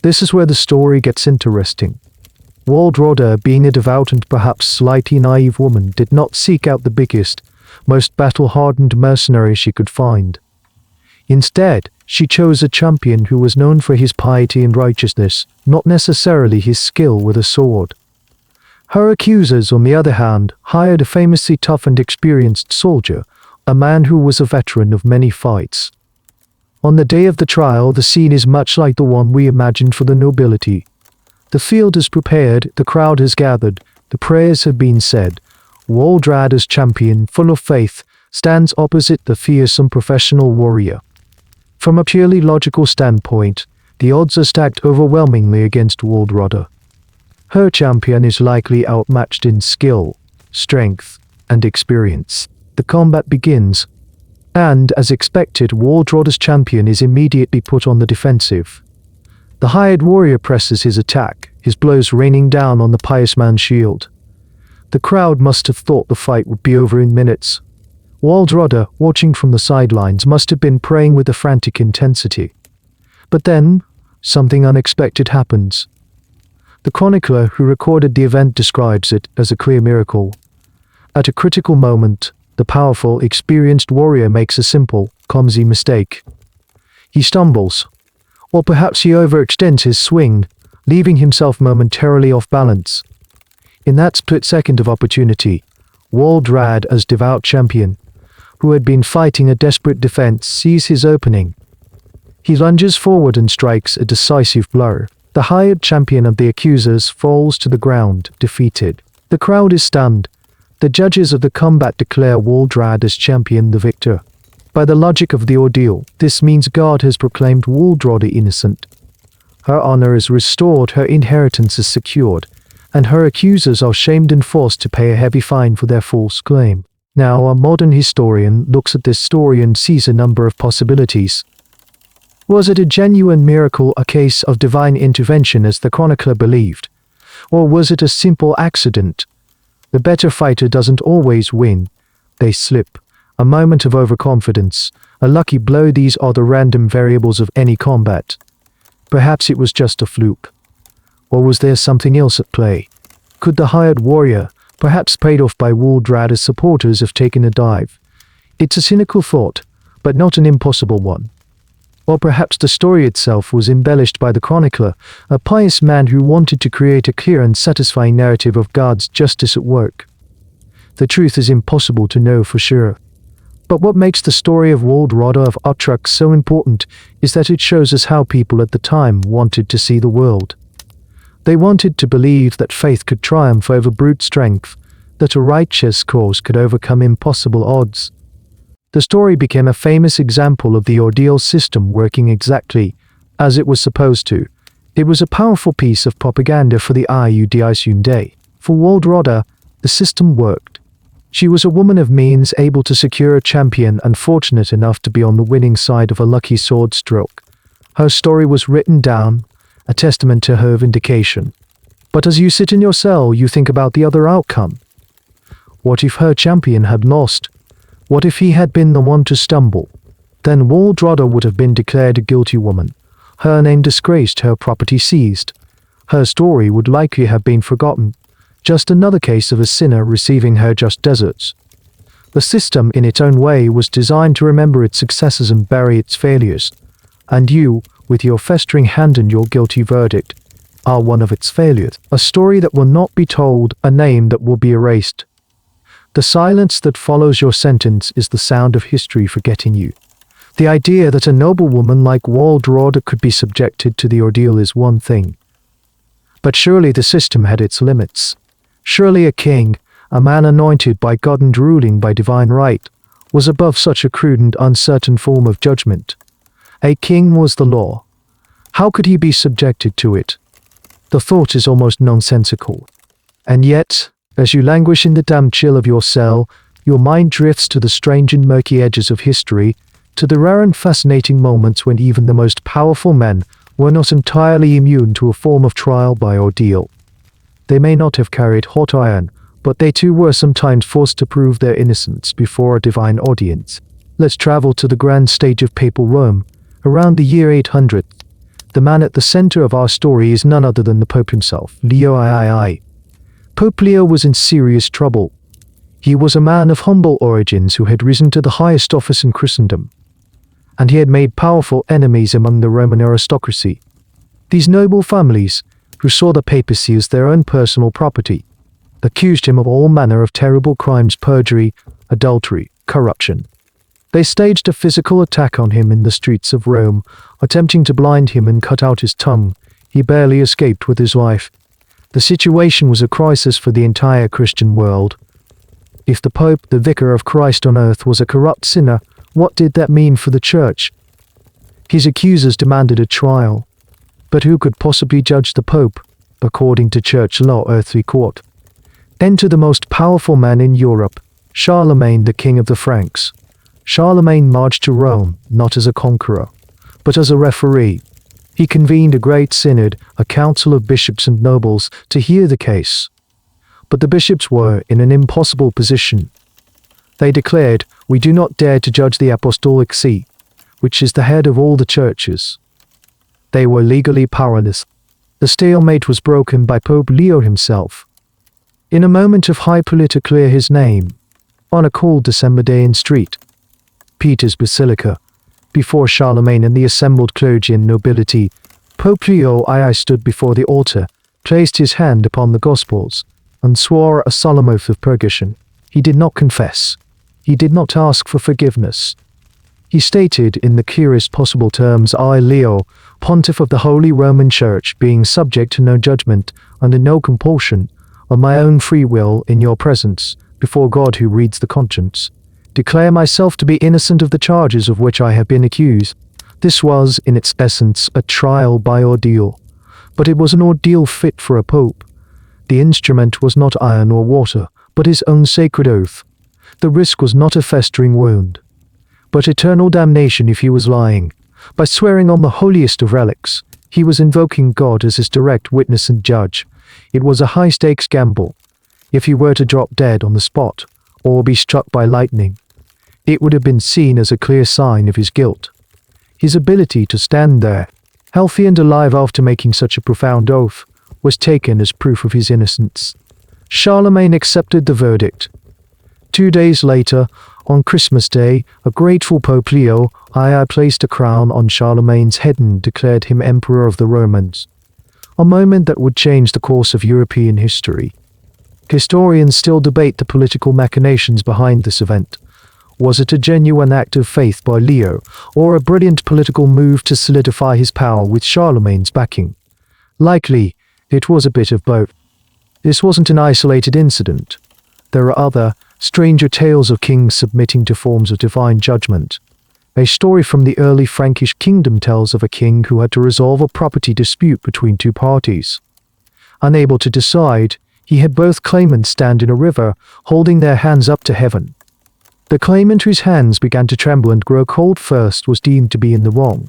This is where the story gets interesting. Waldrada, being a devout and perhaps slightly naive woman, did not seek out the biggest, most battle-hardened mercenary she could find. Instead, she chose a champion who was known for his piety and righteousness, not necessarily his skill with a sword. Her accusers, on the other hand, hired a famously tough and experienced soldier, a man who was a veteran of many fights. On the day of the trial, the scene is much like the one we imagined for the nobility. The field is prepared, the crowd has gathered, the prayers have been said. Waldrada's champion, full of faith, stands opposite the fearsome professional warrior. From a purely logical standpoint, the odds are stacked overwhelmingly against Waldrada. Her champion is likely outmatched in skill, strength, and experience. The combat begins, and, as expected, Waldrada's champion is immediately put on the defensive. The hired warrior presses his attack, his blows raining down on the pious man's shield. The crowd must have thought the fight would be over in minutes. Waldrada, watching from the sidelines, must have been praying with a frantic intensity. But then, something unexpected happens. The chronicler who recorded the event describes it as a clear miracle. At a critical moment, the powerful, experienced warrior makes a simple, clumsy mistake. He stumbles, or perhaps he overextends his swing, leaving himself momentarily off balance. In that split second of opportunity, Waldrada, as devout champion, who had been fighting a desperate defense, sees his opening. He lunges forward and strikes a decisive blow. The hired champion of the accusers falls to the ground, defeated. The crowd is stunned. The judges of the combat declare Waldrada as champion, the victor. By the logic of the ordeal, this means God has proclaimed Waldrada innocent. Her honor is restored, her inheritance is secured, and her accusers are shamed and forced to pay a heavy fine for their false claim. Now, a modern historian looks at this story and sees a number of possibilities. Was it a genuine miracle, a case of divine intervention as the chronicler believed? Or was it a simple accident? The better fighter doesn't always win. They slip. A moment of overconfidence, a lucky blow. These are the random variables of any combat. Perhaps it was just a fluke. Or was there something else at play? Could the hired warrior, perhaps paid off by Waldrada's supporters, have taken a dive? It's a cynical thought, but not an impossible one. Or perhaps the story itself was embellished by the chronicler, a pious man who wanted to create a clear and satisfying narrative of God's justice at work. The truth is impossible to know for sure. But what makes the story of Waldrada of Utrecht so important is that it shows us how people at the time wanted to see the world. They wanted to believe that faith could triumph over brute strength, that a righteous cause could overcome impossible odds. The story became a famous example of the ordeal system working exactly as it was supposed to. It was a powerful piece of propaganda for the IUDISUM day. For Waldrada, the system worked. She was a woman of means, able to secure a champion and fortunate enough to be on the winning side of a lucky sword stroke. Her story was written down, a testament to her vindication. But as you sit in your cell, you think about the other outcome. What if her champion had lost? What if he had been the one to stumble? Then Waldrada would have been declared a guilty woman, her name disgraced, her property seized. Her story would likely have been forgotten, just another case of a sinner receiving her just deserts. The system, in its own way, was designed to remember its successes and bury its failures. And you, with your festering hand and your guilty verdict, are one of its failures. A story that will not be told, a name that will be erased. The silence that follows your sentence is the sound of history forgetting you. The idea that a noble woman like Waldrada could be subjected to the ordeal is one thing. But surely the system had its limits. Surely a king, a man anointed by God and ruling by divine right, was above such a crude and uncertain form of judgment. A king was the law. How could he be subjected to it? The thought is almost nonsensical. And yet, as you languish in the damp chill of your cell, your mind drifts to the strange and murky edges of history, to the rare and fascinating moments when even the most powerful men were not entirely immune to a form of trial by ordeal. They may not have carried hot iron, but they too were sometimes forced to prove their innocence before a divine audience. Let's travel to the grand stage of papal Rome, around the year 800. The man at the center of our story is none other than the Pope himself, Leo III. Pope Leo was in serious trouble. He was a man of humble origins who had risen to the highest office in Christendom, and he had made powerful enemies among the Roman aristocracy. These noble families, who saw the papacy as their own personal property, accused him of all manner of terrible crimes: perjury, adultery, corruption. They staged a physical attack on him in the streets of Rome, attempting to blind him and cut out his tongue. He barely escaped with his life. The situation was a crisis for the entire Christian world. If the Pope, the vicar of Christ on earth, was a corrupt sinner, what did that mean for the Church? His accusers demanded a trial. But who could possibly judge the Pope, according to Church law, earthly court? Enter the most powerful man in Europe, Charlemagne, the king of the Franks. Charlemagne marched to Rome, not as a conqueror, but as a referee. He convened a great synod, a council of bishops and nobles, to hear the case. But the bishops were in an impossible position. They declared, "We do not dare to judge the Apostolic See, which is the head of all the churches." They were legally powerless. The stalemate was broken by Pope Leo himself. In a moment of high political clear his name, on a cool December day in St. Peter's Basilica, before Charlemagne and the assembled clergy and nobility, Pope Leo II stood before the altar, placed his hand upon the Gospels, and swore a solemn oath of purgation. He did not confess. He did not ask for forgiveness. He stated in the clearest possible terms, "I, Leo, Pontiff of the Holy Roman Church, being subject to no judgment, under no compulsion, of my own free will, in your presence, before God who reads the conscience, declare myself to be innocent of the charges of which I have been accused." This was, in its essence, a trial by ordeal. But it was an ordeal fit for a pope. The instrument was not iron or water, but his own sacred oath. The risk was not a festering wound, but eternal damnation if he was lying. By swearing on the holiest of relics, he was invoking God as his direct witness and judge. It was a high-stakes gamble. If he were to drop dead on the spot, or be struck by lightning, it would have been seen as a clear sign of his guilt. His ability to stand there, healthy and alive after making such a profound oath, was taken as proof of his innocence. Charlemagne accepted the verdict. 2 days later, on Christmas Day, a grateful Pope Leo II placed a crown on Charlemagne's head and declared him Emperor of the Romans. A moment that would change the course of European history. Historians still debate the political machinations behind this event. Was it a genuine act of faith by Leo, or a brilliant political move to solidify his power with Charlemagne's backing? Likely, it was a bit of both. This wasn't an isolated incident. There are other, stranger tales of kings submitting to forms of divine judgment. A story from the early Frankish kingdom tells of a king who had to resolve a property dispute between two parties. Unable to decide, he had both claimants stand in a river, holding their hands up to heaven. The claimant whose hands began to tremble and grow cold first was deemed to be in the wrong.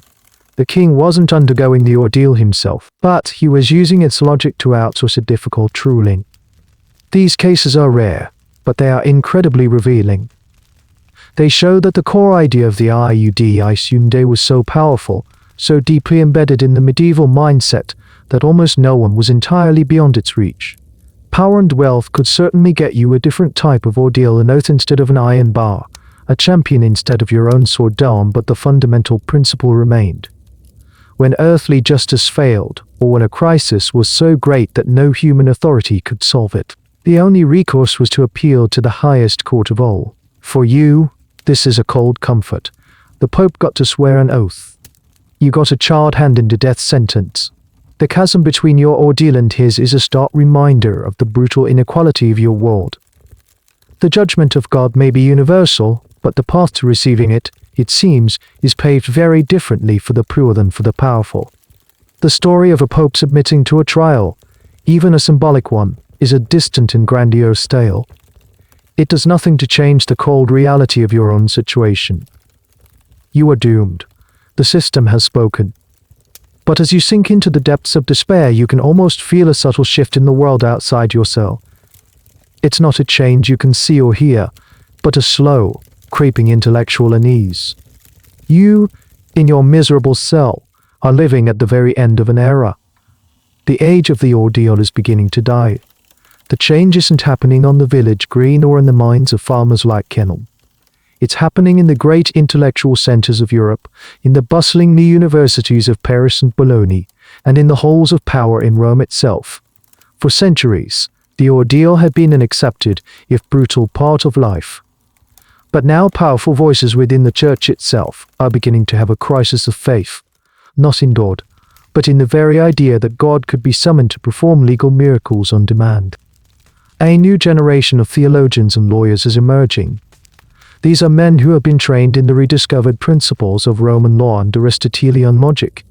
The king wasn't undergoing the ordeal himself, but he was using its logic to outsource a difficult ruling. These cases are rare, but they are incredibly revealing. They show that the core idea of the Iudicum was so powerful, so deeply embedded in the medieval mindset, that almost no one was entirely beyond its reach. Power and wealth could certainly get you a different type of ordeal, an oath instead of an iron bar, a champion instead of your own sword down, but the fundamental principle remained. When earthly justice failed, or when a crisis was so great that no human authority could solve it, the only recourse was to appeal to the highest court of all. For you, this is a cold comfort. The Pope got to swear an oath. You got a charred hand in the death sentence. The chasm between your ordeal and his is a stark reminder of the brutal inequality of your world. The judgment of God may be universal, but the path to receiving it, it seems, is paved very differently for the poor than for the powerful. The story of a pope submitting to a trial, even a symbolic one, is a distant and grandiose tale. It does nothing to change the cold reality of your own situation. You are doomed. The system has spoken. But as you sink into the depths of despair, you can almost feel a subtle shift in the world outside your cell. It's not a change you can see or hear, but a slow, creeping intellectual unease. You, in your miserable cell, are living at the very end of an era. The age of the ordeal is beginning to die. The change isn't happening on the village green or in the minds of farmers like Kennel. It's happening in the great intellectual centers of Europe, in the bustling new universities of Paris and Bologna, and in the halls of power in Rome itself. For centuries, the ordeal had been an accepted, if brutal, part of life. But now powerful voices within the church itself are beginning to have a crisis of faith, not in God, but in the very idea that God could be summoned to perform legal miracles on demand. A new generation of theologians and lawyers is emerging. These are men who have been trained in the rediscovered principles of Roman law and Aristotelian logic.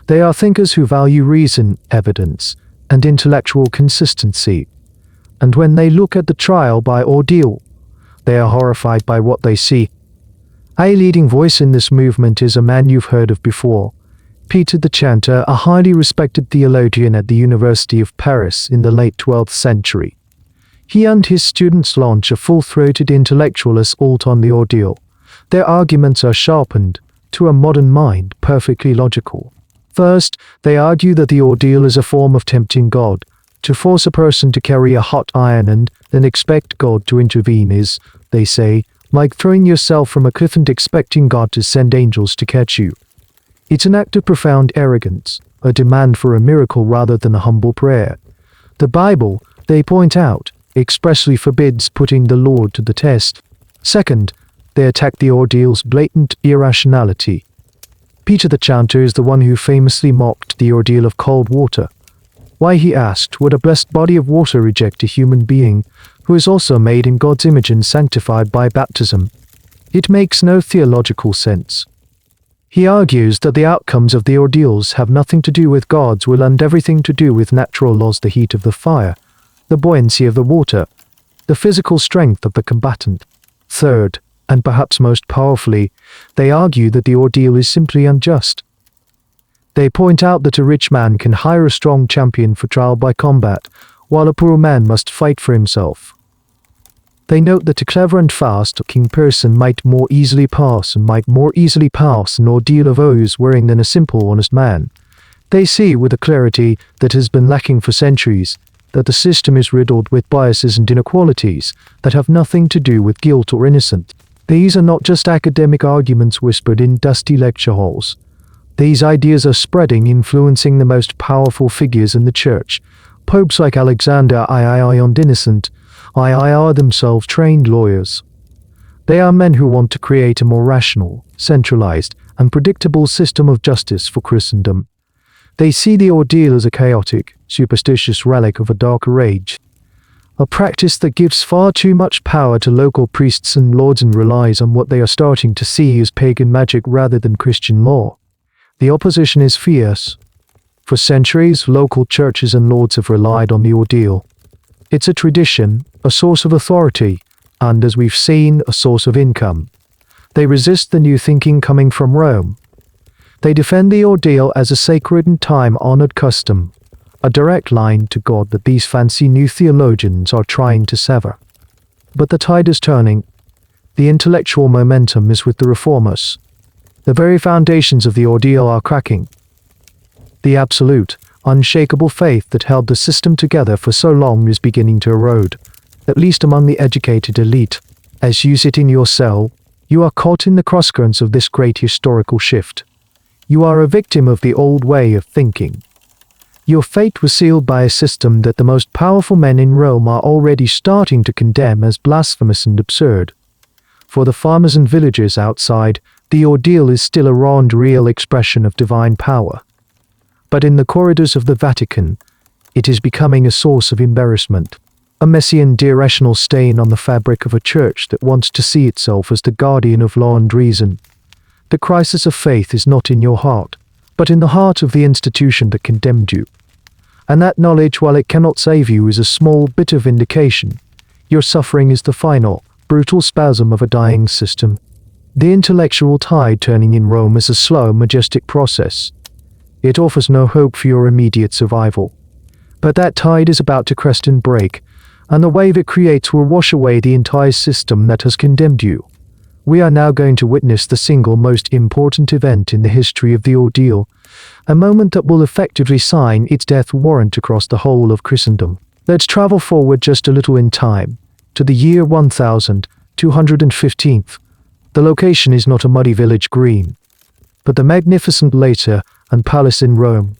They are thinkers who value reason, evidence, and intellectual consistency. And when they look at the trial by ordeal, they are horrified by what they see. A leading voice in this movement is a man you've heard of before, Peter the Chanter, a highly respected theologian at the University of Paris in the late 12th century. He and his students launch a full-throated intellectual assault on the ordeal. Their arguments are sharpened, to a modern mind, perfectly logical. First, they argue that the ordeal is a form of tempting God. To force a person to carry a hot iron and then expect God to intervene is, they say, like throwing yourself from a cliff and expecting God to send angels to catch you. It's an act of profound arrogance, a demand for a miracle rather than a humble prayer. The Bible, they point out, expressly forbids putting the Lord to the test. Second, they attack the ordeal's blatant irrationality. Peter the Chanter is the one who famously mocked the ordeal of cold water. Why, he asked, would a blessed body of water reject a human being who is also made in God's image and sanctified by baptism? It makes no theological sense. He argues that the outcomes of the ordeals have nothing to do with God's will and everything to do with natural laws, the heat of the fire, the buoyancy of the water, the physical strength of the combatant. Third, and perhaps most powerfully, they argue that the ordeal is simply unjust. They point out that a rich man can hire a strong champion for trial by combat, while a poor man must fight for himself. They note that a clever and fast-looking person might more easily pass an ordeal of oaths wearing than a simple, honest man. They see with a clarity that has been lacking for centuries that the system is riddled with biases and inequalities that have nothing to do with guilt or innocence. These are not just academic arguments whispered in dusty lecture halls. These ideas are spreading, influencing the most powerful figures in the church. Popes like Alexander III and Innocent III are themselves trained lawyers. They are men who want to create a more rational, centralized, and predictable system of justice for Christendom. They see the ordeal as a chaotic, superstitious relic of a darker age, a practice that gives far too much power to local priests and lords and relies on what they are starting to see as pagan magic rather than Christian law. The opposition is fierce. For centuries, local churches and lords have relied on the ordeal. It's a tradition, a source of authority, and, as we've seen, a source of income. They resist the new thinking coming from Rome. They defend the ordeal as a sacred and time-honored custom, a direct line to God that these fancy new theologians are trying to sever. But the tide is turning. The intellectual momentum is with the reformers. The very foundations of the ordeal are cracking. The absolute, unshakable faith that held the system together for so long is beginning to erode, at least among the educated elite. As you sit in your cell, you are caught in the crosscurrents of this great historical shift. You are a victim of the old way of thinking. Your fate was sealed by a system that the most powerful men in Rome are already starting to condemn as blasphemous and absurd. For the farmers and villagers outside, the ordeal is still a raw and real expression of divine power. But in the corridors of the Vatican, it is becoming a source of embarrassment, a messy and irrational stain on the fabric of a church that wants to see itself as the guardian of law and reason. The crisis of faith is not in your heart, but in the heart of the institution that condemned you. And that knowledge, while it cannot save you, is a small bit of vindication. Your suffering is the final, brutal spasm of a dying system. The intellectual tide turning in Rome is a slow, majestic process. It offers no hope for your immediate survival. But that tide is about to crest and break, and the wave it creates will wash away the entire system that has condemned you. We are now going to witness the single most important event in the history of the ordeal, a moment that will effectively sign its death warrant across the whole of Christendom. Let's travel forward just a little in time, to the year 1215. The location is not a muddy village green, but the magnificent Later and Palace in Rome.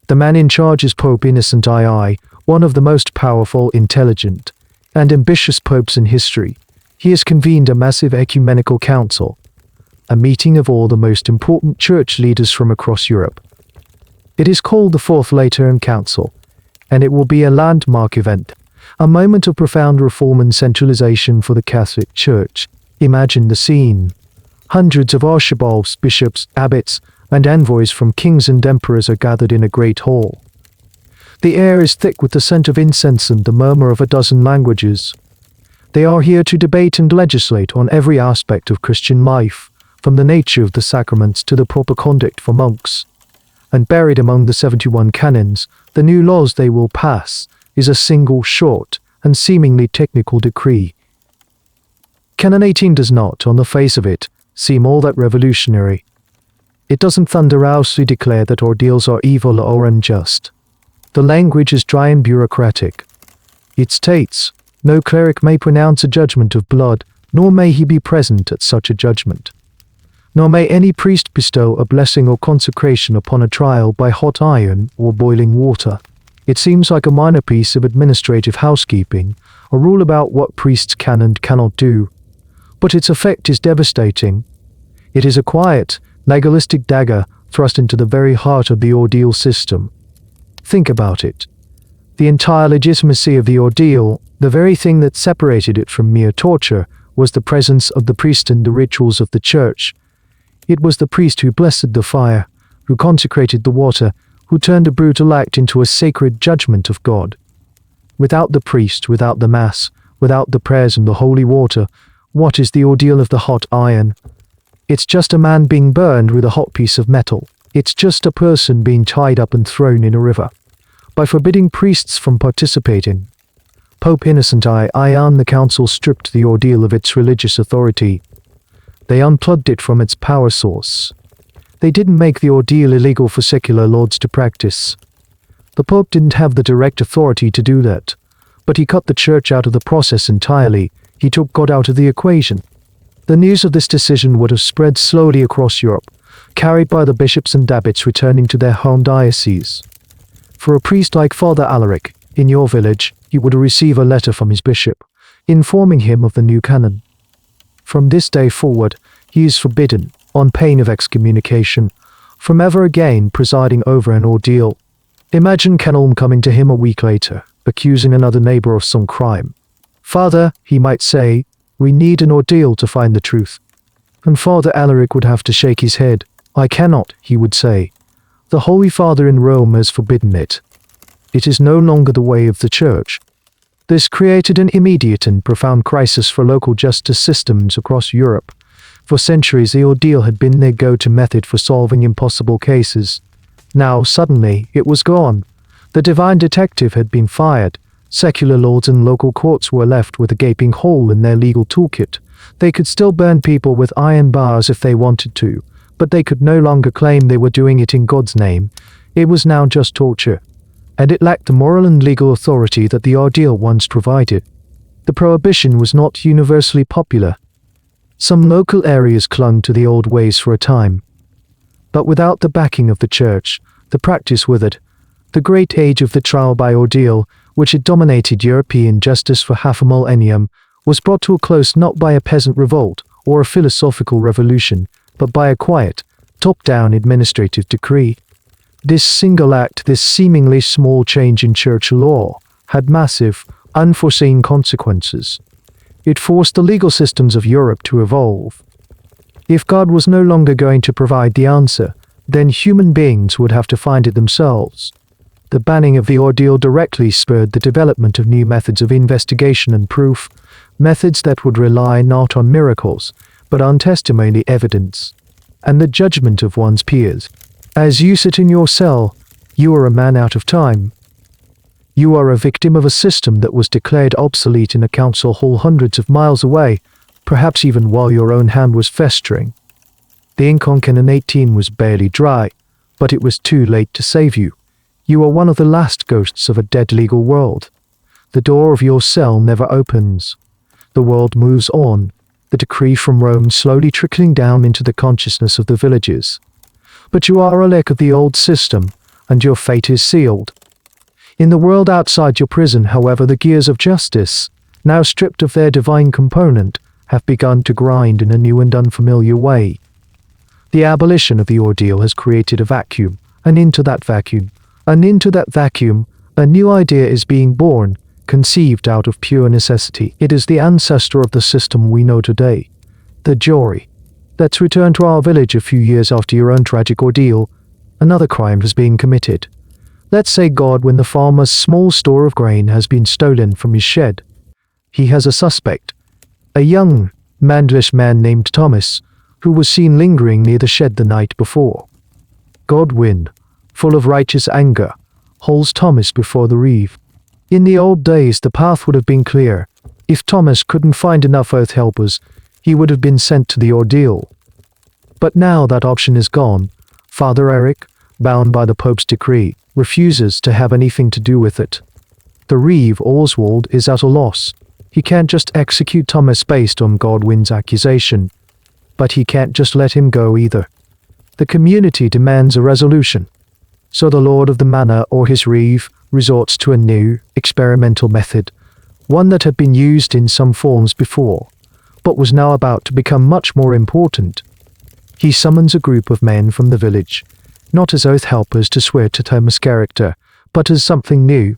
The man in charge is Pope Innocent II, one of the most powerful, intelligent, and ambitious popes in history. He has convened a massive ecumenical council, a meeting of all the most important church leaders from across Europe. It is called the Fourth Lateran Council, and it will be a landmark event, a moment of profound reform and centralization for the Catholic Church. Imagine the scene. Hundreds of archbishops, bishops, abbots, and envoys from kings and emperors are gathered in a great hall. The air is thick with the scent of incense and the murmur of a dozen languages. They are here to debate and legislate on every aspect of Christian life, from the nature of the sacraments to the proper conduct for monks. And buried among the 71 canons, the new laws they will pass, is a single short and seemingly technical decree. Canon 18 does not, on the face of it, seem all that revolutionary. It doesn't thunderously declare that ordeals are evil or unjust. The language is dry and bureaucratic. It states, no cleric may pronounce a judgment of blood, nor may he be present at such a judgment. Nor may any priest bestow a blessing or consecration upon a trial by hot iron or boiling water. It seems like a minor piece of administrative housekeeping, a rule about what priests can and cannot do. But its effect is devastating. It is a quiet, legalistic dagger thrust into the very heart of the ordeal system. Think about it. The entire legitimacy of the ordeal, the very thing that separated it from mere torture, was the presence of the priest and the rituals of the church. It was the priest who blessed the fire, who consecrated the water, who turned a brutal act into a sacred judgment of God. Without the priest, without the Mass, without the prayers and the holy water, what is the ordeal of the hot iron? It's just a man being burned with a hot piece of metal. It's just a person being tied up and thrown in a river. By forbidding priests from participating, Pope Innocent II and the council stripped the ordeal of its religious authority. They unplugged it from its power source. They didn't make the ordeal illegal for secular lords to practice. The Pope didn't have the direct authority to do that, but he cut the church out of the process entirely. He took God out of the equation. The news of this decision would have spread slowly across Europe, carried by the bishops and abbots returning to their home dioceses. For a priest like Father Alaric, in your village, you would receive a letter from his bishop, informing him of the new canon. From this day forward, he is forbidden, on pain of excommunication, from ever again presiding over an ordeal. Imagine Canon coming to him a week later, accusing another neighbor of some crime. Father, he might say, we need an ordeal to find the truth. And Father Alaric would have to shake his head. I cannot, he would say. The Holy Father in Rome has forbidden it. It is no longer the way of the Church. This created an immediate and profound crisis for local justice systems across Europe. For centuries, the ordeal had been their go-to method for solving impossible cases. Now, suddenly, it was gone. The divine detective had been fired. Secular lords and local courts were left with a gaping hole in their legal toolkit. They could still burn people with iron bars if they wanted to, but they could no longer claim they were doing it in God's name. It was now just torture, and it lacked the moral and legal authority that the ordeal once provided. The prohibition was not universally popular. Some local areas clung to the old ways for a time. But without the backing of the church, the practice withered. The great age of the trial by ordeal, which had dominated European justice for half a millennium, was brought to a close not by a peasant revolt or a philosophical revolution, but by a quiet, top-down administrative decree. This single act, this seemingly small change in church law, had massive, unforeseen consequences. It forced the legal systems of Europe to evolve. If God was no longer going to provide the answer, then human beings would have to find it themselves. The banning of the ordeal directly spurred the development of new methods of investigation and proof, methods that would rely not on miracles, but on testimony evidence, and the judgment of one's peers. As you sit in your cell, you are a man out of time. You are a victim of a system that was declared obsolete in a council hall hundreds of miles away, perhaps even while your own hand was festering. The ink on Canon 18 was barely dry, but it was too late to save you. You are one of the last ghosts of a dead legal world. The door of your cell never opens. The world moves on, the decree from Rome slowly trickling down into the consciousness of the villages. But you are a relic of the old system, and your fate is sealed. In the world outside your prison, however, the gears of justice, now stripped of their divine component, have begun to grind in a new and unfamiliar way. The abolition of the ordeal has created a vacuum, and into that vacuum, a new idea is being born, conceived out of pure necessity. It is the ancestor of the system we know today, the jury. Let's return to our village a few years after your own tragic ordeal. Another crime has been committed. Let's say Godwin, the farmer's small store of grain, has been stolen from his shed. He has a suspect, a young, manlish man named Thomas, who was seen lingering near the shed the night before. Godwin, full of righteous anger, holds Thomas before the reeve. In the old days, the path would have been clear. If Thomas couldn't find enough oath helpers, he would have been sent to the ordeal. But now that option is gone. Father Eric, bound by the Pope's decree, refuses to have anything to do with it. The reeve, Oswald, is at a loss. He can't just execute Thomas based on Godwin's accusation. But he can't just let him go either. The community demands a resolution. So the lord of the manor or his reeve resorts to a new, experimental method, one that had been used in some forms before, but was now about to become much more important. He summons a group of men from the village, not as oath helpers to swear to Thomas' character, but as something new.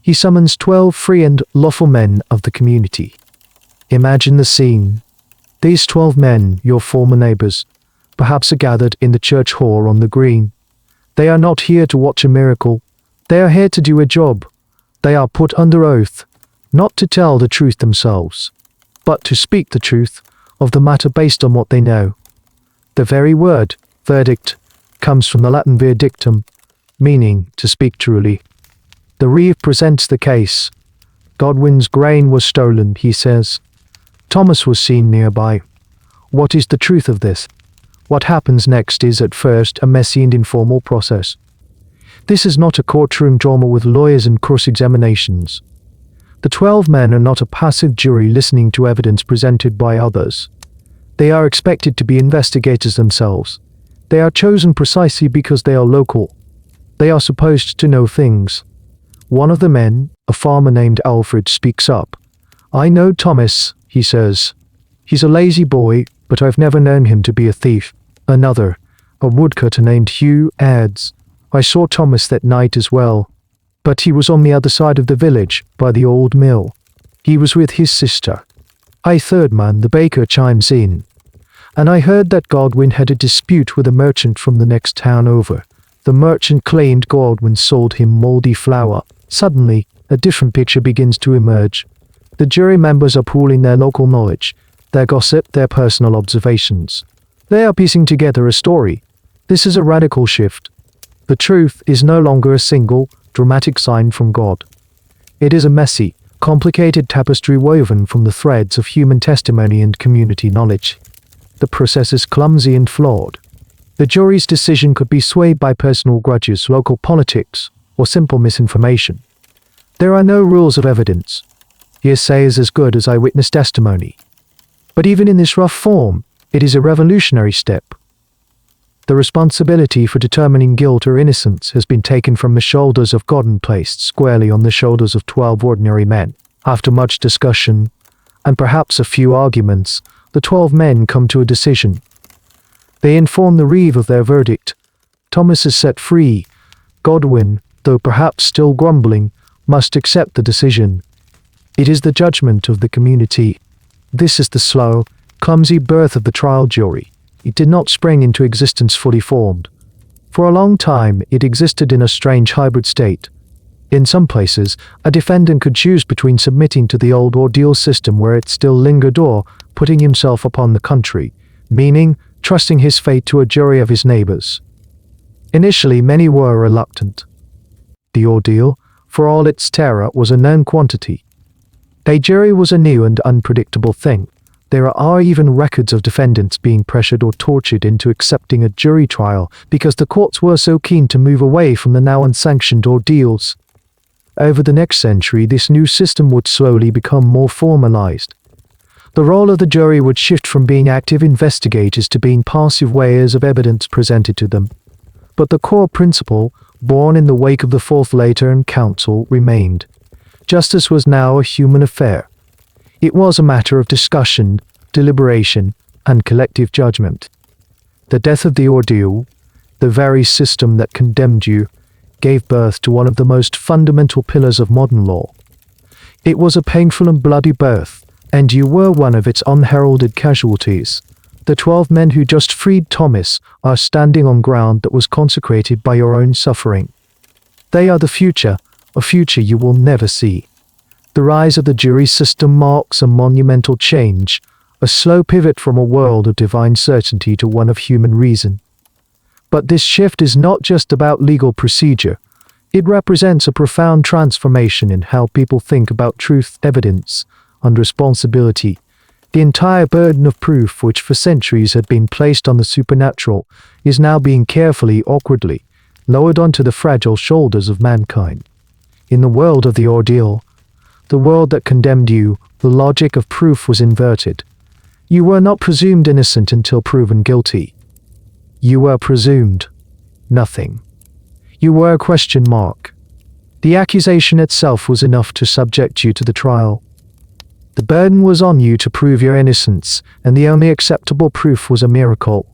He summons 12 free and lawful men of the community. Imagine the scene. These 12 men, your former neighbors, perhaps are gathered in the church hall on the green. They are not here to watch a miracle. They are here to do a job. They are put under oath, not to tell the truth themselves, but to speak the truth of the matter based on what they know. The very word, verdict, comes from the Latin verdictum, meaning to speak truly. The reeve presents the case. Godwin's grain was stolen, he says. Thomas was seen nearby. What is the truth of this? What happens next is at first a messy and informal process. This is not a courtroom drama with lawyers and cross-examinations. The 12 men are not a passive jury listening to evidence presented by others. They are expected to be investigators themselves. They are chosen precisely because they are local. They are supposed to know things. One of the men, a farmer named Alfred, speaks up. I know Thomas, he says. He's a lazy boy, but I've never known him to be a thief. Another, a woodcutter named Hugh, adds, I saw Thomas that night as well, but he was on the other side of the village, by the old mill. He was with his sister. A third man, the baker, chimes in. And I heard that Godwin had a dispute with a merchant from the next town over. The merchant claimed Godwin sold him moldy flour. Suddenly, a different picture begins to emerge. The jury members are pooling their local knowledge, their gossip, their personal observations. They are piecing together a story. This is a radical shift. The truth is no longer a single, dramatic sign from God. It is a messy, complicated tapestry woven from the threads of human testimony and community knowledge. The process is clumsy and flawed. The jury's decision could be swayed by personal grudges, local politics, or simple misinformation. There are no rules of evidence. Hearsay is as good as eyewitness testimony. But even in this rough form, it is a revolutionary step. The responsibility for determining guilt or innocence has been taken from the shoulders of God and placed squarely on the shoulders of 12 ordinary men. After much discussion, and perhaps a few arguments, the 12 men come to a decision. They inform the reeve of their verdict. Thomas is set free. Godwin, though perhaps still grumbling, must accept the decision. It is the judgment of the community. This is the slow, clumsy birth of the trial jury. It did not spring into existence fully formed. For a long time, it existed in a strange hybrid state. In some places, a defendant could choose between submitting to the old ordeal system where it still lingered or putting himself upon the country, meaning trusting his fate to a jury of his neighbors. Initially, many were reluctant. The ordeal, for all its terror, was a known quantity. A jury was a new and unpredictable thing. There are even records of defendants being pressured or tortured into accepting a jury trial because the courts were so keen to move away from the now unsanctioned ordeals. Over the next century, this new system would slowly become more formalized. The role of the jury would shift from being active investigators to being passive weighers of evidence presented to them. But the core principle, born in the wake of the Fourth Lateran Council, remained. Justice was now a human affair. It was a matter of discussion, deliberation, and collective judgment. The death of the ordeal, the very system that condemned you, gave birth to one of the most fundamental pillars of modern law. It was a painful and bloody birth, and you were one of its unheralded casualties. The 12 men who just freed Thomas are standing on ground that was consecrated by your own suffering. They are the future, a future you will never see. The rise of the jury system marks a monumental change, a slow pivot from a world of divine certainty to one of human reason. But this shift is not just about legal procedure. It represents a profound transformation in how people think about truth, evidence, and responsibility. The entire burden of proof, which for centuries had been placed on the supernatural, is now being carefully, awkwardly, lowered onto the fragile shoulders of mankind. In the world of the ordeal, the world that condemned you, the logic of proof was inverted. You were not presumed innocent until proven guilty. You were presumed nothing. You were a question mark. The accusation itself was enough to subject you to the trial. The burden was on you to prove your innocence, and the only acceptable proof was a miracle.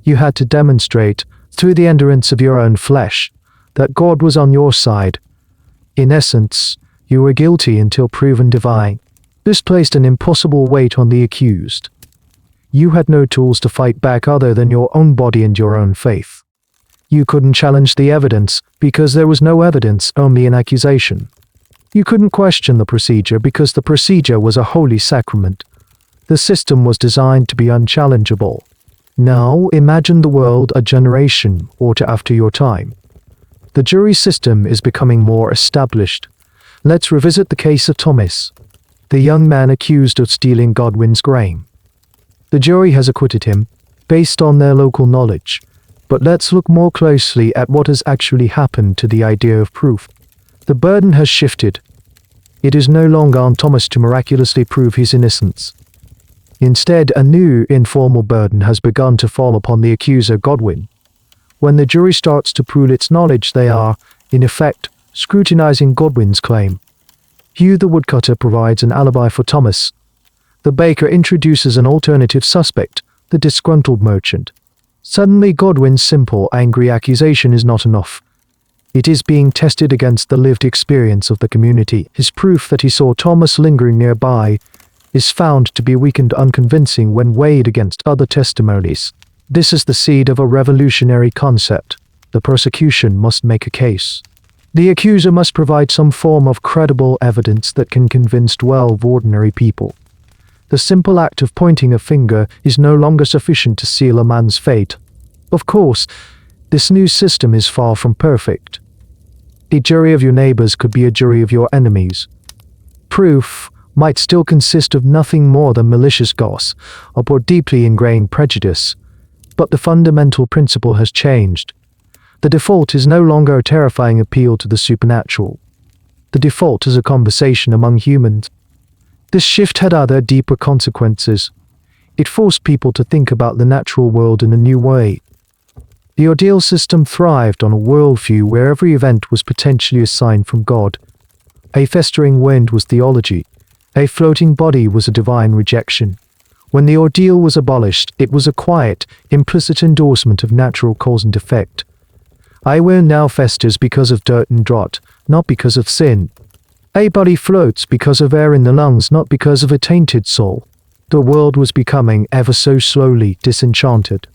You had to demonstrate, through the endurance of your own flesh, that God was on your side. In essence, you were guilty until proven divine. This placed an impossible weight on the accused. You had no tools to fight back other than your own body and your own faith. You couldn't challenge the evidence because there was no evidence, only an accusation. You couldn't question the procedure because the procedure was a holy sacrament. The system was designed to be unchallengeable. Now imagine the world a generation or two after your time. The jury system is becoming more established. Let's revisit the case of Thomas, the young man accused of stealing Godwin's grain. The jury has acquitted him, based on their local knowledge, but let's look more closely at what has actually happened to the idea of proof. The burden has shifted. It is no longer on Thomas to miraculously prove his innocence. Instead, a new, informal burden has begun to fall upon the accuser, Godwin. When the jury starts to prove its knowledge, they are, in effect, scrutinizing Godwin's claim. Hugh the woodcutter provides an alibi for Thomas. The baker introduces an alternative suspect, the disgruntled merchant. Suddenly, Godwin's simple, angry accusation is not enough. It is being tested against the lived experience of the community. His proof that he saw Thomas lingering nearby is found to be weak and unconvincing when weighed against other testimonies. This is the seed of a revolutionary concept. The prosecution must make a case. The accuser must provide some form of credible evidence that can convince 12 ordinary people. The simple act of pointing a finger is no longer sufficient to seal a man's fate. Of course, this new system is far from perfect. A jury of your neighbors could be a jury of your enemies. Proof might still consist of nothing more than malicious gossip or deeply ingrained prejudice, But the fundamental principle has changed. The default is no longer a terrifying appeal to the supernatural. The default is a conversation among humans. This shift had other, deeper consequences. It forced people to think about the natural world in a new way. The ordeal system thrived on a worldview where every event was potentially a sign from God. A festering wind was theology. A floating body was a divine rejection. When the ordeal was abolished, it was a quiet, implicit endorsement of natural cause and effect. A wound now festers because of dirt and drought, not because of sin. A body floats because of air in the lungs, not because of a tainted soul. The world was becoming, ever so slowly, disenchanted.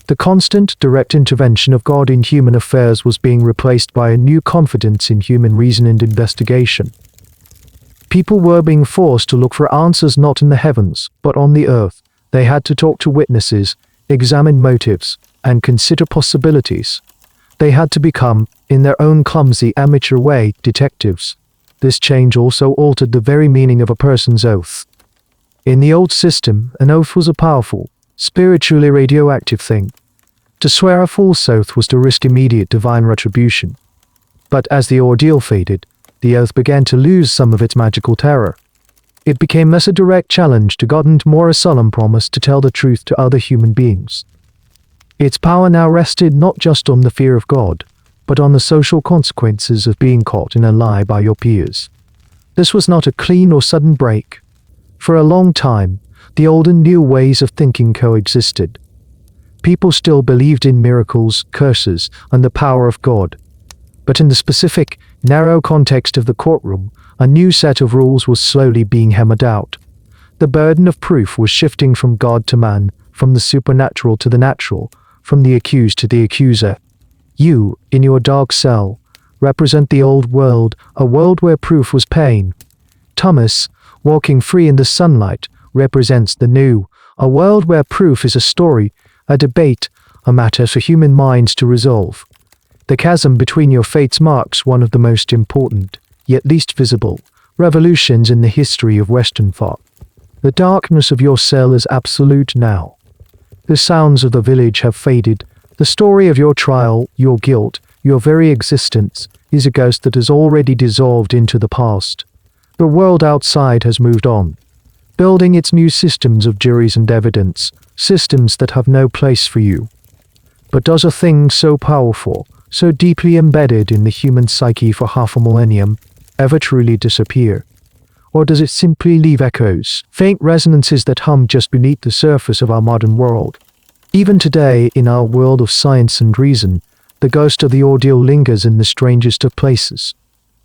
The constant, direct intervention of God in human affairs was being replaced by a new confidence in human reason and investigation. People were being forced to look for answers not in the heavens, but on the earth. They had to talk to witnesses, examine motives, and consider possibilities. They had to become, in their own clumsy, amateur way, detectives. This change also altered the very meaning of a person's oath. In the old system, an oath was a powerful, spiritually radioactive thing. To swear a false oath was to risk immediate divine retribution. But as the ordeal faded, the oath began to lose some of its magical terror. It became less a direct challenge to God and more a solemn promise to tell the truth to other human beings. Its power now rested not just on the fear of God, but on the social consequences of being caught in a lie by your peers. This was not a clean or sudden break. For a long time, the old and new ways of thinking coexisted. People still believed in miracles, curses, and the power of God. But in the specific, narrow context of the courtroom, a new set of rules was slowly being hammered out. The burden of proof was shifting from God to man, from the supernatural to the natural, from the accused to the accuser. You, in your dark cell, represent the old world, a world where proof was pain. Thomas, walking free in the sunlight, represents the new, a world where proof is a story, a debate, a matter for human minds to resolve. The chasm between your fates marks one of the most important, yet least visible, revolutions in the history of Western thought. The darkness of your cell is absolute now. The sounds of the village have faded. The story of your trial, your guilt, your very existence, is a ghost that has already dissolved into the past. The world outside has moved on, building its new systems of juries and evidence, systems that have no place for you. But does a thing so powerful, so deeply embedded in the human psyche for half a millennium, ever truly disappear? Or does it simply leave echoes, faint resonances that hum just beneath the surface of our modern world? Even today, in our world of science and reason, the ghost of the ordeal lingers in the strangest of places.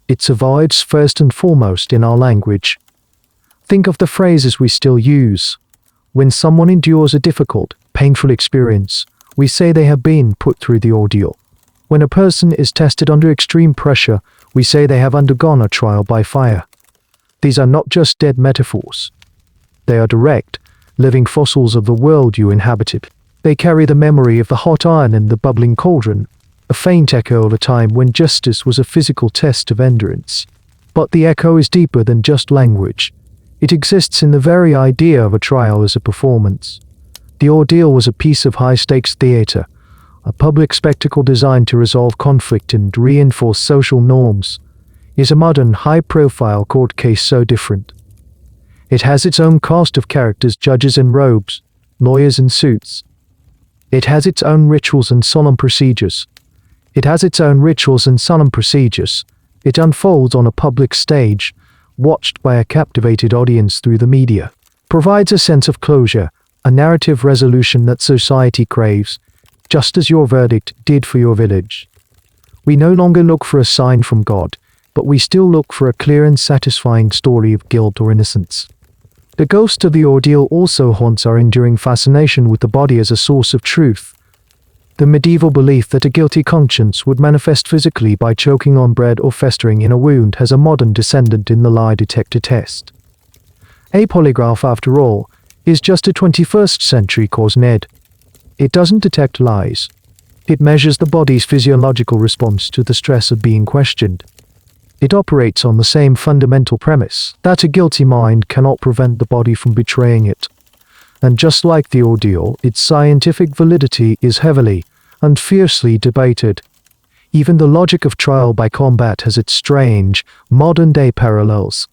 It survives first and foremost in our language. Think of the phrases we still use. When someone endures a difficult, painful experience, we say they have been put through the ordeal. When a person is tested under extreme pressure, we say they have undergone a trial by fire. These are not just dead metaphors. They are direct, living fossils of the world you inhabited. They carry the memory of the hot iron and the bubbling cauldron, a faint echo of a time when justice was a physical test of endurance. But the echo is deeper than just language. It exists in the very idea of a trial as a performance. The ordeal was a piece of high-stakes theater, a public spectacle designed to resolve conflict and reinforce social norms. Is a modern, high-profile court case so different? It has its own cast of characters, judges in robes, lawyers in suits. It has its own rituals and solemn procedures. It unfolds on a public stage, watched by a captivated audience through the media. Provides a sense of closure, a narrative resolution that society craves, just as your verdict did for your village. We no longer look for a sign from God, but we still look for a clear and satisfying story of guilt or innocence. The ghost of the ordeal also haunts our enduring fascination with the body as a source of truth. The medieval belief that a guilty conscience would manifest physically by choking on bread or festering in a wound has a modern descendant in the lie detector test. A polygraph, after all, is just a 21st century cause-ned. It doesn't detect lies. It measures the body's physiological response to the stress of being questioned. It operates on the same fundamental premise, that a guilty mind cannot prevent the body from betraying it. And just like the ordeal, its scientific validity is heavily and fiercely debated. Even the logic of trial by combat has its strange, modern-day parallels.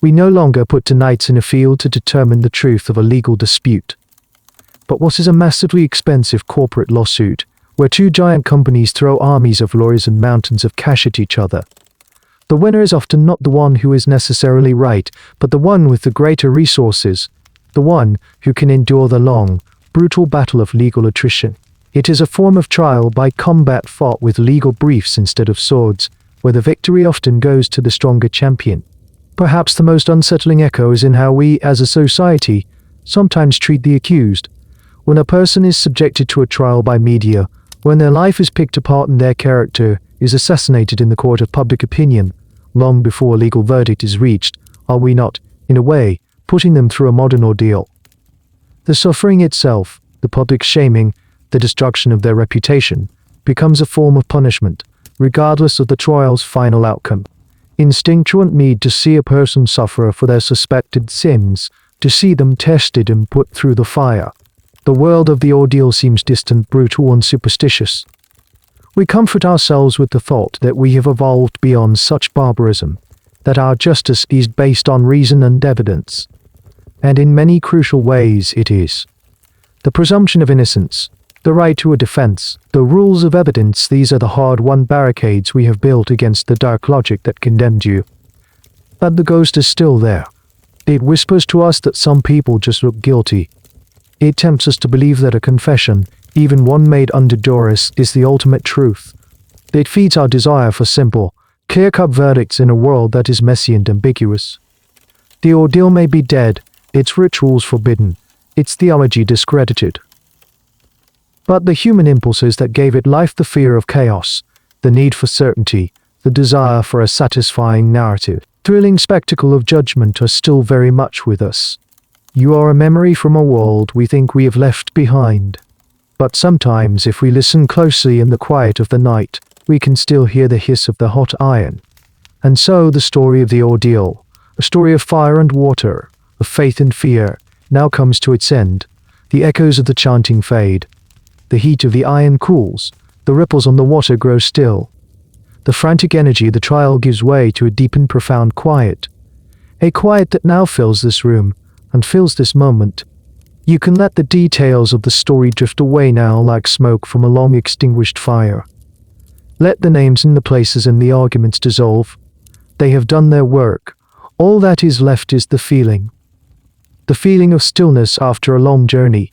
We no longer put knights in a field to determine the truth of a legal dispute. But what is a massively expensive corporate lawsuit, where two giant companies throw armies of lawyers and mountains of cash at each other? The winner is often not the one who is necessarily right, but the one with the greater resources, the one who can endure the long, brutal battle of legal attrition. It is a form of trial by combat fought with legal briefs instead of swords, where the victory often goes to the stronger champion. Perhaps the most unsettling echo is in how we, as a society, sometimes treat the accused. When a person is subjected to a trial by media, when their life is picked apart and their character is assassinated in the court of public opinion, long before a legal verdict is reached, are we not, in a way, putting them through a modern ordeal? The suffering itself, the public shaming, the destruction of their reputation, becomes a form of punishment, regardless of the trial's final outcome. Instinct won't need to see a person suffer for their suspected sins, to see them tested and put through the fire. The world of the ordeal seems distant, brutal, and superstitious. We comfort ourselves with the thought that we have evolved beyond such barbarism, that our justice is based on reason and evidence. And in many crucial ways it is. The presumption of innocence, the right to a defense, the rules of evidence, these are the hard-won barricades we have built against the dark logic that condemned you. But the ghost is still there. It whispers to us that some people just look guilty. It tempts us to believe that a confession, even one made under duress, is the ultimate truth. It feeds our desire for simple, clear-cut verdicts in a world that is messy and ambiguous. The ordeal may be dead, its rituals forbidden, its theology discredited. But the human impulses that gave it life, the fear of chaos, the need for certainty, the desire for a satisfying narrative, thrilling spectacle of judgment are still very much with us. You are a memory from a world we think we have left behind. But sometimes, if we listen closely in the quiet of the night, we can still hear the hiss of the hot iron. And so the story of the ordeal, a story of fire and water, of faith and fear, now comes to its end. The echoes of the chanting fade. The heat of the iron cools. The ripples on the water grow still. The frantic energy of the trial gives way to a deep and profound quiet. A quiet that now fills this room, and fills this moment. You can let the details of the story drift away now like smoke from a long extinguished fire. Let the names and the places and the arguments dissolve. They have done their work. All that is left is the feeling. The feeling of stillness after a long journey.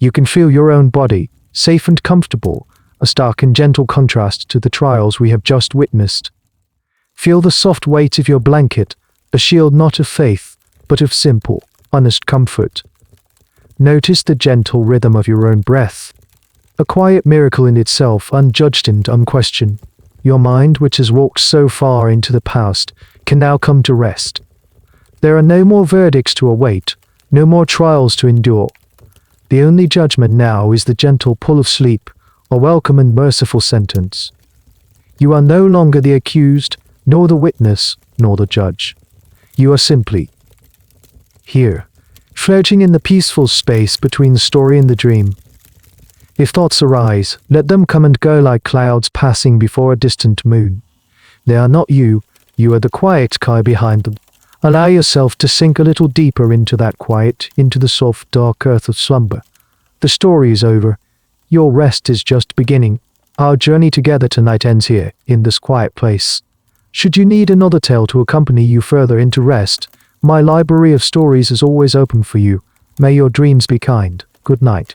You can feel your own body, safe and comfortable, a stark and gentle contrast to the trials we have just witnessed. Feel the soft weight of your blanket, a shield not of faith, but of simple, honest comfort. Notice the gentle rhythm of your own breath. A quiet miracle in itself, unjudged and unquestioned. Your mind, which has walked so far into the past, can now come to rest. There are no more verdicts to await, no more trials to endure. The only judgment now is the gentle pull of sleep, a welcome and merciful sentence. You are no longer the accused, nor the witness, nor the judge. You are simply here, floating in the peaceful space between the story and the dream. If thoughts arise, let them come and go like clouds passing before a distant moon. They are not you, you are the quiet sky behind them. Allow yourself to sink a little deeper into that quiet, into the soft, dark earth of slumber. The story is over. Your rest is just beginning. Our journey together tonight ends here, in this quiet place. Should you need another tale to accompany you further into rest, my library of stories is always open for you. May your dreams be kind. Good night.